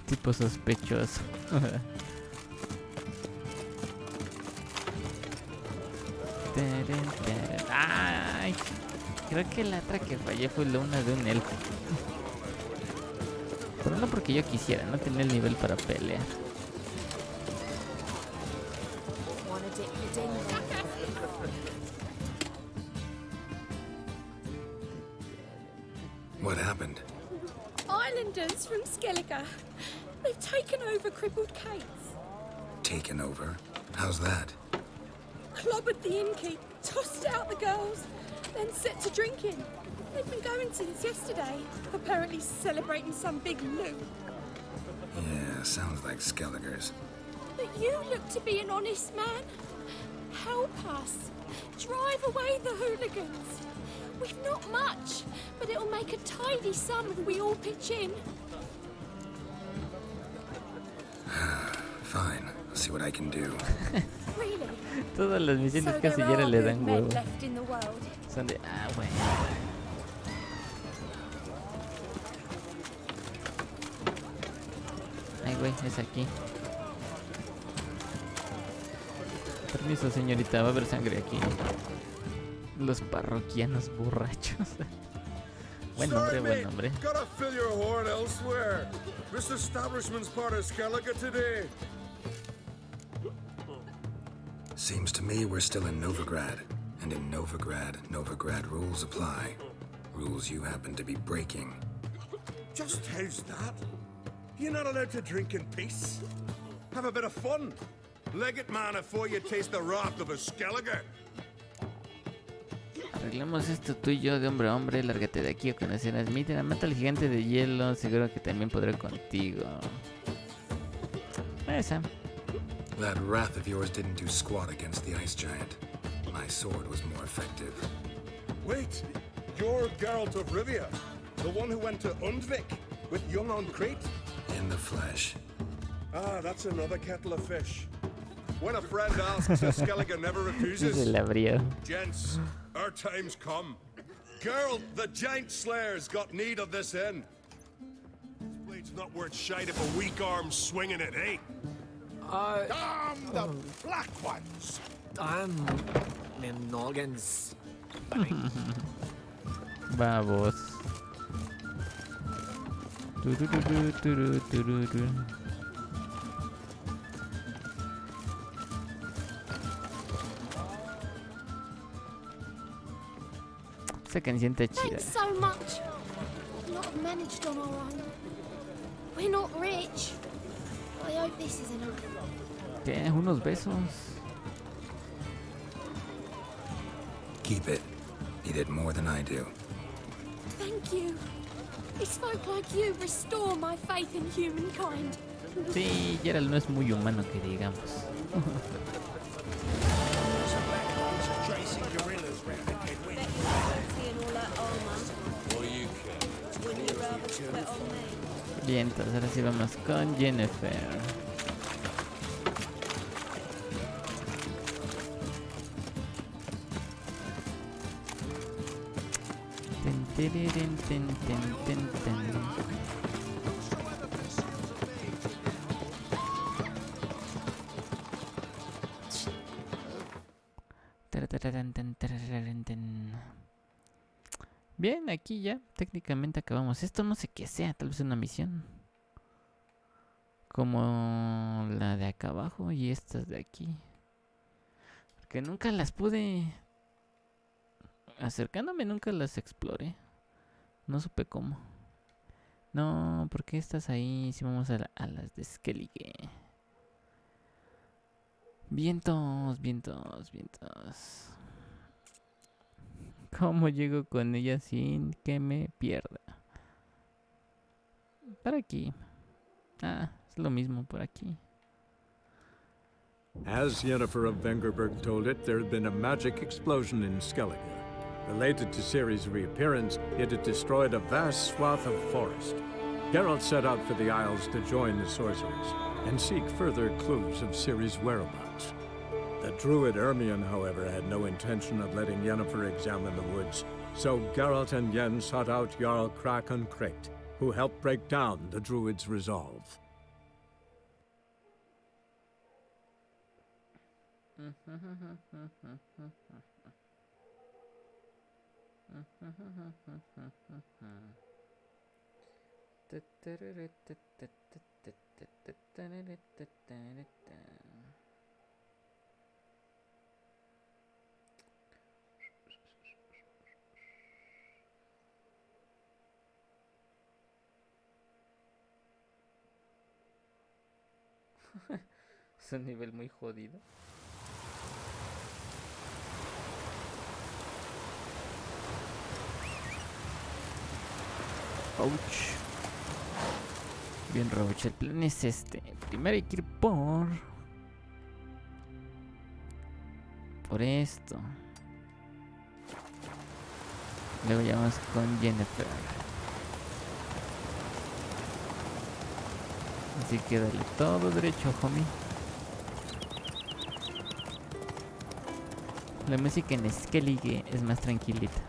A: Tipo sospechoso. Ay, creo que la otra que fallé fue la una de un elfo. Pero no porque yo quisiera, no tenía el nivel para pelear.
B: What happened?
K: Islanders from Skellige. They've taken over crippled Kate's.
B: Taken over? How's that?
K: Clobbered the innkeep, tossed out the girls, then set to drinking. They've been going since yesterday, apparently celebrating some big loot.
B: Yeah, sounds like Skelligers.
K: But you look to be an honest man. Help us. Drive away the hooligans. We've not much, but it'll make a tidy sum if we all pitch in.
B: Fine, I'll see what I can do.
K: Really?
A: Todas las misiones
K: So
A: casi
K: there
A: ya
K: are
A: le
K: good
A: dan
K: men
A: huevo.
K: left in the world.
A: Son de, bueno. Ay, güey, es aquí. Permiso, señorita, va a haber sangre aquí. Los parroquianos borrachos. Buen nombre, buen nombre.
C: Gotta fill your horn elsewhere. This establishment's part of Skellige today.
B: Seems to me we're still in Novigrad. And in Novigrad rules apply. Rules you happen to be breaking.
C: Just how's that? You're not allowed to drink in peace. Have a bit of fun. Leg it, man, before you taste the wrath of a Skellige.
A: Arreglamos esto tú y yo de hombre a hombre. Lárgate de aquí o conocerás. Mira, mata al gigante de hielo. Seguro que también podré contigo. Esa.
B: That wrath of yours didn't do squat against the ice giant. My sword was more effective.
C: Wait, you're Geralt of Rivia, the one who went to Undvik with young on Crete?
B: In the flesh.
C: Ah, that's another kettle of fish. When a friend asks, a Skellige never refuses.
A: Se la abrió.
C: Gents, our time's come. Geralt, the giant slayer's got need of this inn. This blade's not worth shite if a weak arm's swinging it, eh?
Q: Damn the black ones!
S: I'm in Noggins.
A: Vamos. Esa canción está chida.
H: Thanks so much. Not have managed on our own. We're not rich. I hope this is enough.
A: ¿Qué? Unos besos.
B: Keep it. You did more than I do.
K: Thank you. It's folk like you restore my faith in humankind.
A: Sí, Geralt no es muy humano que digamos. Bien, entonces ahora sí vamos con Jennifer. Ten, ten, ten, ten, ten. Bien, aquí ya técnicamente acabamos. Esto no sé qué sea, tal vez una misión. Como la de acá abajo y estas de aquí. Porque nunca las pude... Acercándome nunca las exploré. No supe cómo. No, ¿por qué estás ahí? Si vamos a las de Skellige. Vientos, vientos, vientos. ¿Cómo llego con ella sin que me pierda? Por aquí. Ah, es lo mismo por aquí.
P: As Yennefer of Vengerberg told it, there had been a magic explosion in Skellige. Related to Ciri's reappearance, it had destroyed a vast swath of forest. Geralt set out for the Isles to join the sorcerers and seek further clues of Ciri's whereabouts. The druid Ermion, however, had no intention of letting Yennefer examine the woods, so Geralt and Yen sought out Jarl Krakon Krekt, who helped break down the druid's resolve.
A: Es un nivel muy jodido. Ouch. Bien, Roach, el plan es este. Primero hay que ir por esto. Luego ya vamos con Yennefer. Así que dale todo derecho, homie. La música en Skellige es más tranquilita.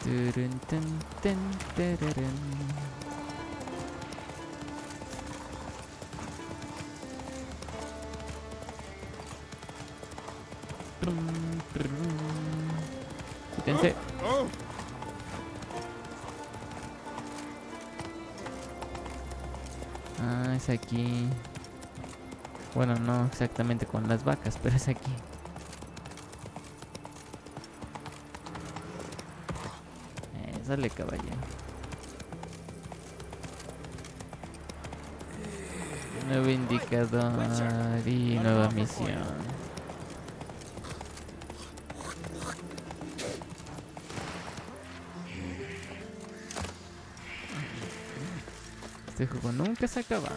A: Turun, tun, tun, tararun. Quítense. Ah, es aquí. Bueno, no exactamente con las vacas, pero es aquí. Dale, caballero. Nuevo indicador y nueva misión. Este juego nunca se acaba.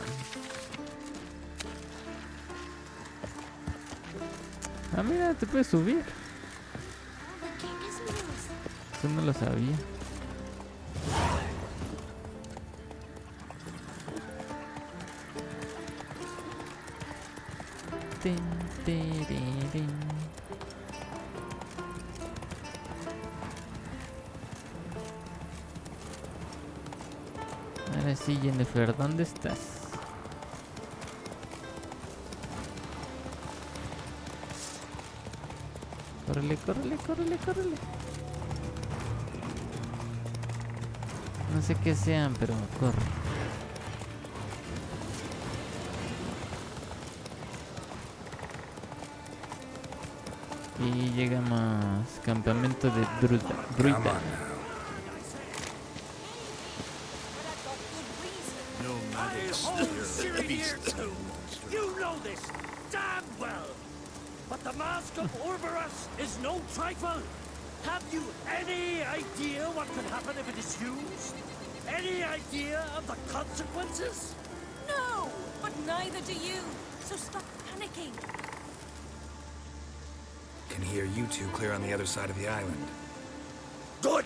A: Ah, mira, te puedes subir. Eso no lo sabía. Ahora sí, Yennefer, ¿dónde estás? Córrele, córrele, córrele, córrele. No sé qué sean, pero corre. Y llegamos campamento de druida.
C: You know this damn well. But the mask of Uroboros is no trifle. Have you any idea what could happen if it is used? Any idea of the consequences?
K: No, but neither do you. So stop panicking.
B: Can hear you two clear on the other side of the island.
C: Good.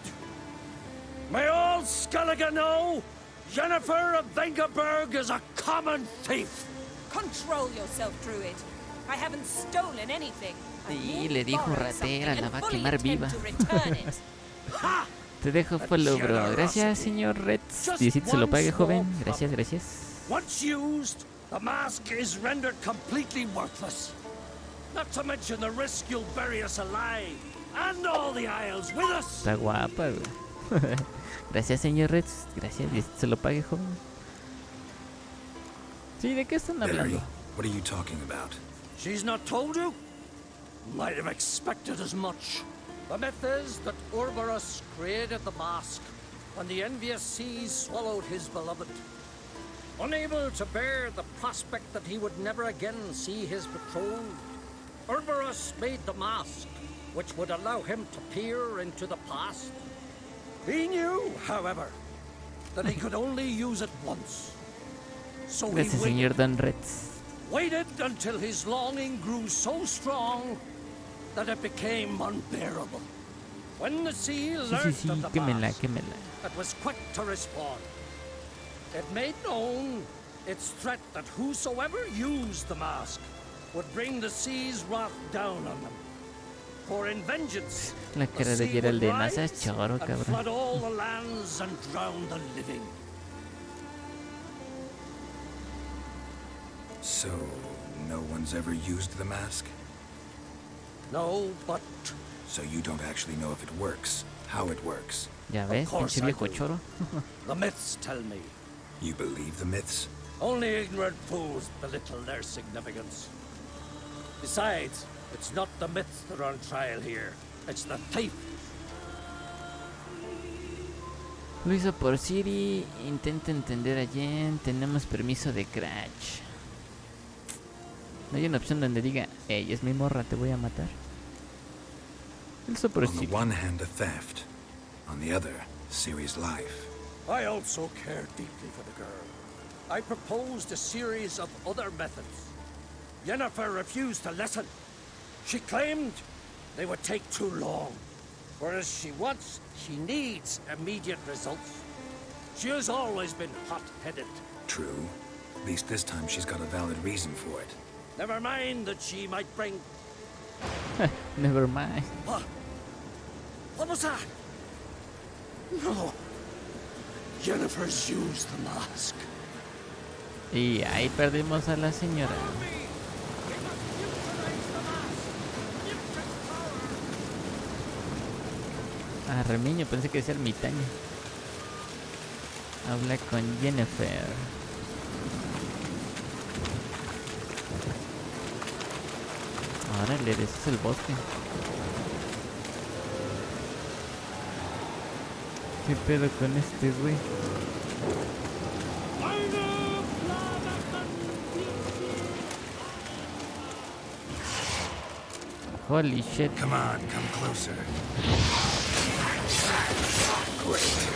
C: May all Skellige know Yennefer of Vengerberg is a common thief.
K: Control yourself, Druid. I haven't stolen anything.
A: Sí, le dijo ratera, la va a quemar viva. Te dejo follow, bro. Gracias, señor Reds. Diosito se lo pague, joven. Gracias, gracias.
C: Once used, the mask is rendered completely worthless. Not to mention the risk you'll bury us alive, and all the Isles with us.
A: Está guapa, güey. Gracias, señor Reds. Gracias. Dios se lo pague, joven. Sí, ¿de qué están hablando?
B: What are you talking about?
C: She's not told you? Might have expected as much. The myth is that Uroboros created the mask when the envious seas swallowed his beloved. Unable to bear the prospect that he would never again see his betrothed, Uroboros made the mask, which would allow him to peer into the past. He knew, however, that he could only use it once. So
A: Gracias, señor Don Reds.
C: waited until his longing grew so strong that it became unbearable. When the sea learned of the mask, it was quick to respond. It made known its threat that whosoever used the mask would bring the sea's wrath down on them. For in vengeance,
A: La
C: the
A: cara de
C: sea
A: Gerald
C: would
A: de
C: rise
A: Nasa es choro,
C: and
A: cabrón.
C: flood all the lands and drown the living.
B: So, no one's ever used the mask?
C: No, but...
B: So you don't actually know if it works, how it works?
A: Ya ves, pinche viejo choro.
C: The myths tell me.
B: You believe the myths?
C: Only ignorant fools belittle their significance. Besides, it's not the myths that are on trial here. It's the thief.
A: Lo hizo por Siri. Intenta entender a Jen. Tenemos permiso de Crash. No hay una opción donde diga, hey, es mi morra, te voy a matar. Lo hizo por
B: On the
A: Siri.
B: one hand, a theft. On the other, Siri's life.
C: I also care deeply for the girl. I proposed a series of other methods. Yennefer refused to listen. She claimed they would take too long. Whereas she needs immediate results. She has always been hot-headed.
B: True. At least this time she's got a valid reason for it.
C: Never mind that she might bring...
A: Never mind.
C: What was that? No. Yennefer's used the mask.
A: Y ahí perdimos a la señora. Ah, Remiño, pensé que decía ermitaño. Habla con Yennefer. Ahora le deshizo el bosque. ¿Qué pedo con este güey? Holy shit.
B: Come on, come closer. Great.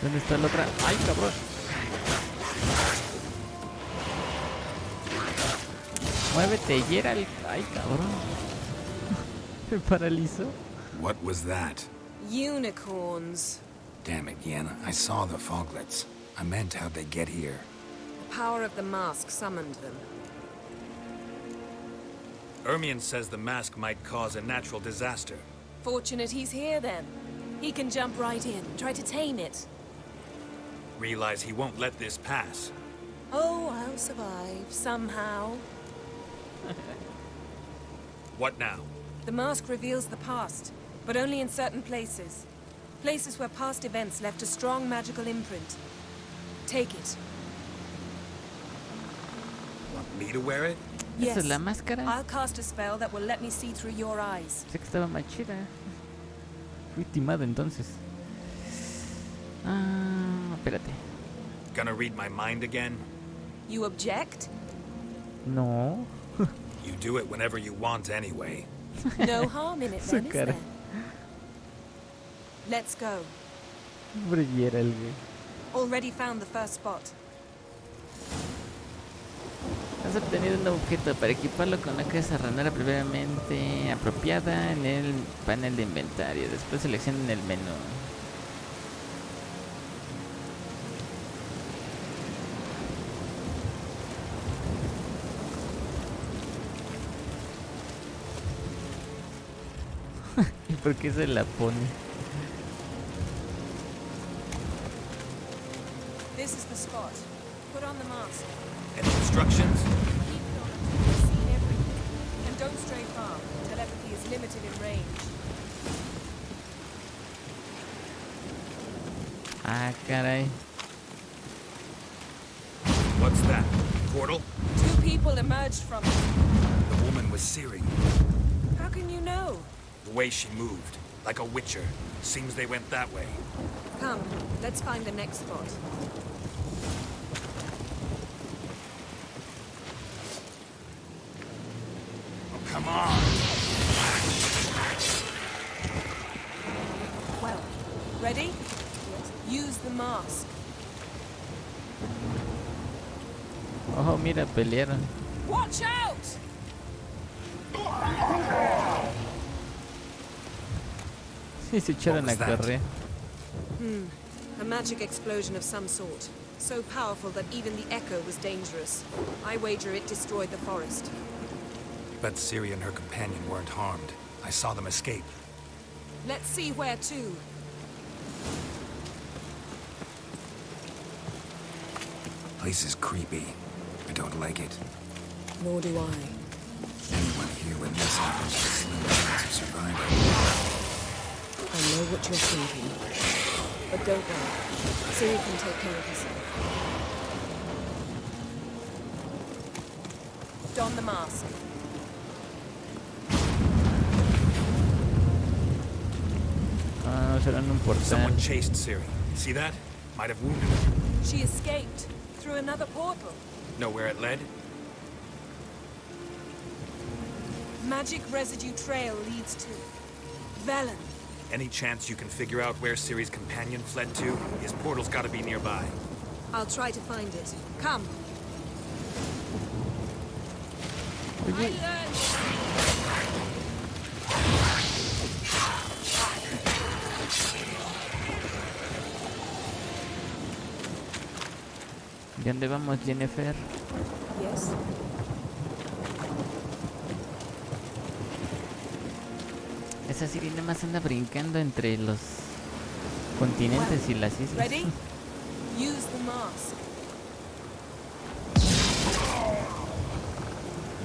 A: ¿Dónde está la otra? ¡Ay, cabrón! Muévete, Gerald. ¡Ay, cabrón! Me paralizó.
B: What was that?
T: Unicorns.
B: Damn it, Yen. I saw the foglets. I meant how'd they get here.
T: The power of the mask summoned them.
U: Ermion says the mask might cause a natural disaster.
T: Fortunate he's here, then. He can jump right in, try to tame it.
U: Realize he won't let this pass.
T: Oh, I'll survive, somehow.
U: What now?
T: The mask reveals the past, but only in certain places. Places where past events left a strong magical imprint. Take it.
U: Want me to wear it?
A: ¿Esa es la máscara?
T: I'll cast a spell that will let me see through your eyes.
A: Sé que estaba más chida. Fui timado entonces. Ah, espérate.
U: Gonna read my mind again?
T: You object?
A: No.
U: You do it whenever you want anyway.
T: No harm in it then, is
A: cara.
T: there? Let's go.
A: Pobre Gerald, güey.
T: Already found the first spot.
A: Has obtenido un objeto para equiparlo con una casa ranera previamente apropiada en el panel de inventario. Después seleccionen el menú. ¿Y por qué se la pone?
T: This is the spot. Put on the mask.
U: instructions?
T: See everything. And don't stray far. Telepathy is limited in range.
A: Ah, caray.
U: What's that? Portal?
T: 2 people emerged from it.
U: The woman was Ciri.
T: How can you know?
U: The way she moved. Like a witcher. Seems they went that way.
T: Come, let's find the next spot.
U: Oh, come on!
T: Well, ready? Use the mask.
A: Oh, mira, pelearon.
T: Watch out!
A: Sí, se echaron a correr.
T: A magic explosion of some sort. So powerful that even the echo was dangerous. I wager it destroyed the forest.
U: But Ciri and her companion weren't harmed. I saw them escape.
T: Let's see where to.
B: Place is creepy. I don't like it.
T: Nor do I.
B: Anyone here when this happens has a slim chance of surviving.
T: I know what you're thinking. But don't worry. Ciri can take care of herself. Don the mask.
A: Ah, serán un portal.
U: Someone chased Ciri. See that? Might have wounded her.
T: She escaped through another portal.
U: Know where it led?
T: Magic residue trail leads to Velen.
U: Any chance you can figure out where Ciri's companion fled to? His portal's gotta be nearby.
T: I'll try to find it. Come.
A: ¿De dónde vamos, Jennifer?
T: Yes.
A: Esa Ciri nada más anda brincando entre los continentes y las islas.
T: Ready? Use the mask.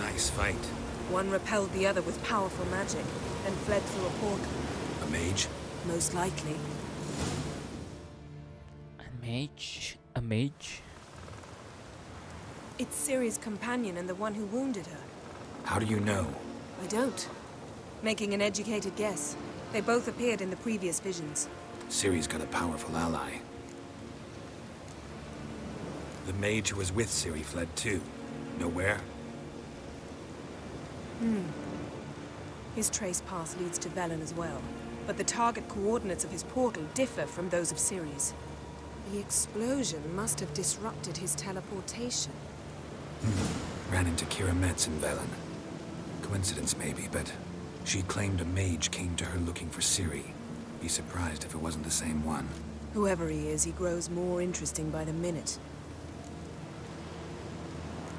U: Nice fight.
T: One repelled the other with powerful magic, then fled through a portal.
U: A mage?
T: Most likely.
A: A mage? A mage?
T: It's Ciri's companion and the one who wounded her.
U: How do you know?
T: I don't. Making an educated guess. They both appeared in the previous visions.
B: Ciri's got a powerful ally.
U: The mage who was with Ciri fled too. Know where?
T: His trace path leads to Velen as well. But the target coordinates of his portal differ from those of Ciri's. The explosion must have disrupted his teleportation.
B: Ran into Kira Metz in Velen. Coincidence maybe, but she claimed a mage came to her looking for Ciri. Be surprised if it wasn't the same one.
T: Whoever he is, he grows more interesting by the minute.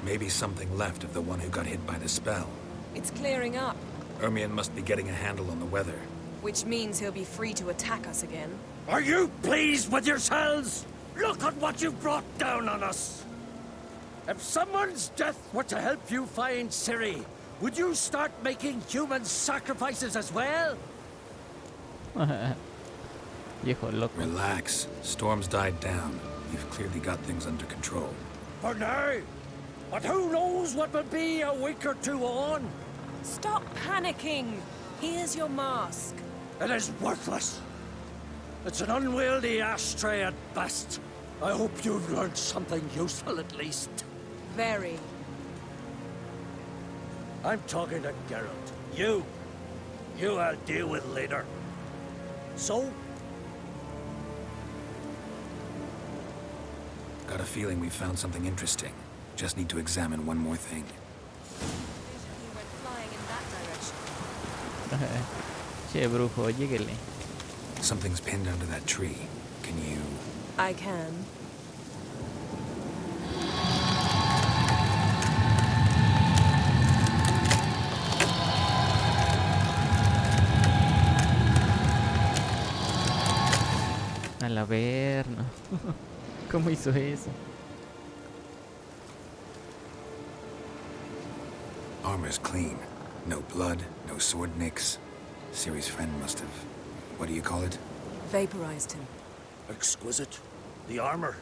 U: Maybe something left of the one who got hit by the spell.
T: It's clearing up,
U: Ermion must be getting a handle on the weather.
T: which means he'll be free to attack us again.
C: Are you pleased with yourselves? Look at what you've brought down on us! If someone's death were to help you find Ciri, would you start making human sacrifices as well?
A: Viejo loco.
B: Relax. Storm's died down. You've clearly got things under control.
C: For now. But who knows what will be a week or two on?
T: Stop panicking! Here's your mask.
C: It is worthless. It's an unwieldy ashtray at best. I hope you've learned something useful at least.
T: Very.
C: I'm talking to Geralt. You I'll deal with later. So?
B: Got a feeling we found something interesting. Just need to examine one more thing.
T: He went flying in that direction.
A: Che, brujo, lléguele.
B: Something's pinned under that tree. Can you...
T: I can.
A: Al Averno. ¿Cómo hizo eso?
B: Armor's clean. No blood, no sword nicks. Ciri's friend must have... what do you call it?
T: Vaporized him.
C: Exquisite. The armor.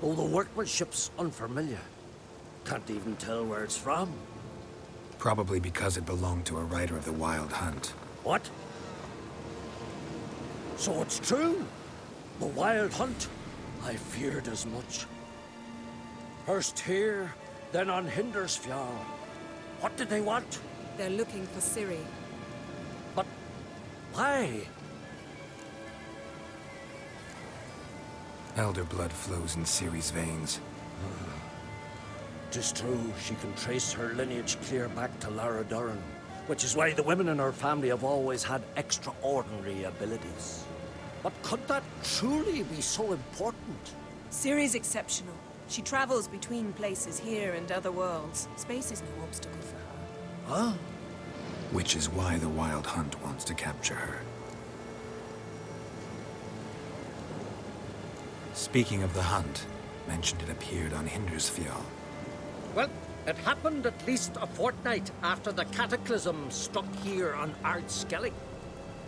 C: Oh, the workmanship's unfamiliar. Can't even tell where it's from.
B: Probably because it belonged to a rider of the Wild Hunt.
C: What? So it's true? The Wild Hunt? I feared as much. First here, then on Hindersfjall. What did they want?
T: They're looking for Ciri.
C: But why?
B: Elder blood flows in Ciri's veins.
C: 'Tis true, she can trace her lineage clear back to Lara Duran, which is why the women in her family have always had extraordinary abilities. But could that truly be so important?
T: Ciri's exceptional. She travels between places here and other worlds. Space is no obstacle for her.
C: Huh?
B: Which is why the Wild Hunt wants to capture her. Speaking of the hunt, mentioned it appeared on Hindersfjall.
C: Well, it happened at least a fortnight after the cataclysm struck here on Ardskellig.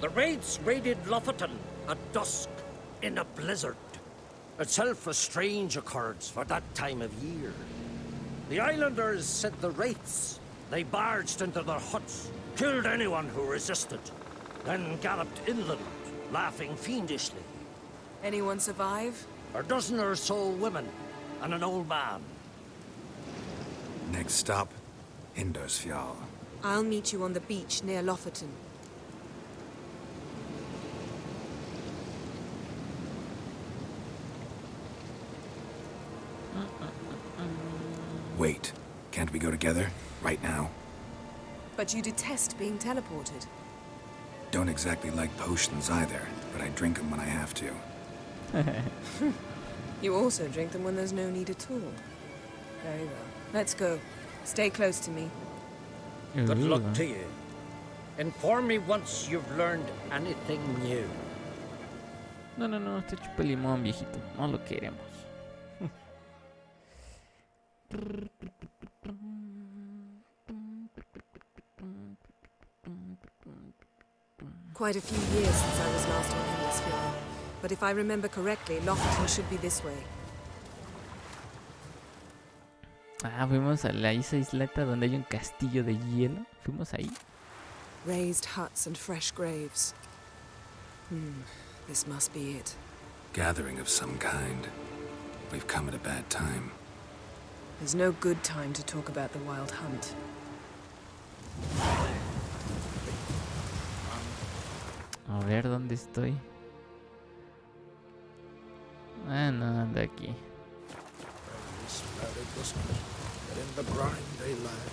C: The raids raided Lofoten at dusk in a blizzard. Itself a strange occurrence for that time of year. The islanders sent the wraiths. They barged into their huts, killed anyone who resisted, then galloped inland, laughing fiendishly.
T: Anyone survive?
C: A dozen or so women and an old man.
B: Next stop, Hindersfjall.
T: I'll meet you on the beach near Lofoten.
B: Wait, can't we go together? Right now?
T: But you detest being teleported.
B: Don't exactly like potions either, but I drink them when I have to.
T: You also drink them when there's no need at all. Very well. Let's go. Stay close to me.
C: Good luck to you. Inform me once you've learned anything new.
A: No, te chupa el limón, viejito. No lo queremos.
T: Quite a few years since I was last on Hindersfjall. But if I remember correctly, Lofoten should be this way.
A: Ah, fuimos a la isleta donde hay un castillo de hielo. Fuimos ahí.
T: Raised huts and fresh graves. This must be it.
B: Gathering of some kind. We've come at a bad time.
T: There's no good time to talk about the Wild Hunt.
A: A ver, ¿dónde estoy? Ah, no, anda aquí.
Q: But in the brine they lie,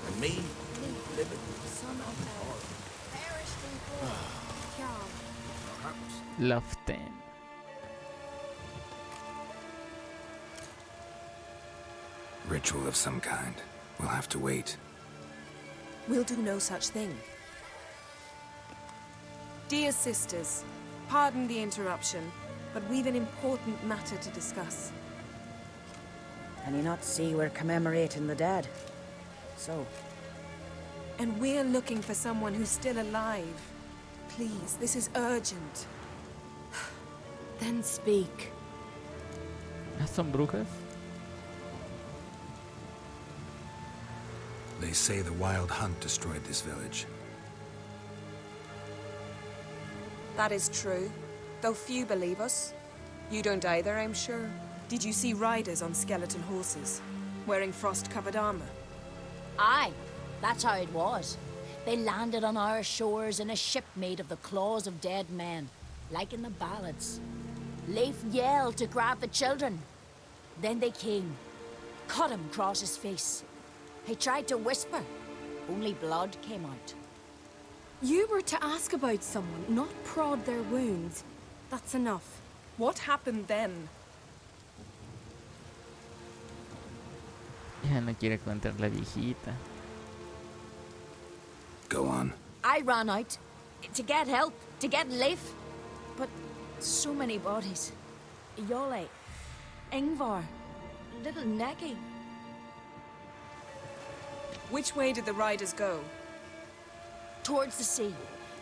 Q: and me living
A: Loften.
B: Ritual of some kind. We'll have to wait.
T: We'll do no such thing. Dear sisters, pardon the interruption, but we've an important matter to discuss.
D: Can you not see we're commemorating the dead? So?
T: And we're looking for someone who's still alive. Please, this is urgent.
D: Then speak.
A: ¿Son brujas?
B: They say the Wild Hunt destroyed this village.
T: That is true, though few believe us. You don't either, I'm sure. Did you see riders on skeleton horses, wearing frost-covered armor?
H: Aye, that's how it was. They landed on our shores in a ship made of the claws of dead men, like in the ballads. Leif yelled to grab the children. Then they came, cut him across his face. He tried to whisper, only blood came out.
G: You were to ask about someone, not prod their wounds. That's enough.
T: What happened then?
A: Ya no quiere contar la viejita.
B: Go on.
H: I ran out to get help, to get Leif. But so many bodies. Jale, Ingvar, little Necky.
T: Which way did the riders go?
H: Towards the sea,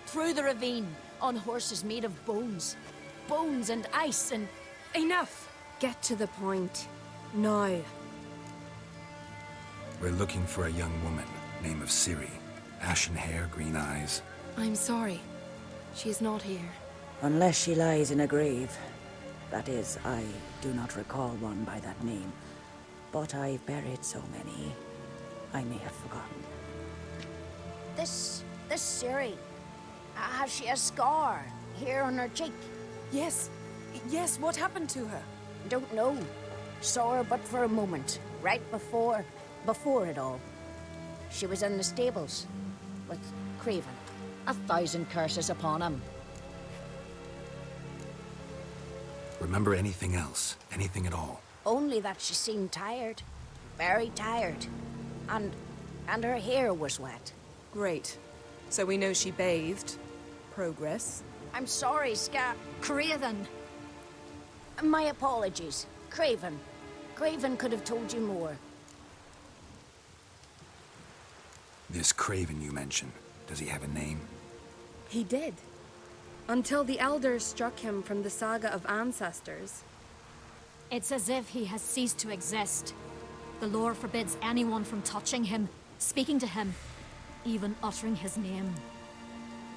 H: through the ravine, on horses made of bones. Bones and ice and...
G: Enough! Get to the point. Now.
B: We're looking for a young woman, name of Ciri. Ashen hair, green eyes.
G: I'm sorry. She is not here.
D: Unless she lies in a grave. That is, I do not recall one by that name. But I've buried so many, I may have forgotten.
H: This Ciri, has she a scar here on her cheek?
T: Yes. Yes, what happened to her?
H: Don't know. Saw her but for a moment, right before it all. She was in the stables with Craven. 1,000 curses upon him.
B: Remember anything else? Anything at all?
H: Only that she seemed tired. Very tired. And her hair was wet.
T: Great. So we know she bathed. Progress.
H: I'm sorry, Craven. My apologies. Craven. Craven could have told you more.
B: This Craven you mentioned, does he have a name?
G: He did. Until the elders struck him from the saga of ancestors.
K: It's as if he has ceased to exist. The lore forbids anyone from touching him, speaking to him, even uttering his name.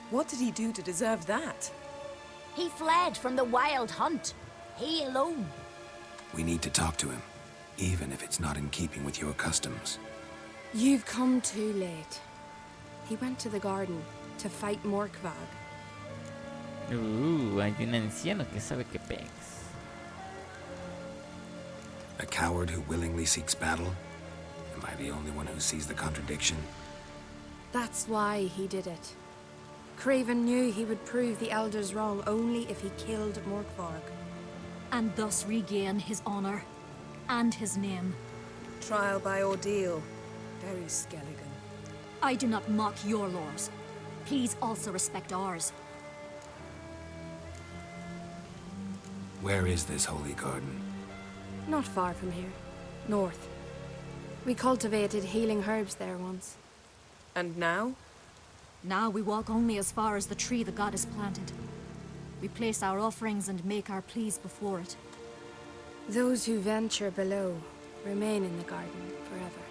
T: What did he do to deserve that?
H: He fled from the wild hunt. He alone.
B: We need to talk to him, even if it's not in keeping with your customs.
G: You've come too late. He went to the garden to fight Morkvag.
A: Hay un anciano que sabe que pegas.
B: A coward who willingly seeks battle? Am I the only one who sees the contradiction?
G: That's why he did it. Craven knew he would prove the elders wrong only if he killed Morkvarg.
K: And thus regain his honor and his name.
T: Trial by ordeal. Very Skelligan.
K: I do not mock your laws. Please also respect ours.
B: Where is this holy garden?
G: Not far from here. North. We cultivated healing herbs there once.
T: And now?
K: Now we walk only as far as the tree the goddess planted. We place our offerings and make our pleas before it.
G: Those who venture below remain in the garden forever.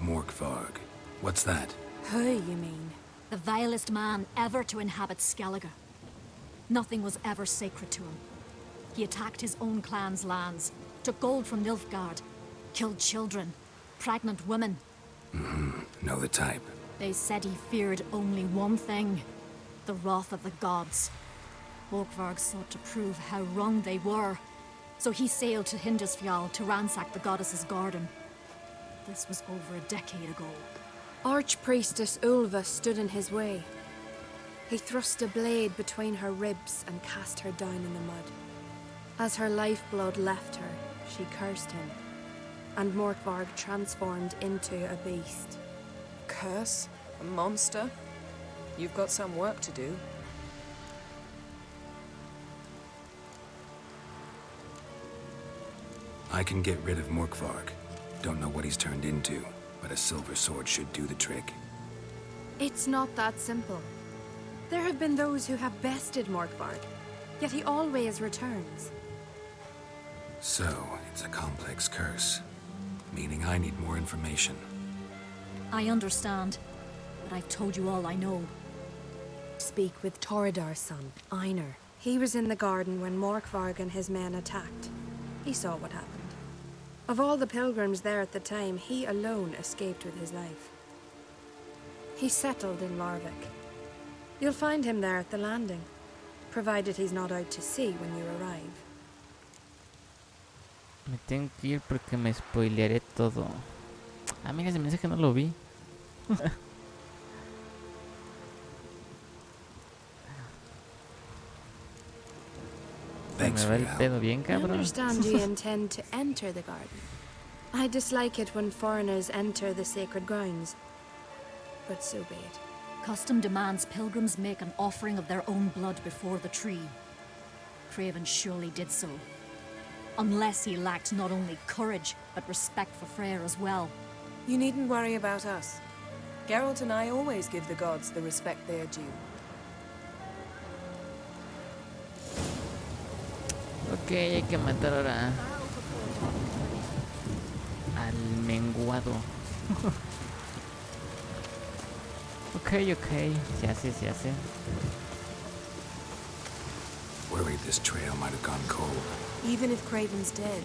B: Morkvarg. What's that?
G: Who, you mean?
K: The vilest man ever to inhabit Skellige. Nothing was ever sacred to him. He attacked his own clan's lands, took gold from Nilfgaard, killed children, pregnant women.
B: Know the type.
K: They said he feared only one thing, the wrath of the gods. Morkvarg sought to prove how wrong they were, so he sailed to Hindisfjall to ransack the goddess's garden. This was over a decade ago.
G: Archpriestess Ulva stood in his way. He thrust a blade between her ribs and cast her down in the mud. As her lifeblood left her, she cursed him, and Morkvarg transformed into a beast.
T: Curse? A monster? You've got some work to do.
B: I can get rid of Morkvarg. Don't know what he's turned into, but a silver sword should do the trick.
G: It's not that simple. There have been those who have bested Morkvarg, yet he always returns.
B: So, it's a complex curse, meaning I need more information.
K: I understand, but I've told you all I know.
G: Speak with Torridar's son, Einar. He was in the garden when Morkvarg and his men attacked. He saw what happened. Of all the pilgrims there at the time, he alone escaped with his life. He settled in Larvik. You'll find him there at the landing, provided he's not out to sea when you arrive.
A: Me tengo que ir porque me spoilearé todo. Ah, mira, ese mensaje no lo vi.
B: Thanks
A: me va el pedo bien,
G: I
A: cabrón.
G: understand you intend to enter the garden. I dislike it when foreigners enter the sacred grounds, but so be it.
K: Custom demands pilgrims make an offering of their own blood before the tree. Craven surely did so. Unless he lacked not only courage, but respect for Freyr as well.
T: You needn't worry about us. Geralt and I always give the gods the respect they are due.
A: Ok, hay que matar ahora al menguado. Ok, se hace.
B: Worried this trail might have gone cold.
T: Even if Craven's dead,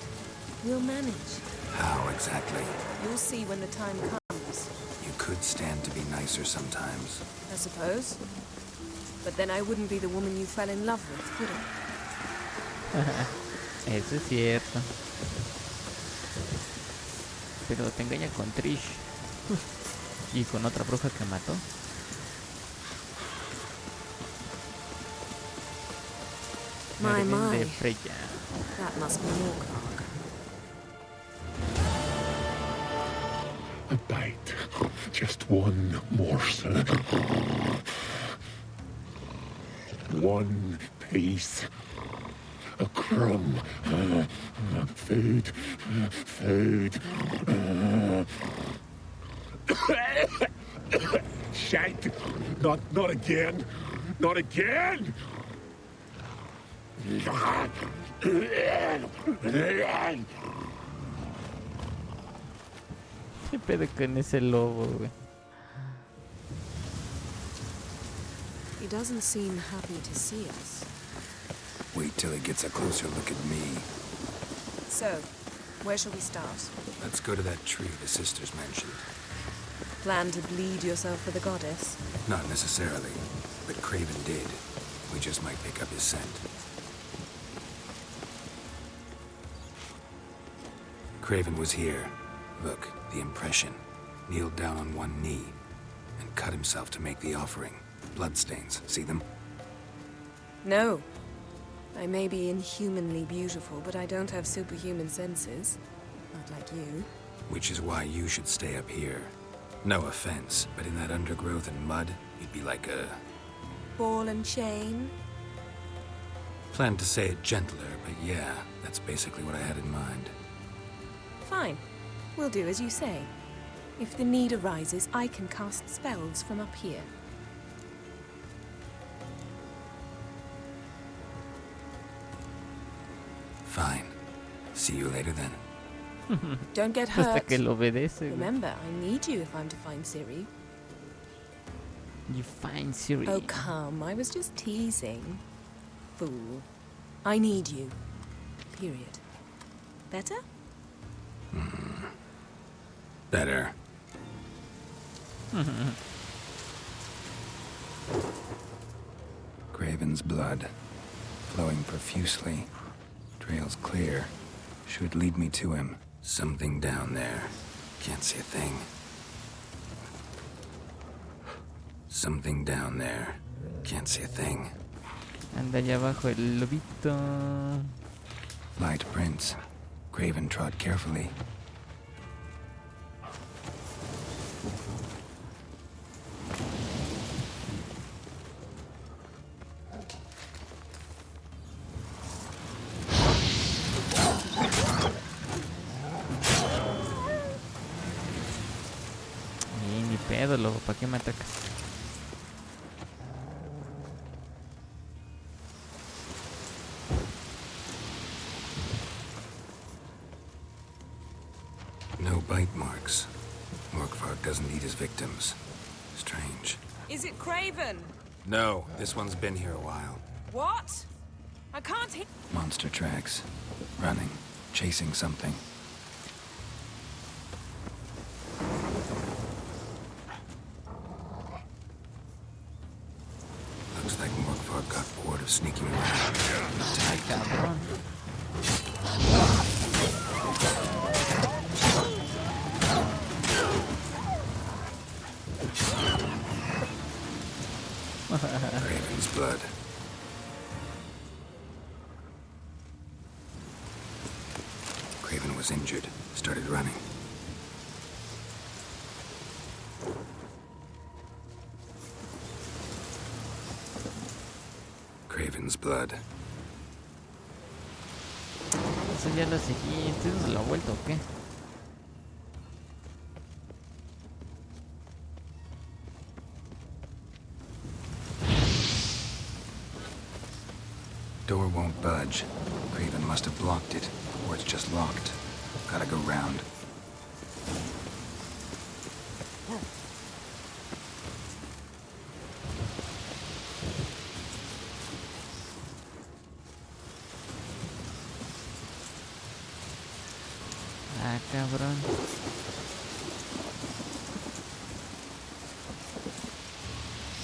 T: we'll manage.
B: How exactly?
T: You'll see when the time comes.
B: You could stand to be nicer sometimes.
T: I suppose. But then I wouldn't be the woman you fell in love with, would I?
A: Eso es cierto. Pero te engaña con Trish. Y con otra bruja que mató.
T: My,
A: de Freya.
T: That must be Morkark.
I: A bite. Just one morsel. One piece. A crumb. Food. Shite. Not again. Not again.
A: ¿Qué pedo con ese lobo, güey?
T: He doesn't seem happy to see us.
B: Wait till he gets a closer look at me.
T: So, where shall we start?
B: Let's go to that tree the sisters mentioned.
T: Plan to bleed yourself for the goddess?
B: Not necessarily, but Craven did. We just might pick up his scent. Craven was here. Look, the impression. Kneeled down on one knee and cut himself to make the offering. Bloodstains, see them?
T: No. I may be inhumanly beautiful, but I don't have superhuman senses. Not like you.
B: Which is why you should stay up here. No offense, but in that undergrowth and mud, you'd be like a...
T: Ball and chain?
B: Planned to say it gentler, but yeah, that's basically what I had in mind.
T: Fine. We'll do as you say. If the need arises, I can cast spells from up here.
B: Fine. See you later then.
T: Don't get
A: Hasta
T: hurt.
A: que lo obedece, güey.
T: Remember, I need you if I'm to find Ciri.
A: You find Ciri.
T: Oh, come. I was just teasing. Fool. I need you. Period. Better?
B: Better. Craven's blood, flowing profusely. Trail's clear. Should lead me to him. Something down there. Can't see a thing. Something down there. Can't see a thing.
A: Anda allá abajo el lobito.
B: Light prints. Craven trod carefully.
A: Y ni pedo, lobo, ¿para qué me atacas?
B: No bite marks. Morkvark doesn't eat his victims. Strange.
T: Is it Craven?
B: No, this one's been here a while.
T: What? I can't hit.
B: Monster tracks. Running. Chasing something. Looks like Morkvark got bored of sneaking around. Tight.
A: Cabrón.
B: Craven's blood. Craven was injured. Started running. Craven's blood.
A: Eso ya lo seguí. ¿Entonces lo ha vuelto o qué?
B: door won't budge. Craven must have blocked it, or it's just locked. Gotta go round.
A: Ah, cabrón.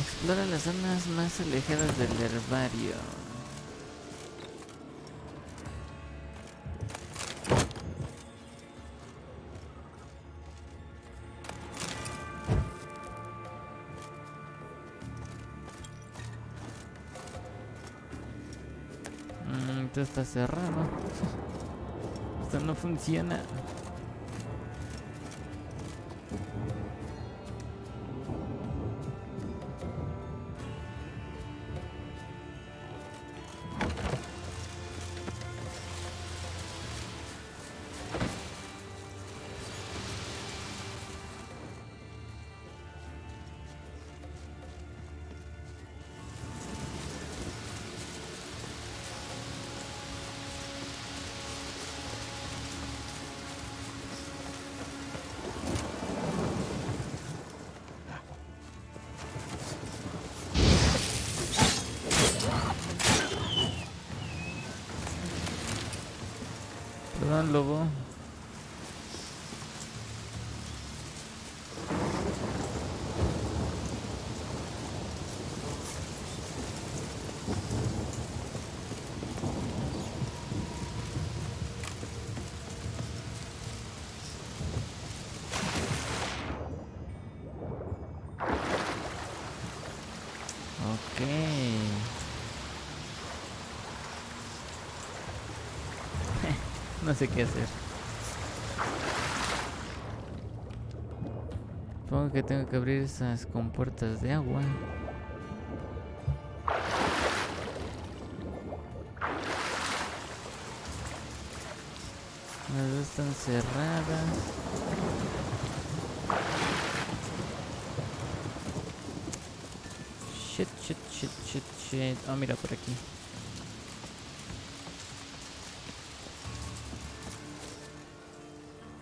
A: Explora las zonas más alejadas del herbario. Esto está cerrado. Esto no funciona. Perdón, lobo. No sé qué hacer. Supongo que tengo que abrir esas compuertas de agua. Las dos están cerradas. Shit. Oh, mira por aquí.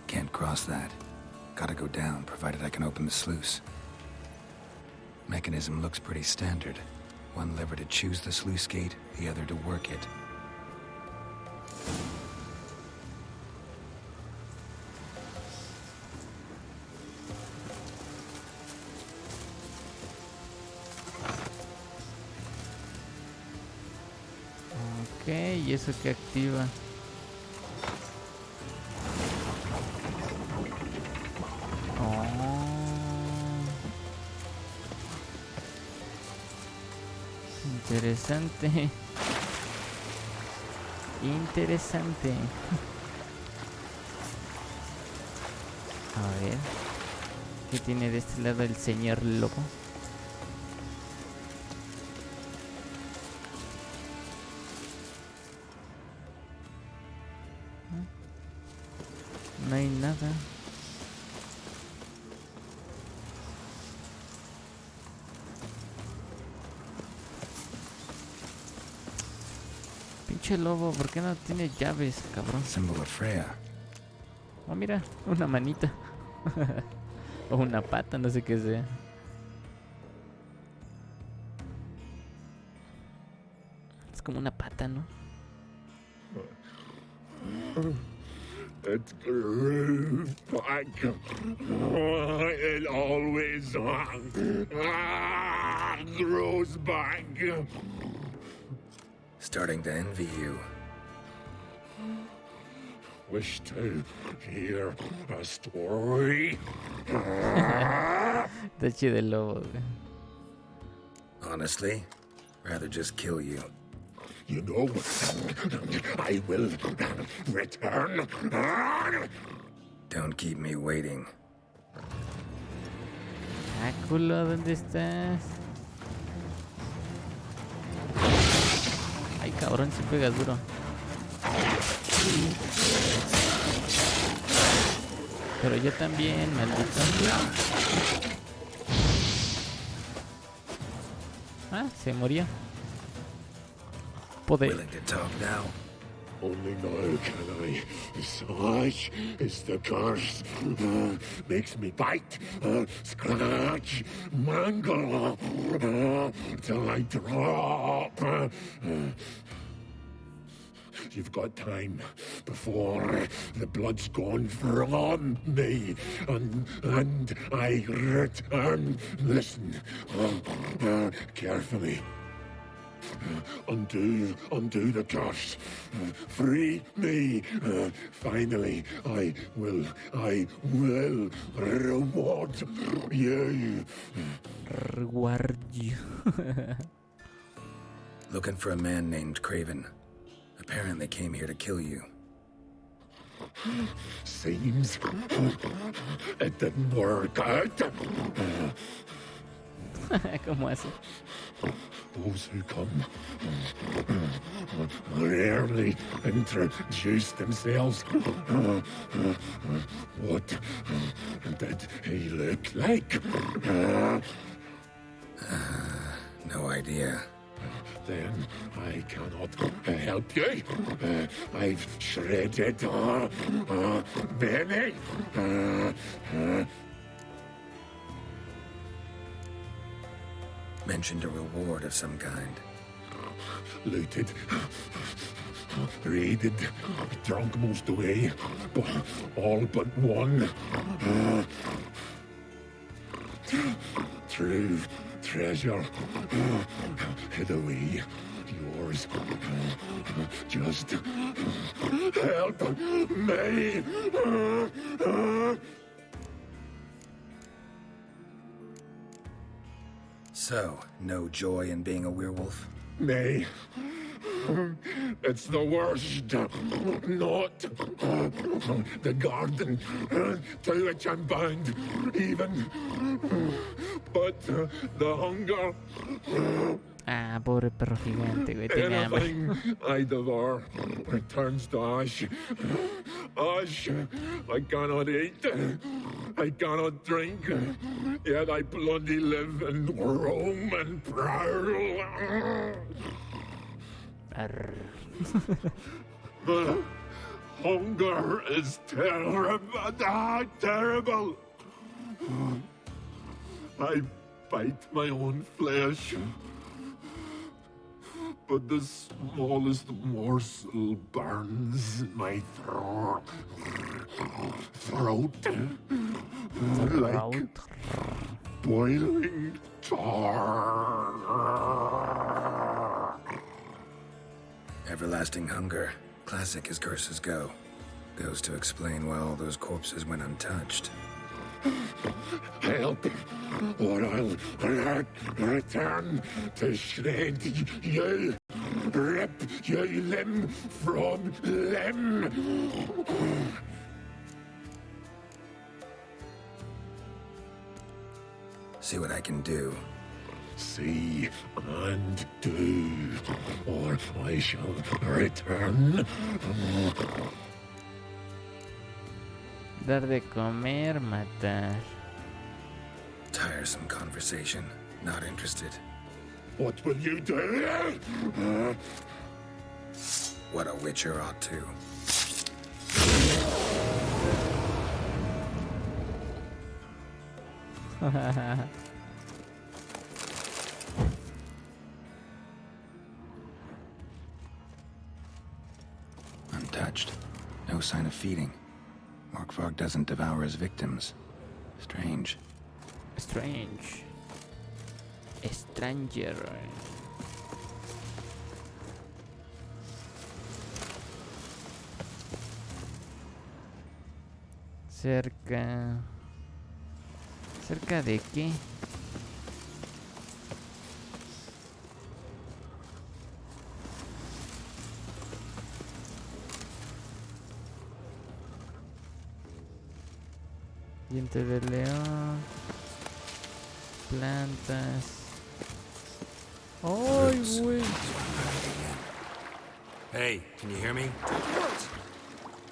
B: Can't cross that. Gotta go down, provided I can open the sluice. Mechanism looks pretty standard. One lever to choose the sluice gate, the other to work it.
A: Ok, ¿y eso qué activa? Interesante. Interesante. A ver. ¿Qué tiene de este lado el señor lobo? No hay nada. Pinche lobo, ¿por qué no tiene llaves, cabrón?
B: Symbol of Freya.
A: Oh, mira, una manita. O una pata, no sé qué sea. Es como una pata, ¿no?
I: It grew back. It always grows back.
B: Starting to envy you.
I: Wish to hear a story.
A: Está chido el lobo, güey.
B: Honestly, rather just kill you.
I: You know, I will return.
B: Don't keep me waiting.
A: Ah, culo, ¿dónde estás? Ay, cabrón, si pegas duro. Pero yo también, maldito. Ah, se murió. Poder.
B: Willing to talk now?
I: Only now can I. Such is the curse. Makes me bite, scratch, mangle, till I drop. You've got time before the blood's gone from me, and I return. Listen carefully. Undo the curse. Free me. Finally, I will reward you.
A: Reward you.
B: Looking for a man named Craven. Apparently came here to kill you.
I: Seems it didn't work out.
A: ¿Cómo hace?
I: Those who come rarely introduce themselves. What did he look like?
B: No idea.
I: Then I cannot help you. I've shredded many.
B: Mentioned a reward of some kind.
I: Looted, raided, drunk most away, but all but one. True treasure hid away. Yours. Just help me.
B: So, no joy in being a werewolf?
I: Nay. It's the worst. Not the garden to which I'm bound, even. But the hunger.
A: Ah, pobre perro gigante, güey. Tiene hambre.
I: Anything I devour returns to ash. Ash. I cannot eat. I cannot drink. Yet I bloody live and roam and prowl. The hunger is terrible. Terrible. I bite my own flesh. But the smallest morsel burns my throat. Like boiling tar.
B: Everlasting hunger. Classic as curses go. Goes to explain why all those corpses went untouched.
I: Help, or I'll return to shred you. Rip you limb from limb.
B: See what I can do.
I: See and do, or I shall return.
A: Dar de comer, matar.
B: Tiresome conversation. Not interested.
I: What will you do?
B: What a witcher ought to. Untouched. No sign of feeding. Morkvarg doesn't devour his victims. Strange.
A: Strange. Stranger. Cerca. ¿Cerca de qué? Diente de león. Plantas. ¡Ay, güey!
U: Hey, can you hear me?
T: What?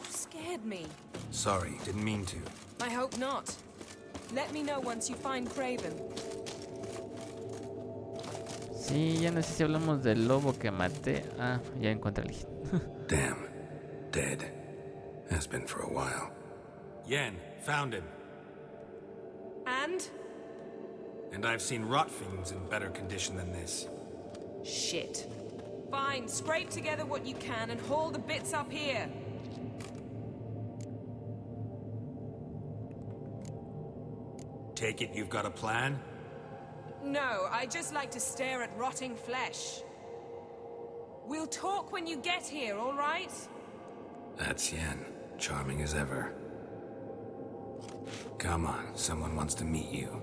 T: You scared me.
U: Sorry, didn't mean to.
T: I hope not. Let me know once you find Craven.
A: Sí, ya no sé si hablamos del lobo que maté. Ah, ya encontré el hit.
B: Damn. Dead. Has been for a while.
U: Yen, found him. And I've seen rot fiends in better condition than this.
T: Shit. Fine, scrape together what you can and haul the bits up here.
U: Take it you've got a plan?
T: No, I just like to stare at rotting flesh. We'll talk when you get here, all right?
B: That's Yen. Charming as ever. Come on, someone wants to meet you.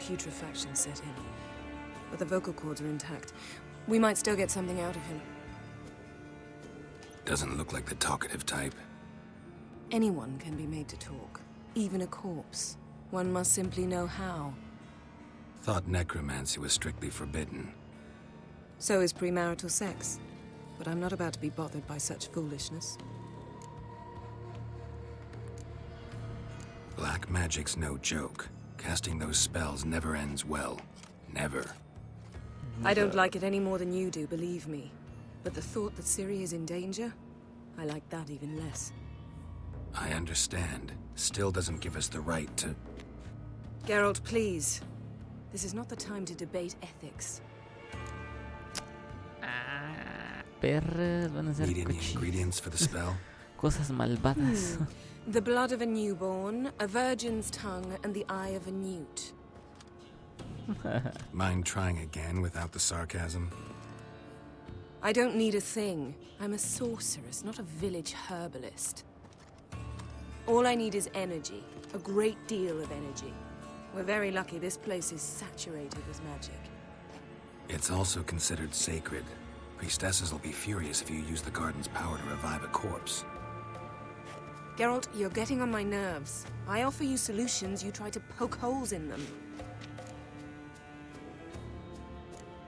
T: Putrefaction set in. But the vocal cords are intact. We might still get something out of him.
B: Doesn't look like the talkative type.
T: Anyone can be made to talk. Even a corpse. One must simply know how.
B: Thought necromancy was strictly forbidden.
T: So is premarital sex. But I'm not about to be bothered by such foolishness.
B: Black magic's no joke. Casting those spells never ends well. Never.
T: I don't like it any more than you do, believe me. But the thought that Ciri is in danger, I like that even less.
B: I understand. Still doesn't give us the right to...
T: Geralt, please. This is not the time to debate ethics.
A: Perras van a ser
B: Need any ingredients for the spell?
A: Cosas malvadas.
T: The blood of a newborn, a virgin's tongue, and the eye of a newt.
B: Mind trying again without the sarcasm?
T: I don't need a thing. I'm a sorceress, not a village herbalist. All I need is energy. A great deal of energy. We're very lucky this place is saturated with magic.
B: It's also considered sacred. Priestesses will be furious if you use the garden's power to revive a corpse.
T: Geralt, you're getting on my nerves. I offer you solutions, you try to poke holes in them.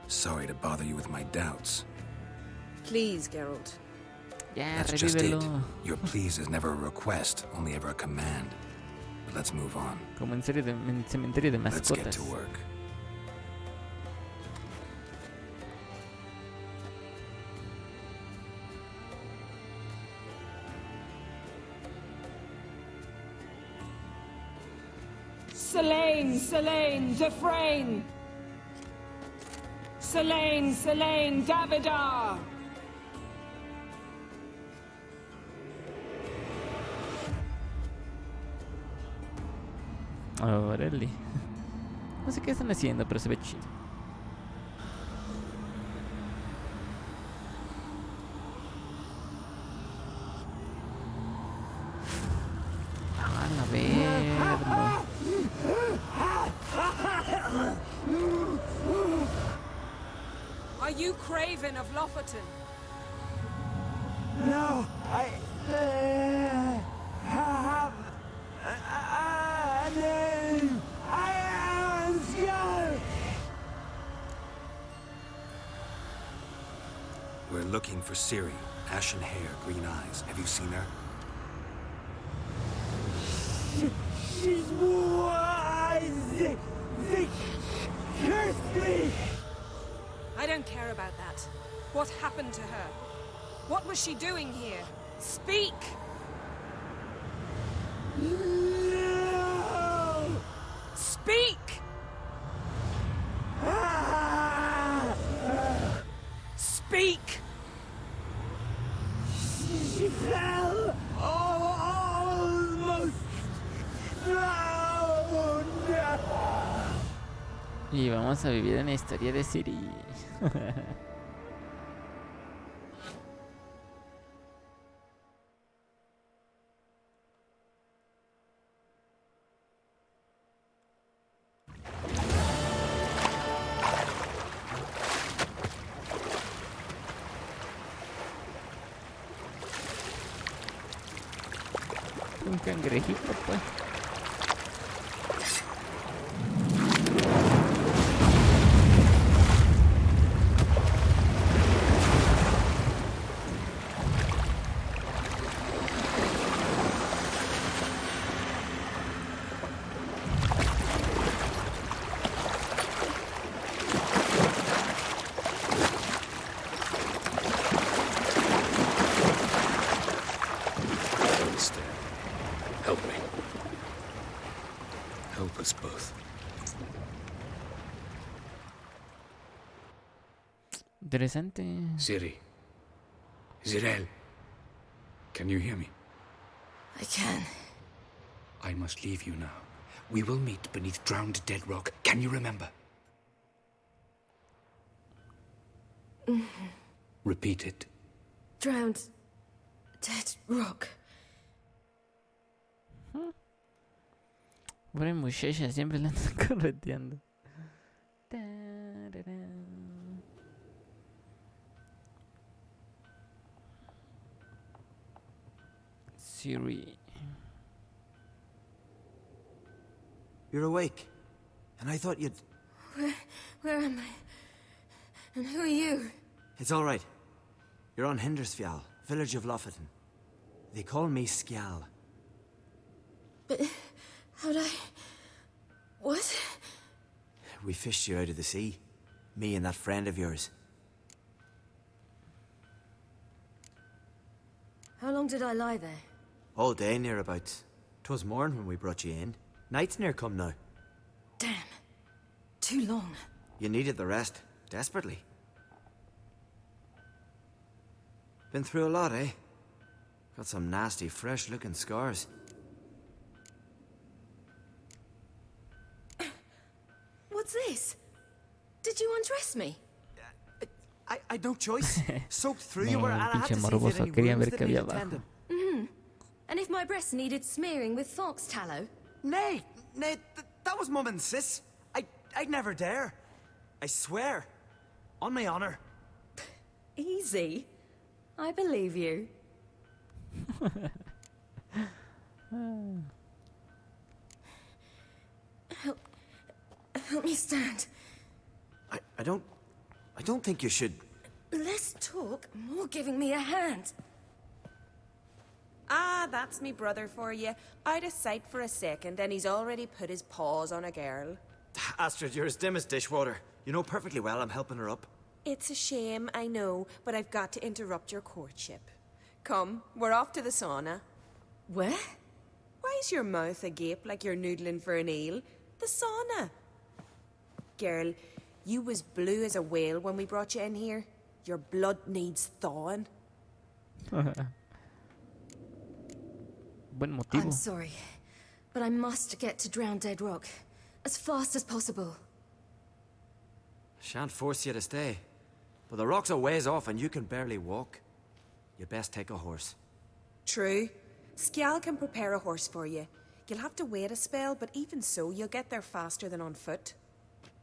B: Sorry to bother you with my doubts.
T: Please, Geralt.
A: Yeah,
B: That's just it. Your please is never a request, only ever a command. But let's move on.
A: Como en cementerio de mascotas.
B: Let's get to work.
T: Selene, Selene, Defrain! Selene, Selene, Davidar!
A: Órale. No sé qué están haciendo, pero se ve chido. A ver, no.
T: Are you Craven of Lofoten?
C: No, I have a name. I am Skull.
B: We're looking for Ciri. Ashen hair, green eyes. Have you seen her?
C: She's wise. They cursed me.
T: I don't care about that. What happened to her? What was she doing here? Speak!
C: No!
T: Speak! Speak!
C: She fell almost drowned.
A: Y vamos a vivir en la historia de Ciri. Un cangrejito, pues.
L: Help us both.
A: Interesante.
L: Ciri. Zirel. Can you hear me?
H: I can.
L: I must leave you now. We will meet beneath drowned dead rock. Can you remember? Repeat it.
H: Drowned. Dead rock.
A: Pobre muchacha, siempre la andan correteando. Siri.
J: You're awake. And I thought you'd...
H: Where am I? And who are you?
J: It's all right. You're on Hindersfjall, village of Lofoten. They call me Skjal.
H: But how'd I... What?
J: We fished you out of the sea. Me and that friend of yours.
H: How long did I lie there?
J: All day nearabouts. 'Twas morn when we brought you in. Night's near come now.
H: Damn. Too long.
J: You needed the rest, desperately. Been through a lot, eh? Got some nasty, fresh-looking scars.
H: What's this? Did you undress me?
J: I no choice. Soaked through you were, and I had
A: pinche
J: to see if
A: morboso
J: any
A: quería
J: wounds
A: ver
J: that
A: qué había
J: needed
A: abajo.
J: tending.
H: And if my breasts needed smearing with fox tallow?
J: Nay, that was Mum and Sis. I'd never dare. I swear. On my honor.
H: Easy. I believe you. Help me stand.
J: I don't think you should...
H: Less talk, more giving me a hand.
T: Ah, that's me brother for you. Out of sight for a second, and he's already put his paws on a girl.
J: Astrid, you're as dim as dishwater. You know perfectly well I'm helping her up.
T: It's a shame, I know, but I've got to interrupt your courtship. Come, we're off to the sauna.
H: Where?
T: Why is your mouth agape like you're noodling for an eel? The sauna. Girl, you was blue as a whale when we brought you in here. Your blood needs thawing.
A: Buen motivo.
H: I'm sorry, but I must get to Drowned Dead Rock as fast as possible.
J: Shan't force you to stay. But the rock's a ways off and you can barely walk. You best take a horse.
T: True. Skjal can prepare a horse for you. You'll have to wait a spell, but even so, you'll get there faster than on foot.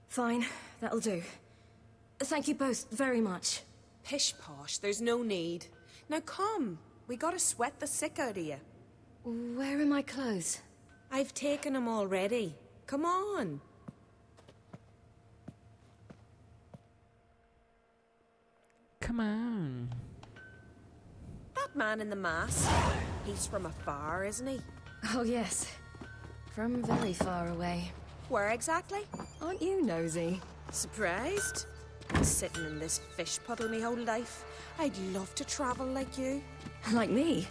H: Fine, that'll do. Thank you both very much.
T: Pish-posh, there's no need. Now come, we gotta sweat the sick out of you.
H: Where are my clothes?
T: I've taken them already. Come on.
A: Come on.
T: That man in the mask, he's from afar, isn't he?
H: Oh yes, from very far away.
T: Where exactly?
H: Aren't you nosy?
T: Surprised? Sitting in this fish puddle me whole life. I'd love to travel like you.
H: Like me?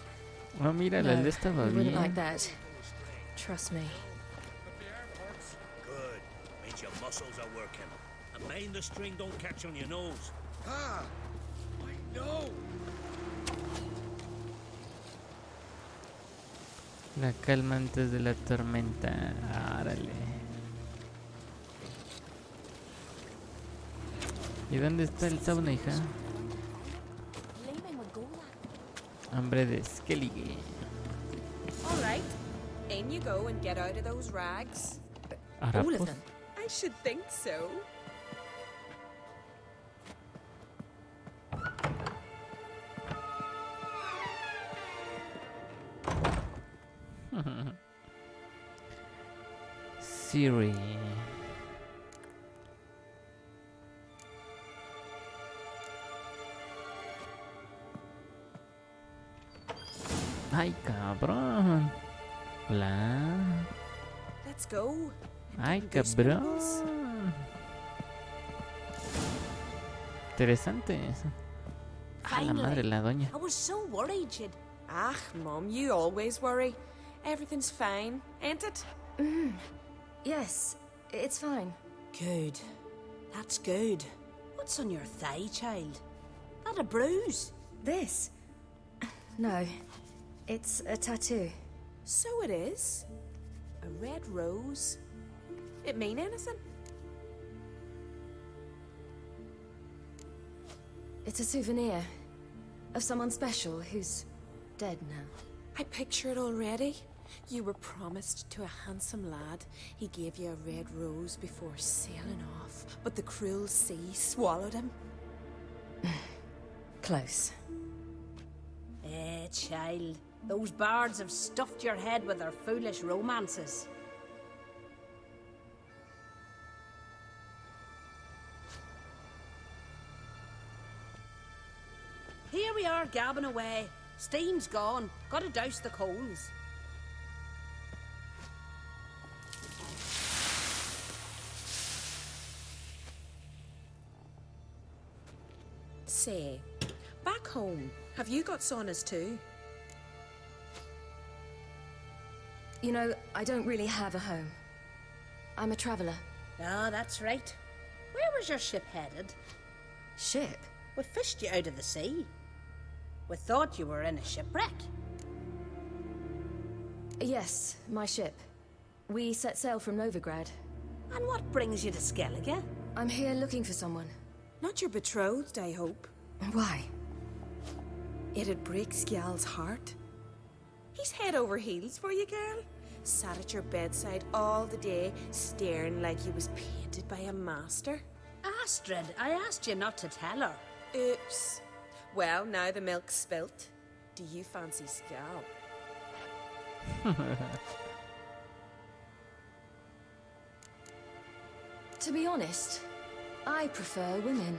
A: Oh, mira, la de estaba
H: I wouldn't
A: bien.
H: like that. Trust me.
M: Good. Means your muscles are working. And mind the string don't catch on your nose.
L: Ah! I know!
A: La calma antes de la tormenta. Árale. ¿Y dónde está el sauna, hija? Hambre de Skellige.
T: All right. In you go and get out of those rags.
A: Harapos.
T: All of them? I should think so.
A: Siri. Ay, cabrón. Hola.
T: Let's go.
A: Ay, cabrón. Interesante eso. A la madre la doña.
T: I was so worried you'd... Ah, Mum, you always worry. Everything's fine, ain't it?
O: Yes, it's fine.
H: Good. That's good. What's on your thigh, child? That a bruise?
O: This? No, it's a tattoo.
T: So it is. A red rose. It mean anything?
O: It's a souvenir of someone special who's dead now.
T: I picture it already. You were promised to a handsome lad. He gave you a red rose before sailing off, but the cruel sea swallowed him.
O: Close.
H: Child. Those bards have stuffed your head with their foolish romances. Here we are, gabbing away. Steam's gone. Gotta douse the coals.
T: Say, back home, have you got saunas too?
O: You know, I don't really have a home. I'm a traveler.
H: Ah, that's right. Where was your ship headed?
O: Ship?
H: We fished you out of the sea. We thought you were in a shipwreck.
O: Yes, my ship. We set sail from Novigrad.
H: And what brings you to Skellige?
O: I'm here looking for someone.
T: Not your betrothed, I hope.
O: Why?
T: It'd break Skjal's heart. He's head over heels for you, girl. Sat at your bedside all the day, staring like he was painted by a master.
H: Astrid, I asked you not to tell her.
T: Oops. Well, now the milk's spilt. Do you fancy Skjal?
O: To be honest, I prefer women.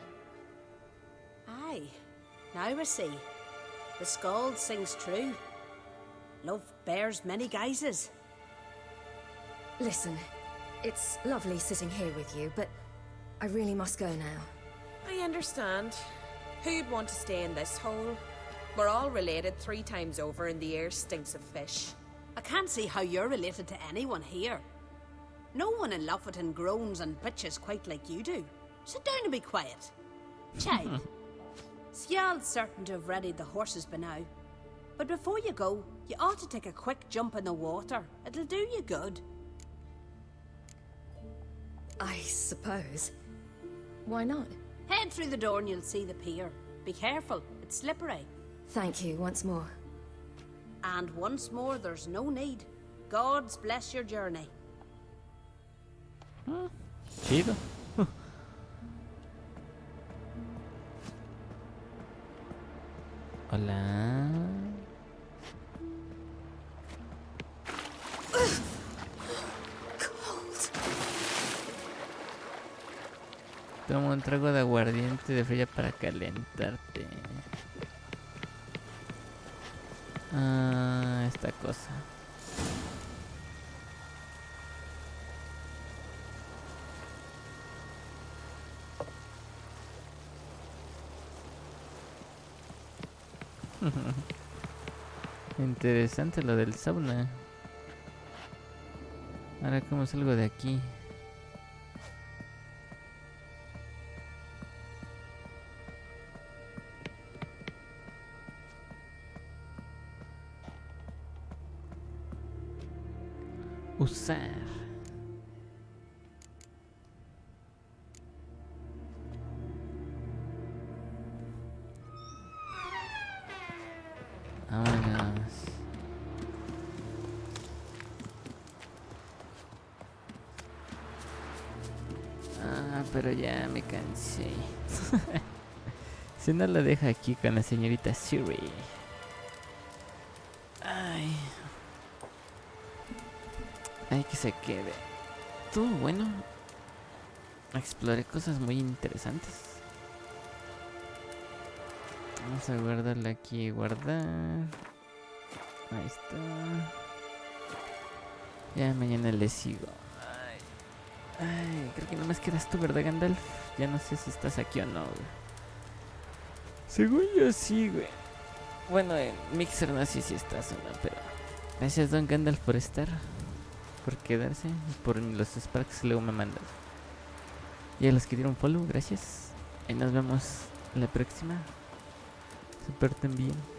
H: Aye. Now I see. The Skald sings true. Love bears many guises.
O: Listen, it's lovely sitting here with you, but I really must go now.
T: I understand. Who'd want to stay in this hole? We're all related 3 times over and the air stinks of fish.
H: I can't see how you're related to anyone here. No one in Lofferton groans and bitches quite like you do. Sit down and be quiet. Child, Skjal's certain to have readied the horses by now. But before you go, you ought to take a quick jump in the water. It'll do you good.
O: I suppose. Why not?
H: Head through the door and you'll see the pier. Be careful, it's slippery.
O: Thank you once more.
H: And once more, there's no need. God's bless your journey.
A: Chido. Hola. Toma un trago de aguardiente de fría para calentarte. Ah, esta cosa. Interesante lo del sauna. Ahora cómo salgo de aquí. Usar. Vámonos. Ah, pero ya me cansé. Si no lo deja aquí con la señorita Siri. Ay. Ay, que se quede. Todo bueno. Exploré cosas muy interesantes. Vamos a guardarla aquí, guardar. Ahí está. Ya mañana le sigo. Ay, creo que nomás quedas tú, ¿verdad, Gandalf? Ya no sé si estás aquí o no, güey. Según yo sí, güey. Bueno, en Mixer no sé si estás o no, pero gracias, Don Gandalf, por estar. por quedarse y por los sparks que luego me mandan. Y a los que dieron follow, gracias. Y nos vemos en la próxima. Se porten bien.